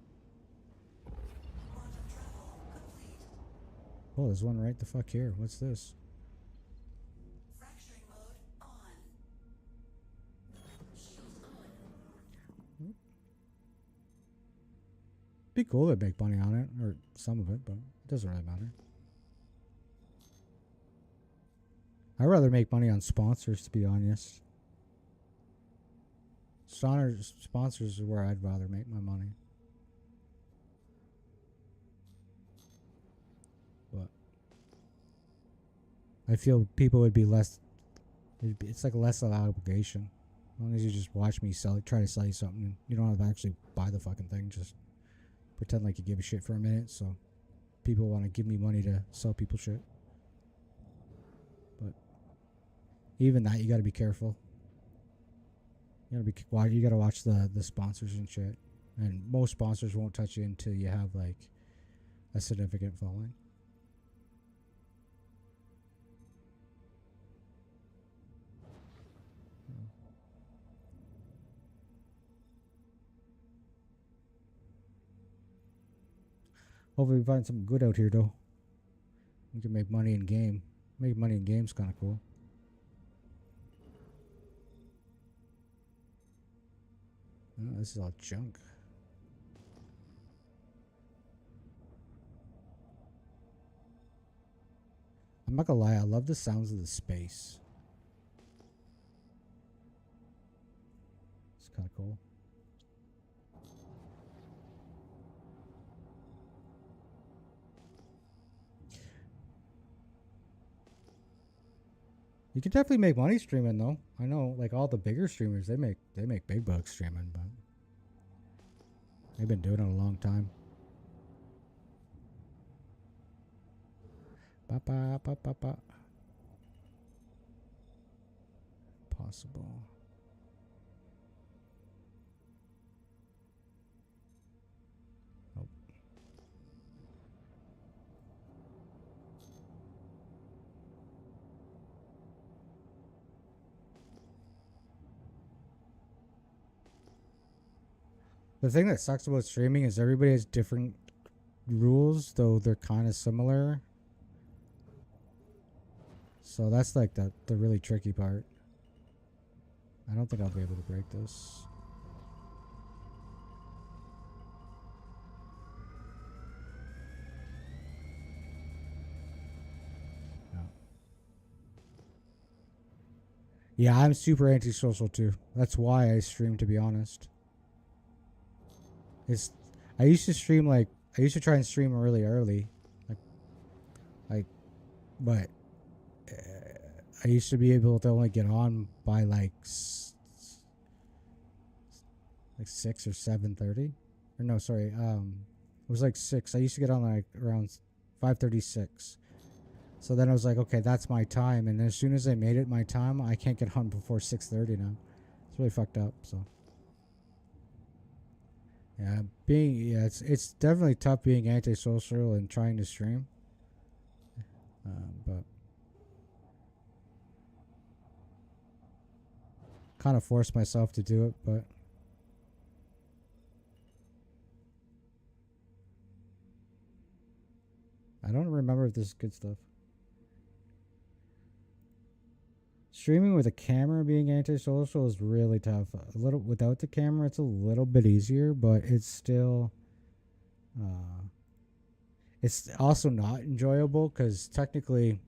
oh, there's one right the fuck here. What's this? Fracturing mode on. Shield on. Be cool to make money on it, or some of it, but it doesn't really matter. I'd rather make money on sponsors, to be honest. Sponsors is where I'd rather make my money. But I feel people would be less. It's like less of an obligation. As long as you just watch me try to sell you something, you don't have to actually buy the fucking thing. Just pretend like you give a shit for a minute, so people want to give me money to sell people shit. But even that, you got to be careful. You got to watch the sponsors and shit. And most sponsors won't touch you until you have like a significant following. Hopefully we find something good out here though. We can make money in game. Make money in game's kind of cool. Oh, this is all junk. I'm not gonna lie, I love the sounds of the space. It's kind of cool. You can definitely make money streaming though. I know like all the bigger streamers, they make big bucks streaming, but they've been doing it a long time. Possible. Nope. The thing that sucks about streaming is everybody has different rules, though they're kind of similar. So that's like the really tricky part. I don't think I'll be able to break this. No. Yeah, I'm super antisocial too. That's why I stream, to be honest. I used to stream I used to try and stream really early, but I used to be able to only get on by like 6 or 7:30, or no, sorry, it was like 6. I used to get on like around 5:36. So then I was like, okay, that's my time, and as soon as I made it my time, I can't get on before 6:30 now. It's really fucked up. So. Yeah, it's definitely tough being antisocial and trying to stream. But kind of forced myself to do it, but I don't remember if this is good stuff. Streaming with a camera being antisocial is really tough. A little without the camera, it's a little bit easier, but it's still, it's also not enjoyable because technically,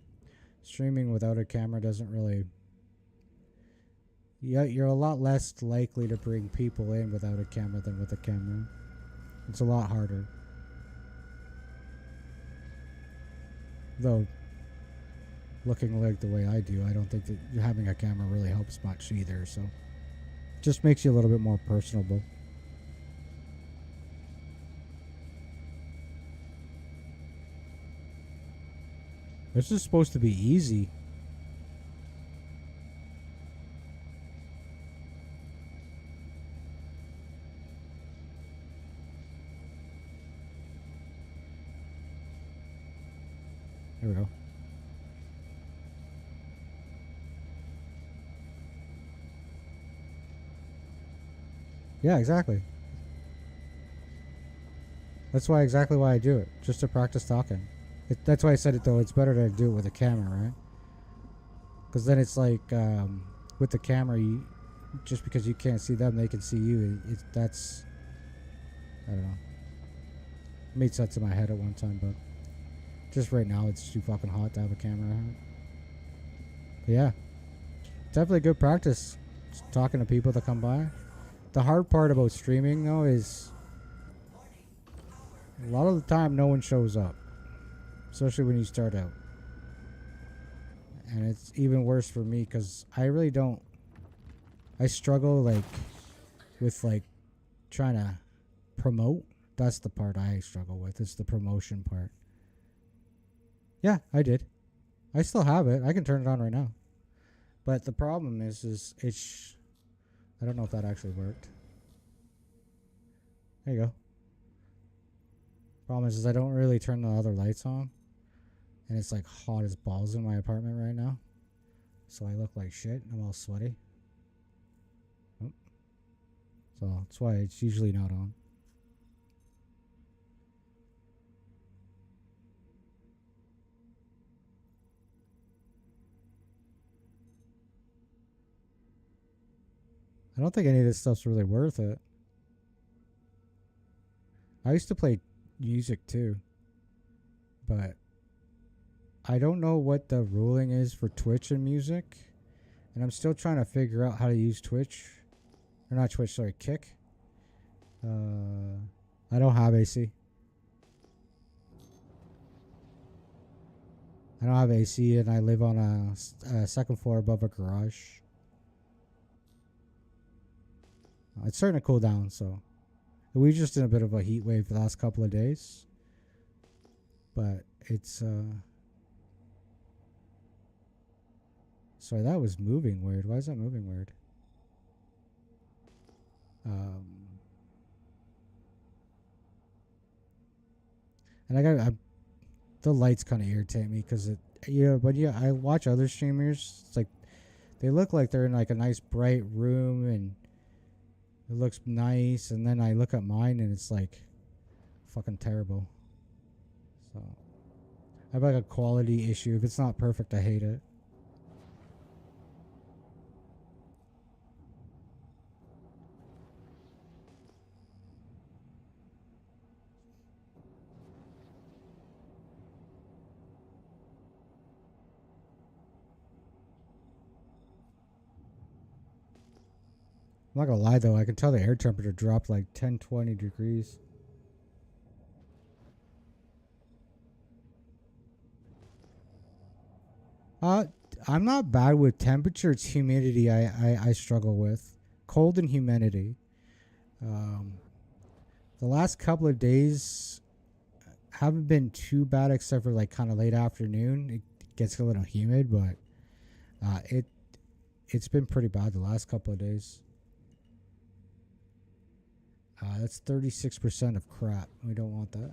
streaming without a camera doesn't really. Yeah, you're a lot less likely to bring people in without a camera than with a camera. It's a lot harder. Though, looking like the way I do, I don't think that having a camera really helps much either, so just makes you a little bit more personable. This is supposed to be easy. There we go. Yeah, exactly. That's exactly why I do it, just to practice talking. That's why I said it though. It's better to do it with a camera, right? Because then it's like with the camera, just because you can't see them, they can see you. That's I don't know. It made sense in my head at one time, but just right now, it's too fucking hot to have a camera. But yeah, definitely good practice. Just talking to people that come by. The hard part about streaming though is a lot of the time no one shows up, especially when you start out. And it's even worse for me because I really don't. I struggle with trying to promote. That's the part I struggle with. It's the promotion part. Yeah, I did. I still have it. I can turn it on right now. But the problem is it's. I don't know if that actually worked. There you go. Problem is I don't really turn the other lights on. And it's like hot as balls in my apartment right now. So I look like shit. I'm all sweaty. Oh. So that's why it's usually not on. I don't think any of this stuff's really worth it. I used to play music too. But I don't know what the ruling is for Twitch and music. And I'm still trying to figure out how to use Twitch. Or not Twitch, sorry, Kick. I don't have AC. I don't have AC and I live on a second floor above a garage. It's starting to cool down, so we just in a bit of a heat wave the last couple of days. But it's sorry, that was moving weird. Why is that moving weird? And the lights kind of irritate me because I watch other streamers. It's like they look like they're in like a nice bright room and It looks nice, and then I look at mine and it's like fucking terrible. So I have like a quality issue. If it's not perfect, I hate it. I'm not gonna lie though, I can tell the air temperature dropped like 10-20 degrees. I'm not bad with temperature. It's humidity I struggle with. Cold and humidity. The last couple of days haven't been too bad except for like kind of late afternoon. It gets a little humid, but it's been pretty bad the last couple of days. That's 36% of crap. We don't want that.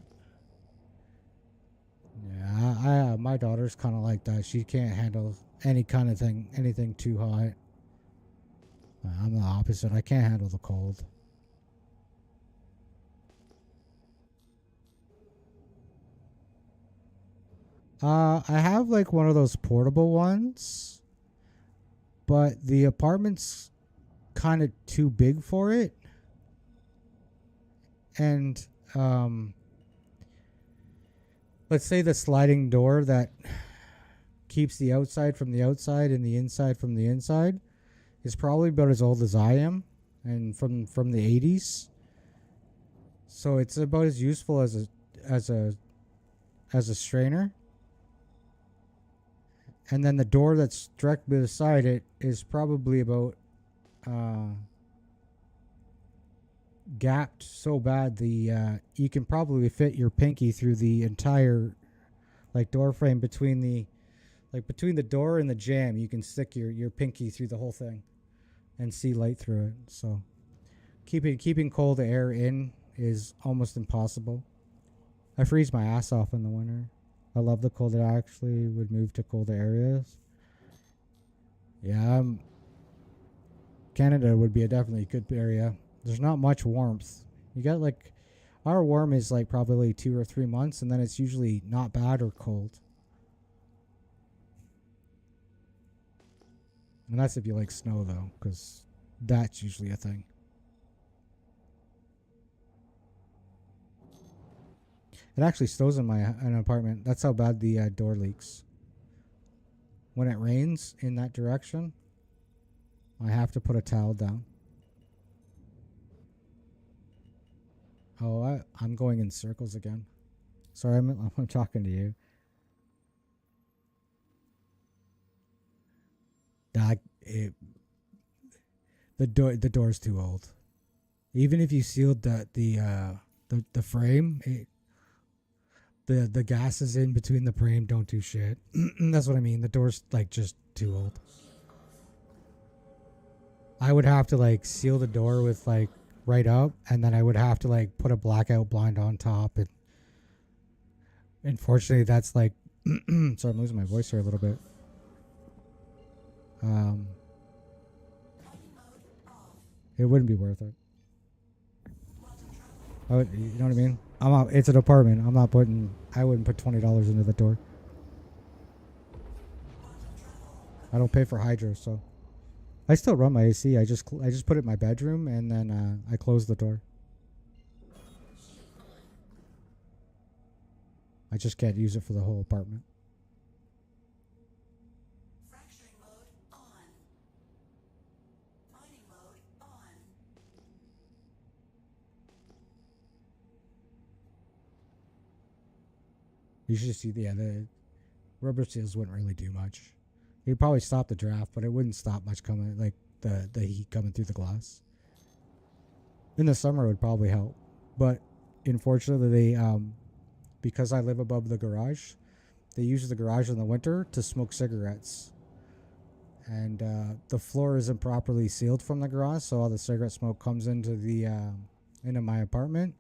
Yeah, my daughter's kind of like that. She can't handle any kind of thing, anything too hot. I'm the opposite. I can't handle the cold. I have like one of those portable ones, but the apartment's kind of too big for it. And let's say the sliding door that keeps the outside from the outside and the inside from the inside is probably about as old as I am, and from the 80s. So it's about as useful as a strainer. And then the door that's directly beside it is probably about gapped so bad you can probably fit your pinky through the entire like door frame between the door and the jamb. You can stick your pinky through the whole thing and see light through it. So keeping cold air in is almost impossible. I freeze my ass off in the winter. I love the cold. I actually would move to colder areas. Yeah, Canada would be a definitely good area. There's not much warmth. You got like, our warm is like probably 2 or 3 months, and then it's usually not bad or cold. And that's if you like snow though, because that's usually a thing. It actually snows in an apartment. That's how bad the door leaks. When it rains in that direction, I have to put a towel down. Oh, I'm going in circles again. Sorry, I'm talking to you. The door's too old. Even if you sealed the frame, the gases in between the frame don't do shit. That's what I mean. The door's like just too old. I would have to like seal the door with like right up, and then I would have to like put a blackout blind on top, and unfortunately that's like sorry, I'm losing my voice here a little bit. It wouldn't be worth it. You know what I mean? It's an apartment. I wouldn't put $20 into the door. I don't pay for hydro, so I still run my AC. I just put it in my bedroom, and then I close the door. I just can't use it for the whole apartment. Fracturing mode on. Mining mode on. You should see the rubber seals wouldn't really do much. It'd probably stop the draft, but it wouldn't stop much coming, like the heat coming through the glass. In the summer, it would probably help, but unfortunately, because I live above the garage, they use the garage in the winter to smoke cigarettes, and the floor isn't properly sealed from the garage, so all the cigarette smoke comes into my apartment.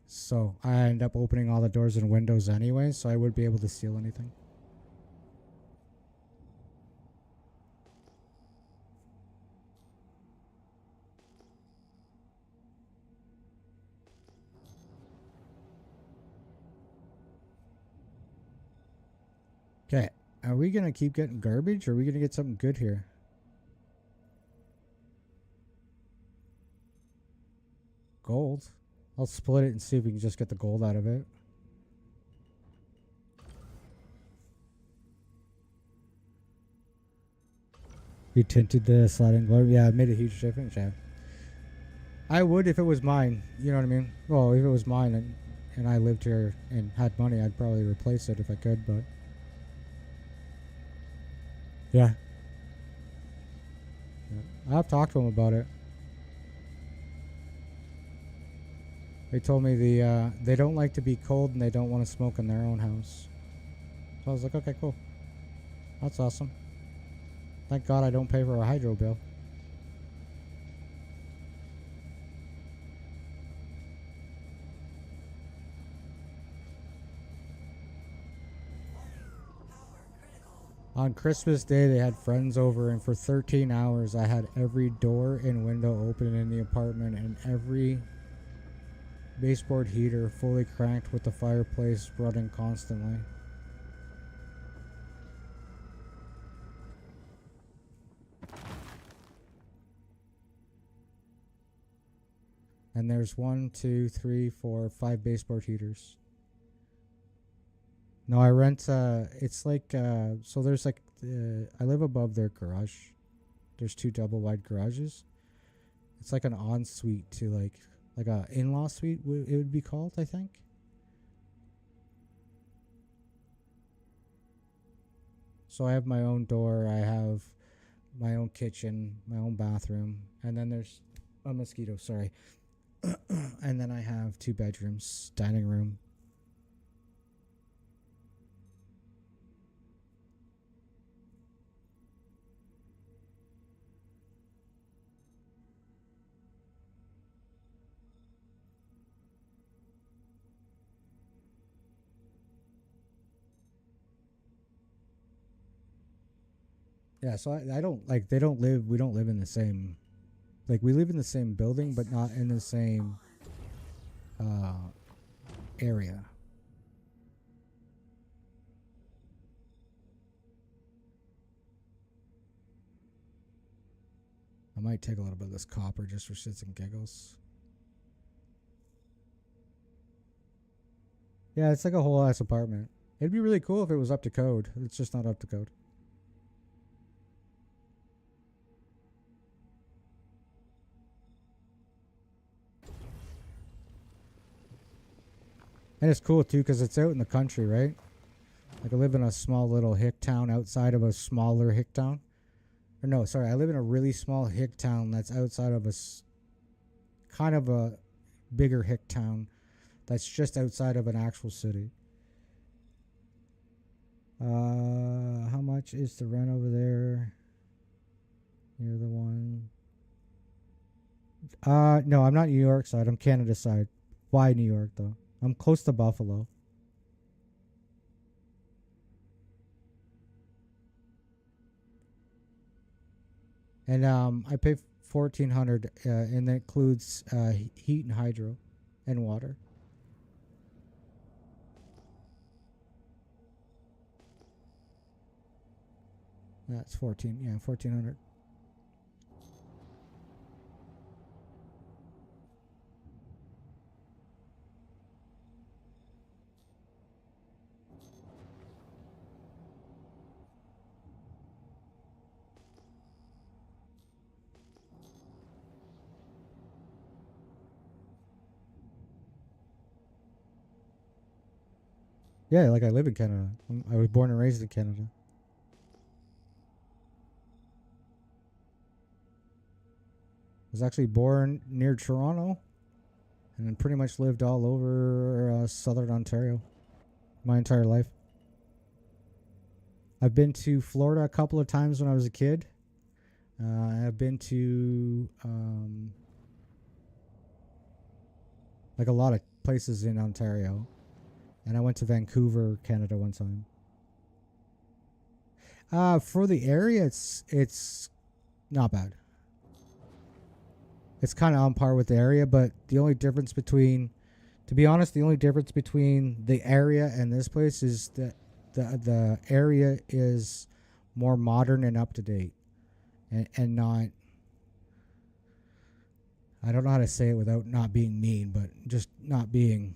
So I end up opening all the doors and windows anyway, so I wouldn't be able to seal anything. Are we gonna keep getting garbage, or are we gonna get something good here? Gold. I'll split it and see if we can just get the gold out of it. You tinted the sliding door. Yeah, it made a huge difference. Yeah. I would if it was mine. You know what I mean? Well, if it was mine and I lived here and had money, I'd probably replace it if I could, but yeah. I've talked to them about it. They told me they don't like to be cold and they don't want to smoke in their own house. So I was like, okay, cool. That's awesome. Thank God I don't pay for a hydro bill. On Christmas Day, they had friends over, and for 13 hours, I had every door and window open in the apartment and every baseboard heater fully cranked with the fireplace running constantly. And there's 5 baseboard heaters. No, I rent, it's like, so there's like, I live above their garage. There's 2 double wide garages. It's like an ensuite to like a in-law suite, it would be called, I think. So I have my own door, I have my own kitchen, my own bathroom, and then there's a mosquito, sorry. And then I have 2 bedrooms, dining room. Yeah, so I don't like we don't live in the same, like we live in the same building but not in the same area. I might take a little bit of this copper just for shits and giggles. Yeah, it's like a whole ass apartment. It'd be really cool if it was up to code. It's just not up to code. And it's cool too because it's out in the country, right? Like I live in a small little hick town outside of a smaller hick town. Or no, sorry, I live in a really small hick town that's outside of kind of a bigger hick town that's just outside of an actual city. How much is the rent over there? You're the one. No, I'm not New York side. I'm Canada side. Why New York though? I'm close to Buffalo. And I pay $1,400, and that includes heat and hydro, and water. That's 1,400. Yeah, like I live in Canada. I was born and raised in Canada. I was actually born near Toronto and then pretty much lived all over southern Ontario my entire life. I've been to Florida a couple of times when I was a kid. I've been to like a lot of places in Ontario. And I went to Vancouver, Canada one time. For the area, it's not bad. It's kind of on par with the area, but the only difference between, to be honest, the only difference between the area and this place is that the area is more modern and up to date, and not. I don't know how to say it without not being mean, but just not being.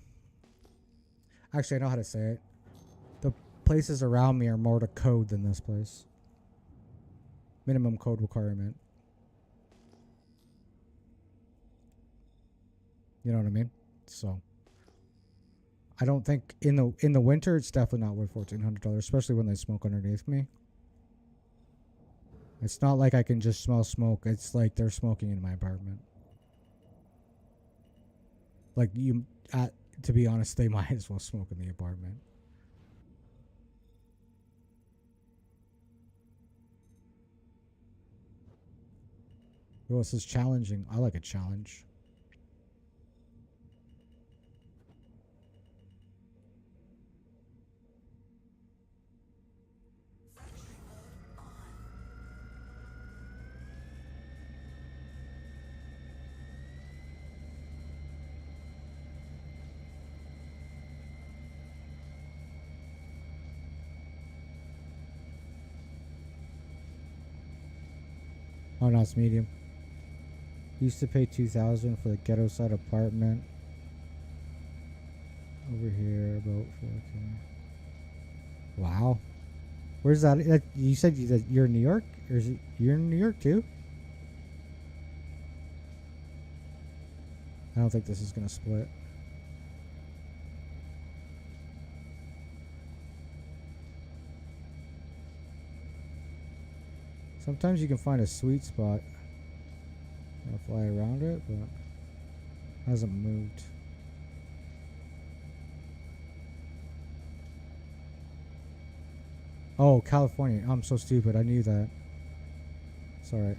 Actually, I know how to say it. The places around me are more to code than this place. Minimum code requirement. You know what I mean? So I don't think in the winter it's definitely not worth $1,400, especially when they smoke underneath me. It's not like I can just smell smoke. It's like they're smoking in my apartment. Like to be honest, they might as well smoke in the apartment. Well, this is challenging. I like a challenge. Oh no, it's medium. Used to pay $2,000 for the ghetto side apartment. Over here, about 4K. Wow. Where's that? You said that you're in New York? Or is it you're in New York too? I don't think this is gonna split. Sometimes you can find a sweet spot. I'll fly around it, but it hasn't moved. Oh, California. I'm so stupid. I knew that. It's alright.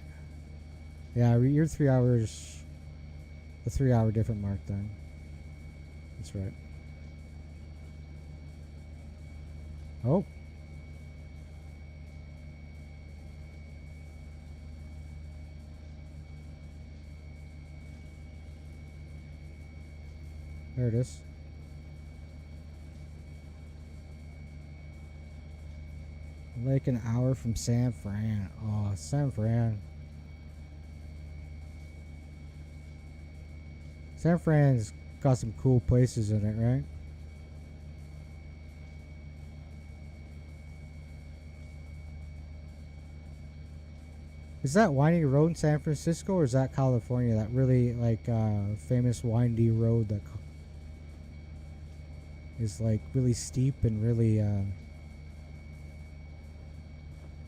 Yeah, you're 3 hours. A 3-hour different mark then. That's right. Oh. There it is. Like an hour from San Fran. Oh, San Fran. San Fran's got some cool places in it, right? Is that windy road in San Francisco, or is that California? That really like famous windy road that is like really steep and really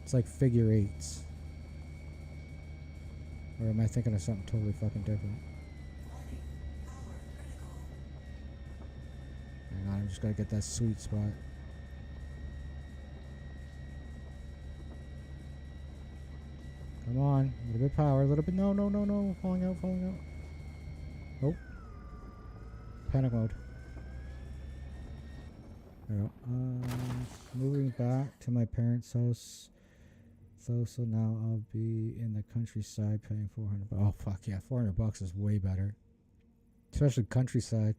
it's like figure eights. Or am I thinking of something totally fucking different? Hang on, I'm just gotta get that sweet spot. Come on, a little bit of power, a little bit. No, falling out. Oh, panic mode. There we go. Moving back to my parents' house. So now I'll be in the countryside paying $400. Oh fuck yeah, $400 is way better, especially countryside.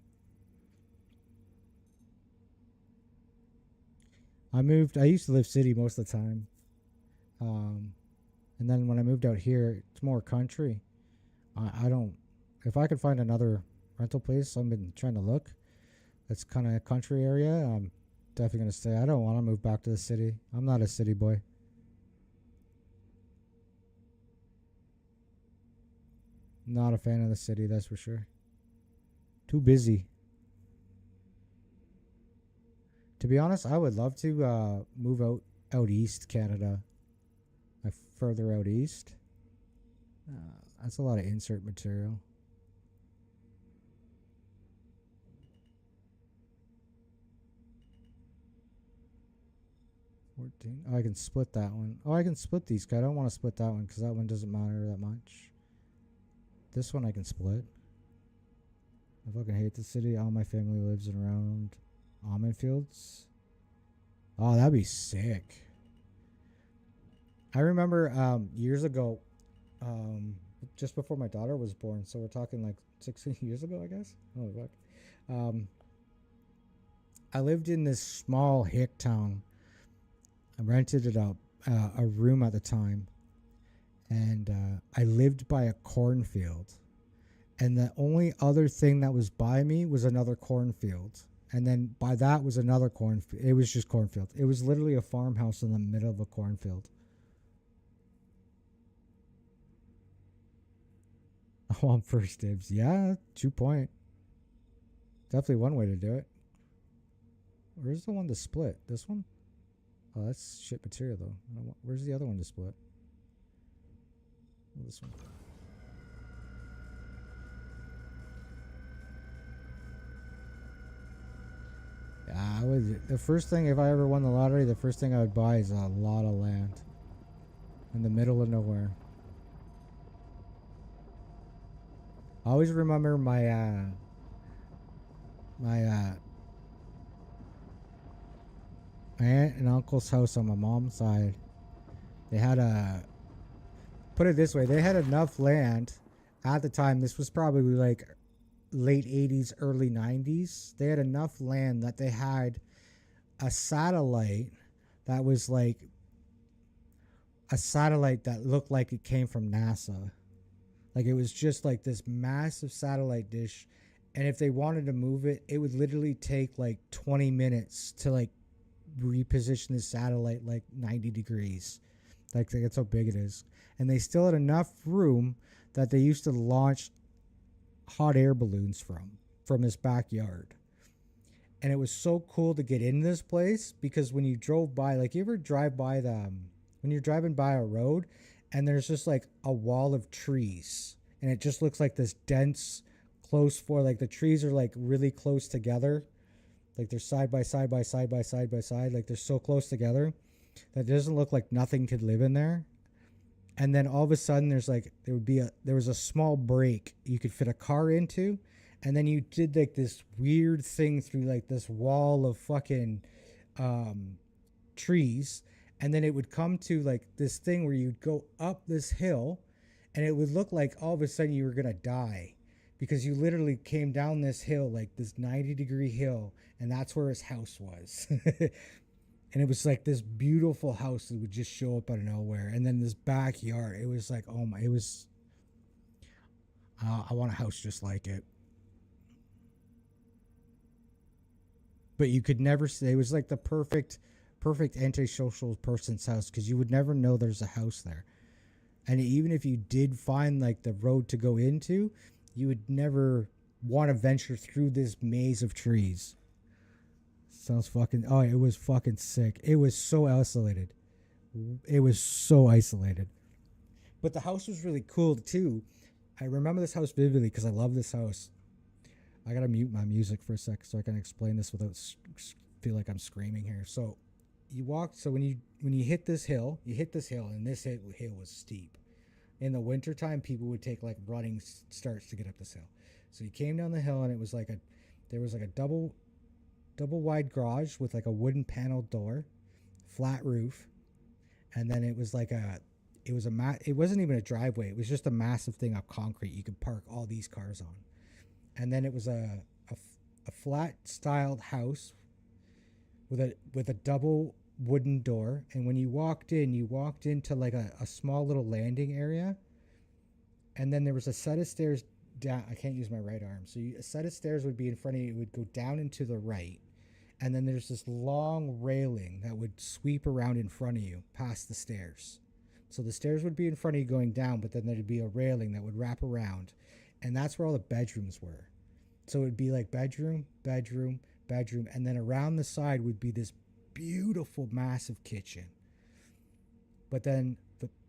I used to live city most of the time, and then when I moved out here, it's more country. I don't. If I could find another rental place, I've been trying to look. That's kind of a country area. I'm definitely gonna stay. I don't want to move back to the city. I'm not a city boy. Not a fan of the city, that's for sure. Too busy. To be honest, I would love to move out east Canada. Like further out east. That's a lot of insert material. Oh, I can split that one. Oh, I can split these. I don't want to split that one because that one doesn't matter that much. This one I can split. I fucking hate the city. All my family lives in around almond fields. Oh, that'd be sick. I remember years ago, just before my daughter was born, so we're talking like 16 years ago, I guess. Oh fuck. I lived in this small hick town I rented it out a room at the time, and I lived by a cornfield, and the only other thing that was by me was another cornfield, and then by that was another cornfield. It was just cornfield. It was literally a farmhouse in the middle of a cornfield. I want first dibs. Yeah, 2 point. Definitely one way to do it. Where's the one to split? This one? Oh, that's shit material though. Where's the other one to split? Oh, this one. Yeah, the first thing, if I ever won the lottery, the first thing I would buy is a lot of land in the middle of nowhere. I always remember my aunt and uncle's house on my mom's side. They had put it this way, they had enough land at the time. This was probably like late 80s, early 90s. They had enough land that they had a satellite that was like a satellite that looked like it came from NASA. Like it was just like this massive satellite dish, and if they wanted to move it, it would literally take like 20 minutes to like reposition the satellite like 90 degrees. Like that's how big it is. And they still had enough room that they used to launch hot air balloons from this backyard. And it was so cool to get in this place, because when you drove by, like you ever drive by when you're driving by a road and there's just like a wall of trees, and it just looks like this dense, close like the trees are like really close together. Like they're side by side by side by side by side. Like they're so close together that it doesn't look like nothing could live in there. And then all of a sudden there was a small break you could fit a car into. And then you did like this weird thing through like this wall of fucking trees. And then it would come to like this thing where you'd go up this hill, and it would look like all of a sudden you were going to die, because you literally came down this hill, like this 90-degree hill, and that's where his house was. And it was like this beautiful house that would just show up out of nowhere. And then this backyard, it was like, oh my, it was, I want a house just like it. But you could never say, it was like the perfect antisocial person's house, because you would never know there's a house there. And even if you did find like the road to go into, you would never want to venture through this maze of trees. Sounds fucking, oh, it was fucking sick. It was so isolated. It was so isolated. But the house was really cool too. I remember this house vividly because I love this house. I gotta mute my music for a sec so I can explain this without feel like I'm screaming here. So you walk, so when you hit this hill, and this hill was steep. In the wintertime, people would take like running starts to get up this hill. So you came down the hill, and it was like there was like a double wide garage with like a wooden paneled door, flat roof, and then it was like it wasn't even a driveway. It was just a massive thing of concrete you could park all these cars on. And then it was a flat styled house with a double wooden door, and when you walked into like a small little landing area, and then there was a set of stairs down. I can't use my right arm, so a set of stairs would be in front of you. It would go down and to the right, and then there's this long railing that would sweep around in front of you past the stairs. So the stairs would be in front of you going down, but then there'd be a railing that would wrap around, and that's where all the bedrooms were. So it'd be like bedroom, and then around the side would be this beautiful, massive kitchen. But then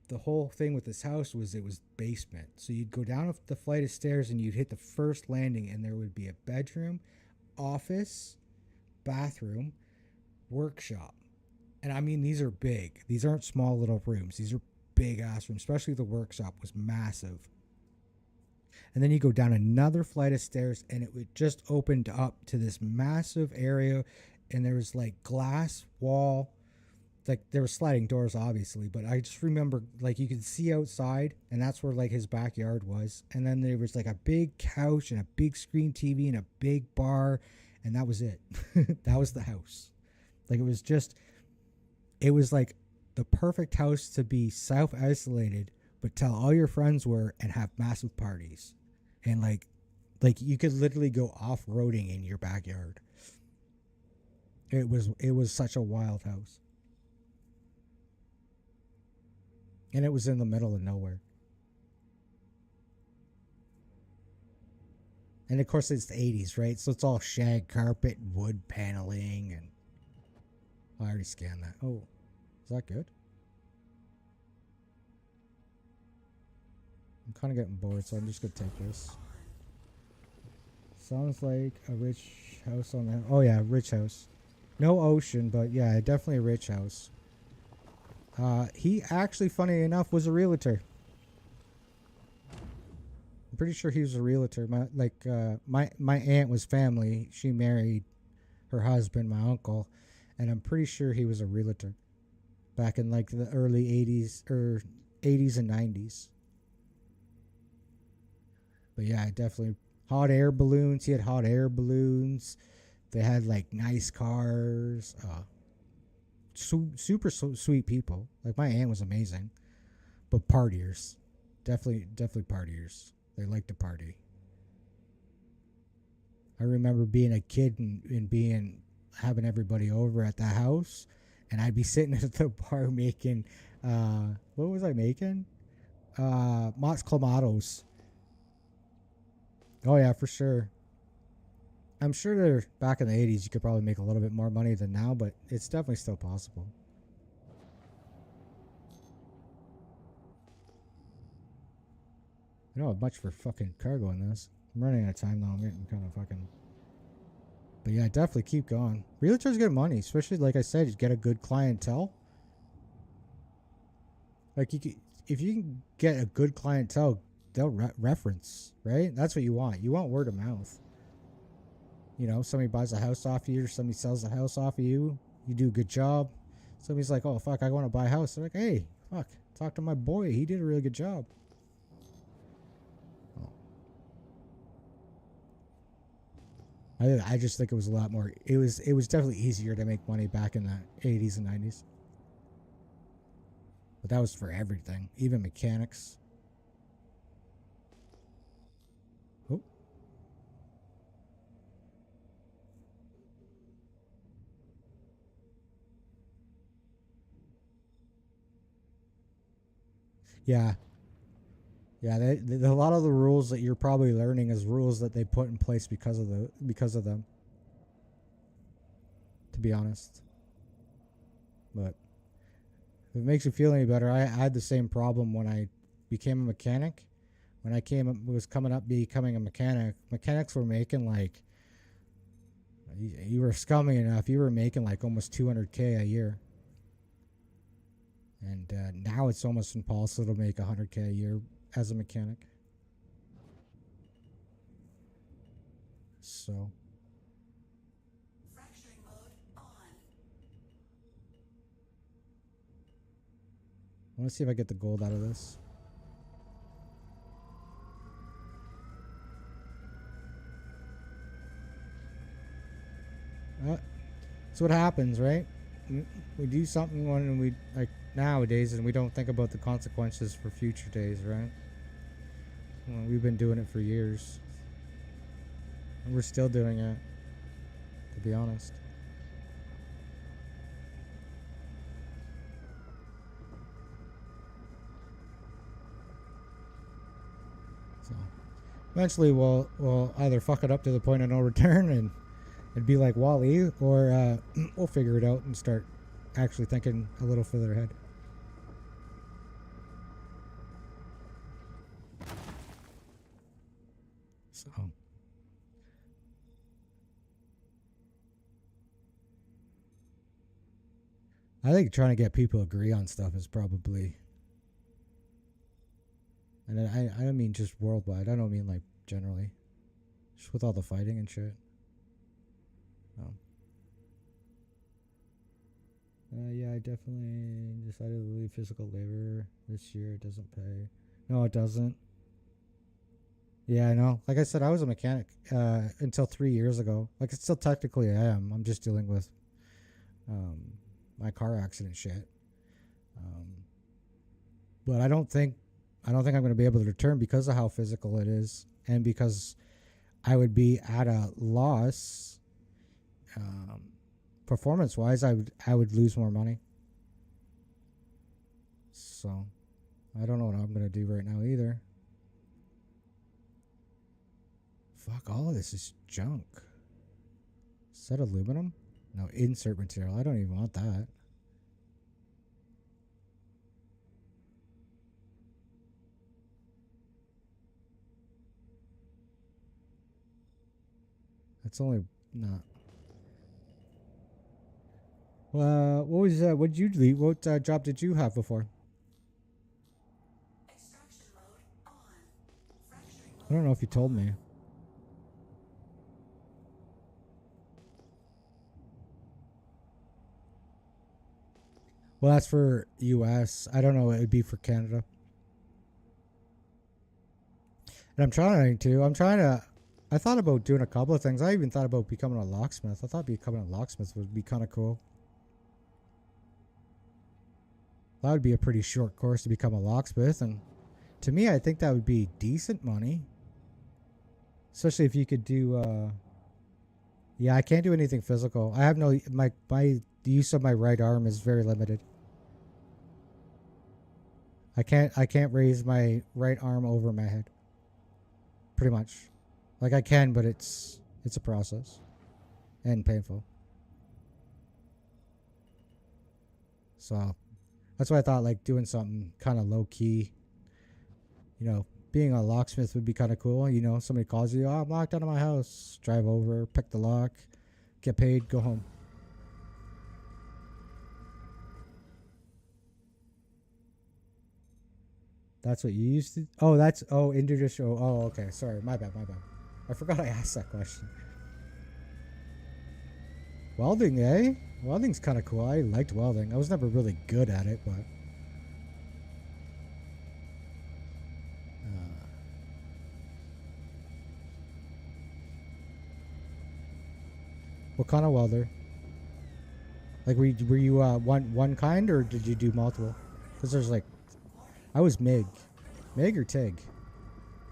the whole thing with this house was it was basement. So you'd go down the flight of stairs and you'd hit the first landing, and there would be a bedroom, office, bathroom, workshop. And I mean, these are big. These aren't small little rooms. These are big ass rooms, especially the workshop was massive. And then you go down another flight of stairs, and it would just opened up to this massive area, and there was like glass wall, like there were sliding doors obviously, but I just remember like you could see outside, and that's where like his backyard was. And then there was like a big couch and a big screen TV and a big bar, and that was it. That was the house. Like it was just it was like the perfect house to be self-isolated, but tell all your friends were and have massive parties. And like you could literally go off-roading in your backyard. It was such a wild house. And it was in the middle of nowhere. And of course it's the 80s, right? So it's all shag carpet and wood paneling and I already scanned that. Oh, is that good? I'm kind of getting bored, so I'm just going to take this. Sounds like a rich house on the... Oh, yeah, rich house. No ocean, but yeah, definitely a rich house. He actually, funny enough, was a realtor. I'm pretty sure he was a realtor. My aunt was family. She married her husband, my uncle, and I'm pretty sure he was a realtor back in like the early 80s or 80s and 90s. But yeah, definitely hot air balloons. He had hot air balloons. They had like nice cars. Super sweet people. Like my aunt was amazing, but partiers, definitely partiers. They like to party. I remember being a kid and having everybody over at the house, and I'd be sitting at the bar making, what was I making? Mott's Clamatos. Oh yeah, for sure. I'm sure back in the 80s you could probably make a little bit more money than now, but it's definitely still possible. I don't have much for fucking cargo in this. I'm running out of time though. I'm getting kind of fucking... But yeah, definitely keep going. Realtors get money, especially like I said, you get a good clientele. Like if you can get a good clientele, they'll reference, right? That's what you want. You want word of mouth. You know, somebody buys a house off you or somebody sells a house off of you. You do a good job. Somebody's like, oh, fuck, I want to buy a house. They're like, hey, fuck, talk to my boy. He did a really good job. Oh. I just think it was a lot more. It was definitely easier to make money back in the 80s and 90s. But that was for everything, even mechanics. Oh. Yeah. Yeah, a lot of the rules that you're probably learning is rules that they put in place because of them. To be honest. But if it makes you feel any better, I had the same problem when I became a mechanic. When I was coming up becoming a mechanic, mechanics were making like, you were scummy enough, you were making like almost $200K a year. And now it's almost impossible to make $100K a year as a mechanic. So. Fracturing mode on. I want to see if I get the gold out of this. That's what happens, right? We do something when we like nowadays, and we don't think about the consequences for future days, right? Well, we've been doing it for years, and we're still doing it, to be honest. So eventually we'll either fuck it up to the point of no return and it'd be like Wall-E, or we'll figure it out and start actually thinking a little further ahead. So I think trying to get people to agree on stuff is probably, and I don't mean just worldwide, I don't mean like generally, just with all the fighting and shit. Yeah, I definitely decided to leave physical labor this year. It doesn't pay. No, it doesn't. Yeah, I know. Like I said, I was a mechanic until 3 years ago. Like, it's still technically I am. I'm just dealing with my car accident shit. But I don't think I'm going to be able to return because of how physical it is, and because I would be at a loss. Performance wise, I would lose more money. So I don't know what I'm gonna do right now either. Fuck, all of this is junk. Is that aluminum? No, insert material. I don't even want that. That's only not. What was what did you leave? What job did you have before? Extraction mode on. Fracturing I don't know if you told me. Well, that's for US. I don't know. It would be for Canada. And I'm trying to. I thought about doing a couple of things. I even thought about becoming a locksmith. I thought becoming a locksmith would be kind of cool. That would be a pretty short course to become a locksmith, and to me, I think that would be decent money. Especially if you could do. Yeah, I can't do anything physical. I have no the use of my right arm is very limited. I can't raise my right arm over my head. Pretty much. Like I can, but it's a process and painful. So that's why I thought like doing something kind of low key. You know, being a locksmith would be kind of cool. You know, somebody calls you, oh, I'm locked out of my house. Drive over, pick the lock, get paid, go home. That's what you used to. Oh, that's individual. Oh, okay. Sorry, my bad. I forgot I asked that question. Welding, eh? Welding's kind of cool. I liked welding. I was never really good at it, but. What kind of welder? Like, were you one kind, or did you do multiple? Because there's like, I was MIG or TIG.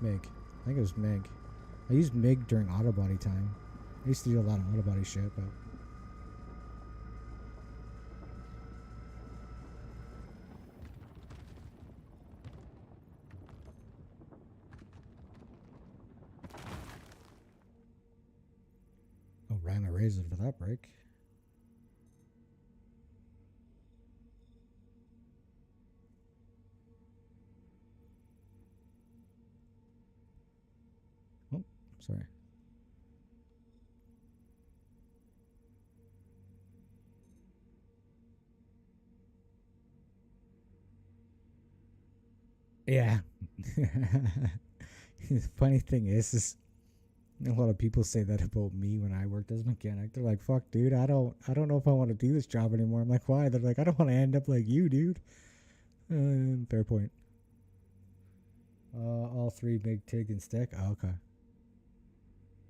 MIG. I think it was MIG. I used MIG during auto body time. I used to do a lot of auto body shit, but. Oh, ran a razor for that break. Oh, sorry. Yeah. The funny thing is a lot of people say that about me when I worked as a mechanic. They're like, "Fuck, dude, I don't know if I want to do this job anymore." I'm like, "Why?" They're like, "I don't want to end up like you, dude." Fair point. All three MIG, TIG, and stick. Oh, okay.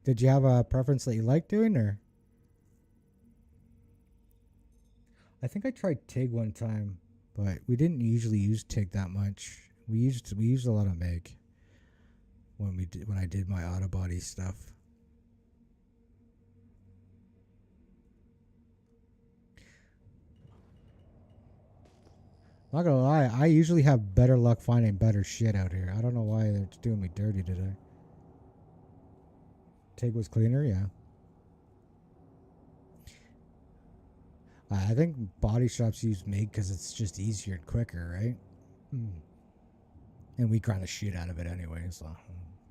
Did you have a preference that you liked doing, or? I think I tried TIG one time, but we didn't usually use TIG that much. We used a lot of MIG when I did my auto body stuff. Not gonna lie, I usually have better luck finding better shit out here. I don't know why they're doing me dirty today. TIG was cleaner, yeah. I think body shops use MIG because it's just easier and quicker, right? And we grind the shit out of it anyway, so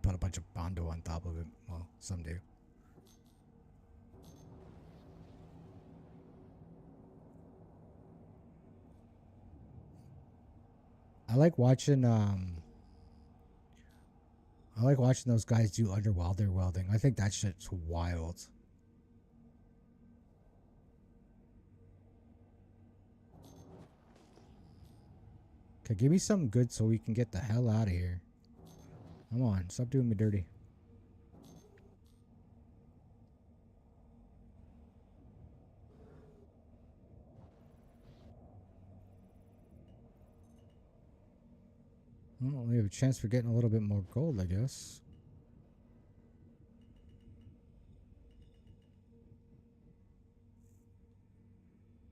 put a bunch of Bondo on top of it. Well, some do. I like watching those guys do underwelder welding. I think that shit's wild. Okay, give me something good so we can get the hell out of here. Come on, stop doing me dirty. Well, we have a chance for getting a little bit more gold, I guess.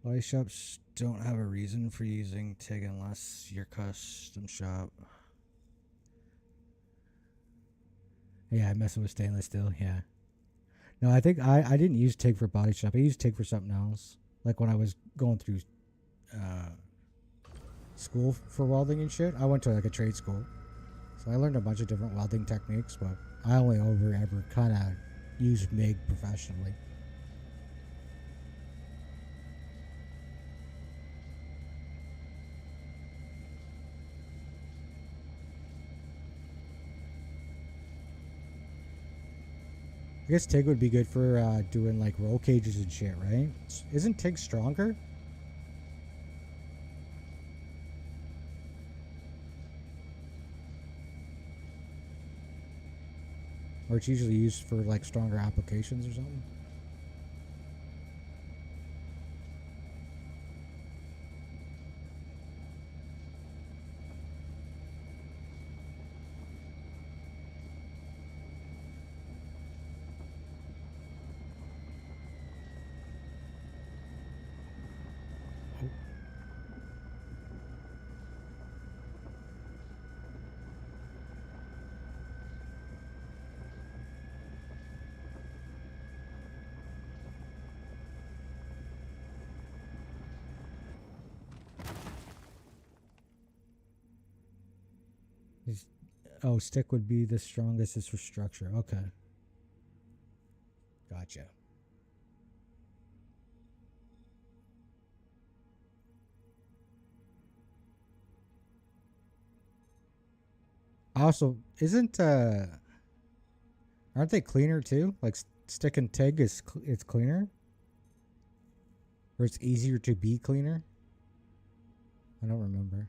Body shops don't have a reason for using TIG unless you're custom shop. Yeah, I'm messing with stainless steel, yeah. No, I think I didn't use TIG for body shop. I used TIG for something else. Like when I was going through school for welding and shit. I went to like a trade school. So I learned a bunch of different welding techniques, but I only ever kind of used MIG professionally. I guess TIG would be good for doing like roll cages and shit, right? Isn't TIG stronger? Or it's usually used for like stronger applications or something? Oh, stick would be the strongest is for structure. Okay. Gotcha. Also, isn't aren't they cleaner too? Like stick and TIG it's cleaner? Or it's easier to be cleaner? I don't remember.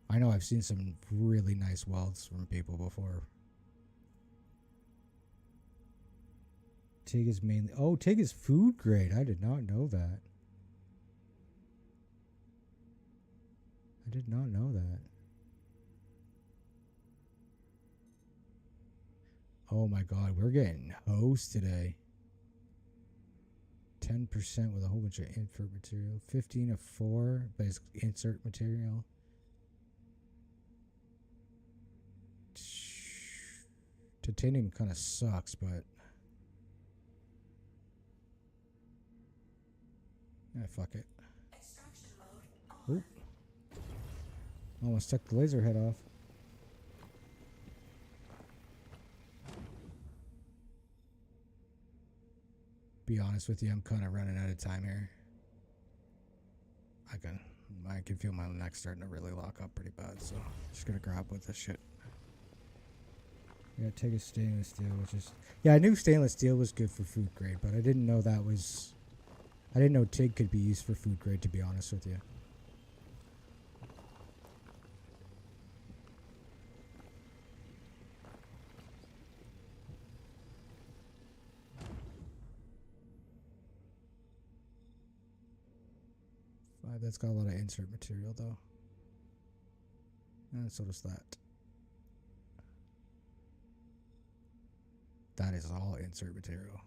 I know I've seen some really nice welds from people before. TIG is mainly... Oh, TIG is food grade. I did not know that. I did not know that. Oh my god, we're getting hosed today. 10% with a whole bunch of insert material. 15 of 4, but it's insert material. Titanium kind of sucks, but yeah, fuck it. Extraction mode on. Oop. Almost took the laser head off. Be honest with you, I'm kind of running out of time here. I can feel my neck starting to really lock up pretty bad, so just gonna grab with this shit. Yeah, take a stainless steel, which is... Yeah, I knew stainless steel was good for food grade, but I didn't know that was... I didn't know TIG could be used for food grade, to be honest with you. That's got a lot of insert material, though. And so does that. That is all insert material.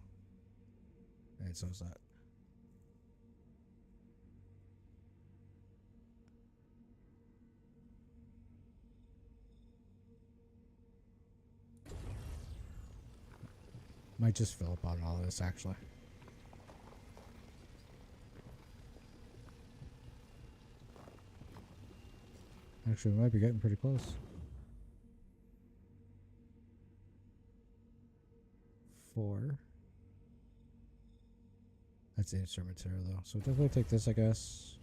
And so is that. Might just fill up on all of this, actually. Actually, we might be getting pretty close. 4. That's the insert material, though. So definitely take this, I guess.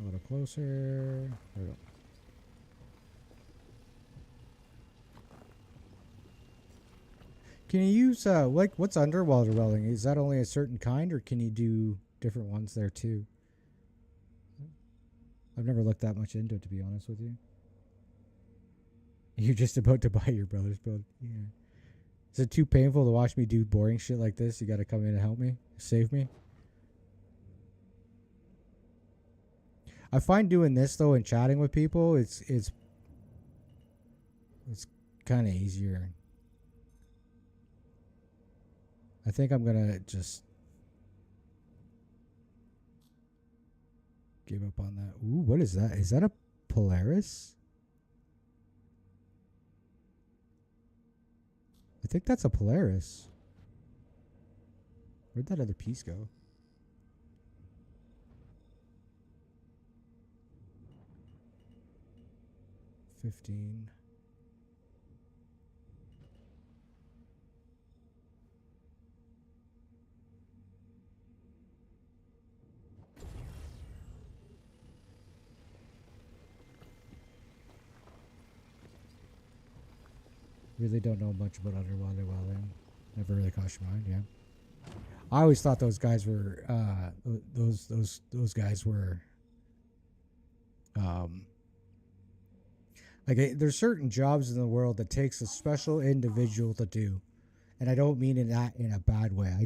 A little closer. There we go. Can you use, like, what's underwater welding? Is that only a certain kind, or can you do different ones there, too? I've never looked that much into it, to be honest with you. You're just about to buy your brother's build. Yeah. Is it too painful to watch me do boring shit like this? You gotta come in and help me? Save me? I find doing this though and chatting with people, it's kind of easier. I think I'm gonna just give up on that. Ooh, what is that? Is that a Polaris? I think that's a Polaris. Where'd that other piece go? $15. Really don't know much about underwater welding. Never really crossed your mind, yeah. I always thought those guys were those guys were like there's certain jobs in the world that takes a special individual to do, and I don't mean in a bad way.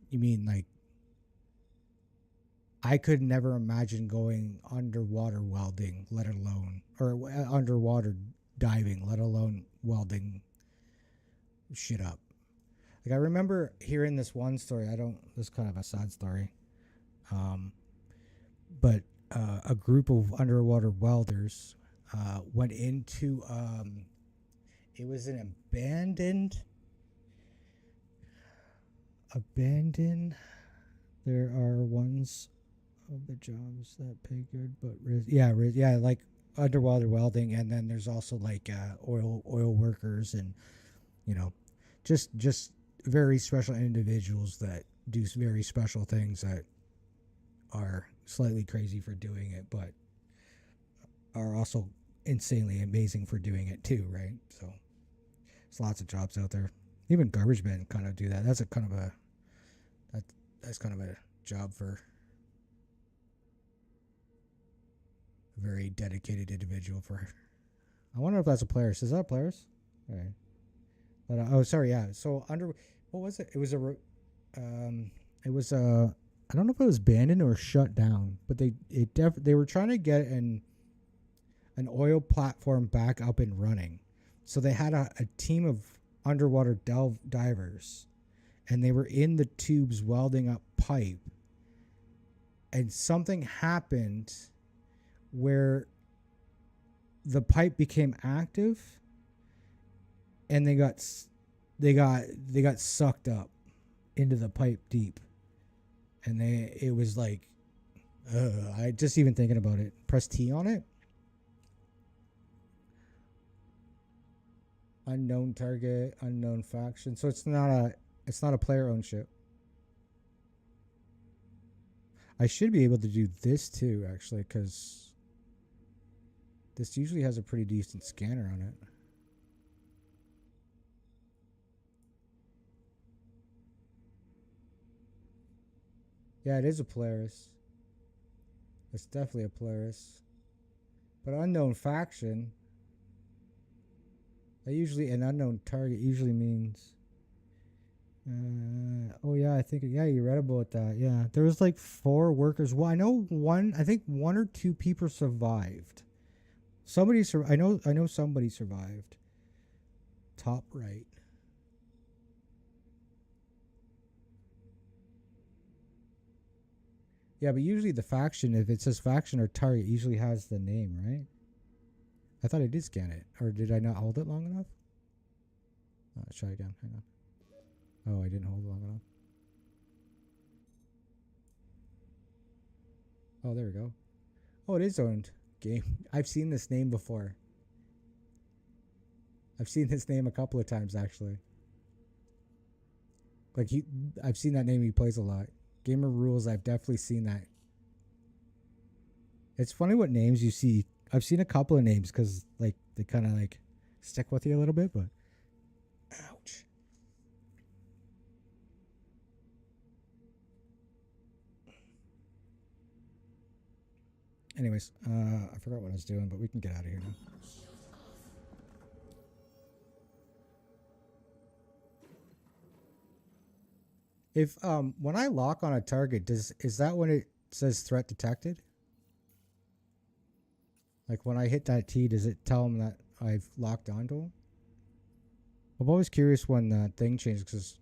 You mean like I could never imagine going underwater welding, let alone or underwater diving, let alone welding shit up. Like I remember hearing this one story. This is kind of a sad story. But a group of underwater welders went into it was an abandoned. There are ones of the jobs that pay good, but like underwater welding, and then there's also like oil workers, and just very special individuals that do very special things that are slightly crazy for doing it, but are also insanely amazing for doing it too, right? So there's lots of jobs out there. Even garbage men kind of do that. That's kind of a job for a very dedicated individual. I wonder if that's a Polaris. Is that a Polaris? All right. But, sorry, yeah. So what was it? It was I don't know if it was abandoned or shut down, but they were trying to get an oil platform back up and running. So they had a team of underwater divers, and they were in the tubes welding up pipe, and something happened where the pipe became active, and they got sucked up into the pipe deep, and it was like, I just even thinking about it. Press T on it. Unknown target, unknown faction. So it's not a player owned ship. I should be able to do this too, actually, because this usually has a pretty decent scanner on it. Yeah, it is a Polaris. It's definitely a Polaris. But unknown faction, an unknown target usually means... oh yeah, I think, yeah, you read about that. Yeah, there was like 4 workers. Well, I think 1 or 2 people survived. I know somebody survived. Top right. Yeah, but usually the faction, if it says faction or target, usually has the name, right? I thought I did scan it. Or did I not hold it long enough? Let's try again. Hang on. Oh, I didn't hold it long enough. Oh, there we go. Oh, it is owned. Game. I've seen this name before. I've seen this name a couple of times, actually. Like, I've seen that name. He plays a lot. Gamer Rules, I've definitely seen that. It's funny what names you see. I've seen a couple of names because, like, they kind of, like, stick with you a little bit, but... Ouch. Anyways, I forgot what I was doing, but we can get out of here now. If when I lock on a target, is that when it says threat detected? Like when I hit that T, does it tell him that I've locked onto him? I'm always curious when the thing changes because.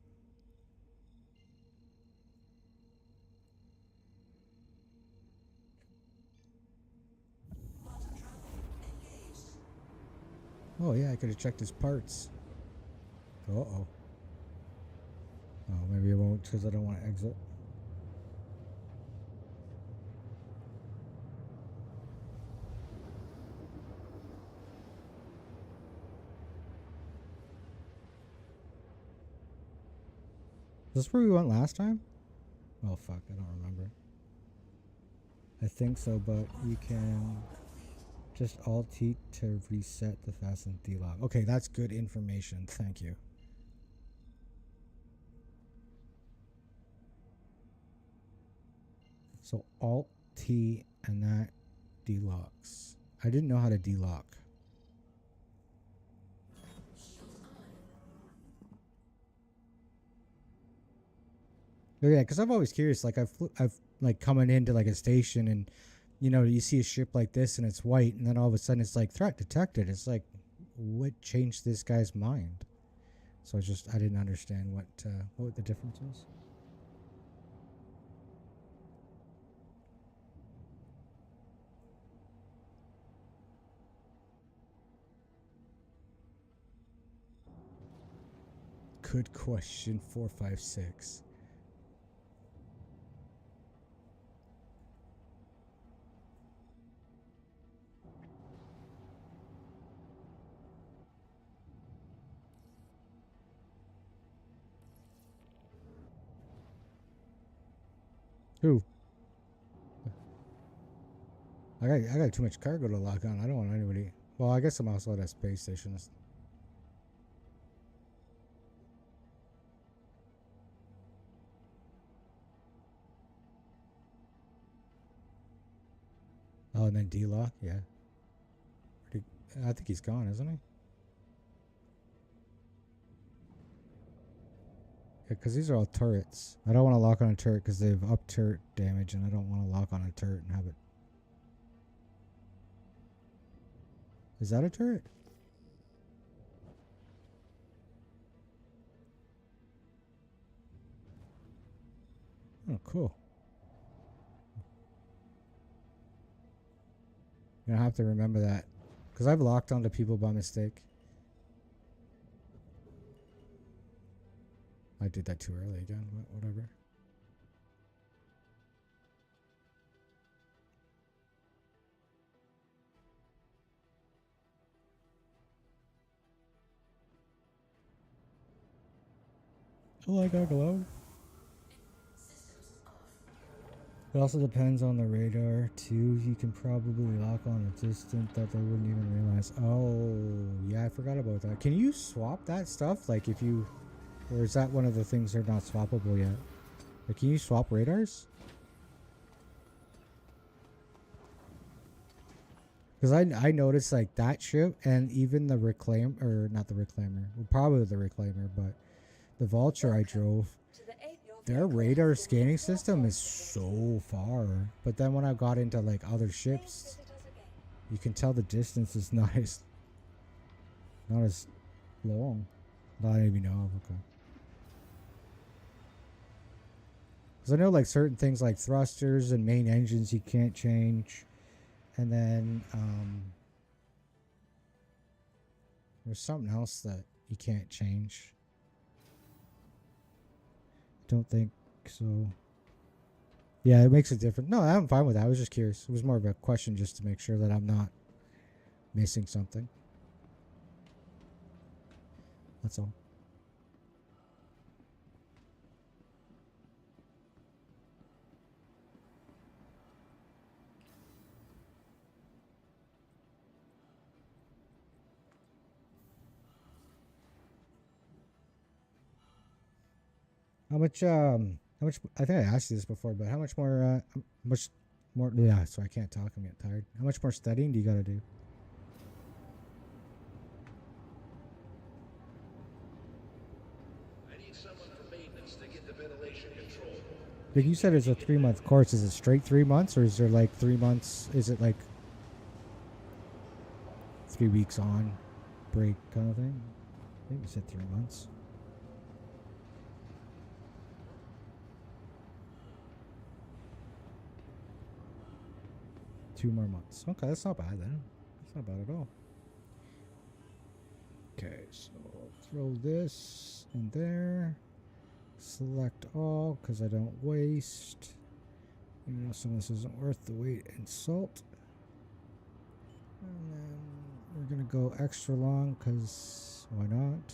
Oh yeah, I could have checked his parts. Uh-oh. Oh, maybe I won't because I don't want to exit. Is this where we went last time? Oh fuck, I don't remember. I think so, but you can just Alt-T to reset the fasten D-lock. Okay, that's good information. Thank you. So Alt-T and that D-locks. I didn't know how to D-lock. Yeah, because I'm always curious. Like I've like coming into like a station and you see a ship like this and it's white, and then all of a sudden it's like threat detected. It's like, what changed this guy's mind? So I didn't understand what the difference is. Good question, 456. Who? I got too much cargo to lock on. I don't want anybody. Well, I guess I'm also at a space station. Oh, and then D-lock, yeah. I think he's gone, isn't he? Yeah, because these are all turrets. I don't want to lock on a turret because they have up turret damage, and I don't want to lock on a turret and have it. Is that a turret? Oh, cool. I have to remember that because I've locked onto people by mistake. I did that too early again, but whatever. Oh, I got glow. It also depends on the radar too. You can probably lock on a distance that they wouldn't even realize. Oh, yeah, I forgot about that. Can you swap that stuff? Like if you, or is that one of the things they're not swappable yet? Like, can you swap radars? Because I noticed like that ship and even the Reclaimer, or not the Reclaimer, well, probably the Reclaimer, but the Vulture I drove. Their radar scanning system is so far, but then when I got into like other ships, you can tell the distance is not as long. Not even know. Okay. Because I know like certain things like thrusters and main engines you can't change, and then there's something else that you can't change. Don't think so. Yeah, it makes a difference. No, I'm fine with that. I was just curious. It was more of a question just to make sure that I'm not missing something. That's all. How much, I think I asked you this before, but how much more, yeah, so I can't talk, I'm getting tired. How much more studying do you gotta do? I need someone for maintenance to get the ventilation control. Like you said, it's a 3-month course. Is it straight 3 months, or is there like 3 months? Is it like 3 weeks on, break kind of thing. I think we said 3 months. Two more months. Okay, that's not bad then. That's not bad at all. Okay, so I'll throw this in there. Select all because I don't waste. Even though some of this isn't worth the weight in salt. And then we're going to go extra long because why not?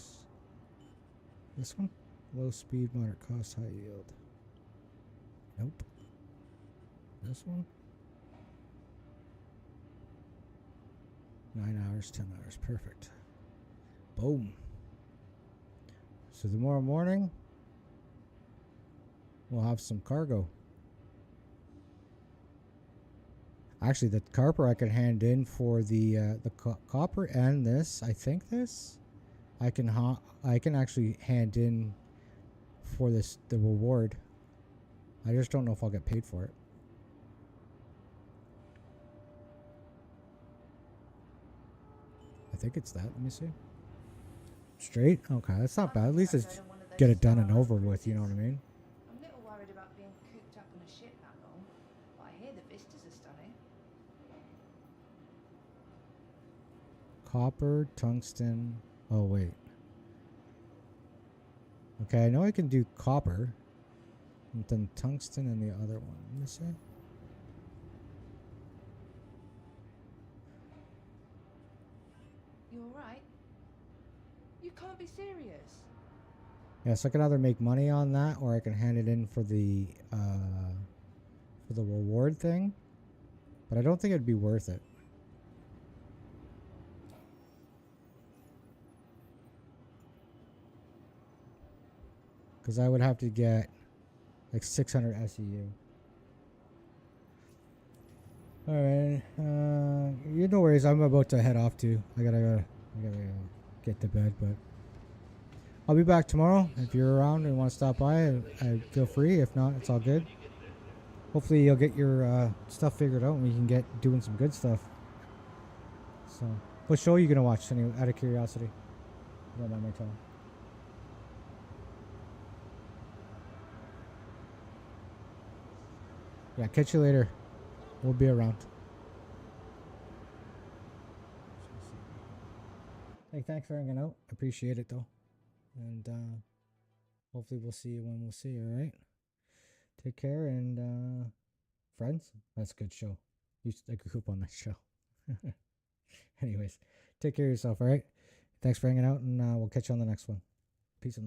This one? Low speed, moderate cost, high yield. Nope. This one? 9 hours, 10 hours. Perfect. Boom. So tomorrow morning, we'll have some cargo. Actually, the copper I can hand in for the copper and this. I think this I can actually hand in for the reward. I just don't know if I'll get paid for it. I think it's that. Let me see. Straight? Okay, that's not bad. At least it's get it done and over with, you know what I mean? I'm a little worried about being cooped up on a ship that long, but I hear the vistas are stunning. Copper, tungsten. Oh, wait. Okay, I know I can do copper. And then tungsten and the other one. Let me see. You alright? You can't be serious. Yeah, so I can either make money on that or I can hand it in for the reward thing. But I don't think it'd be worth it. Because I would have to get like 600 SEU. Alright, you no worries. I'm about to head off too. I gotta get to bed, but I'll be back tomorrow. If you're around and want to stop by, I feel free. If not, it's all good. Hopefully you'll get your stuff figured out and we can get doing some good stuff. So, what show are you gonna watch? Anyway, out of curiosity. You don't mind my telling. Yeah, catch you later. We'll be around. Hey, thanks for hanging out. Appreciate it though. And hopefully we'll see you when we'll see you, alright? Take care and Friends? That's a good show. Used to group on that show. Anyways, take care of yourself, alright? Thanks for hanging out and we'll catch you on the next one. Peace and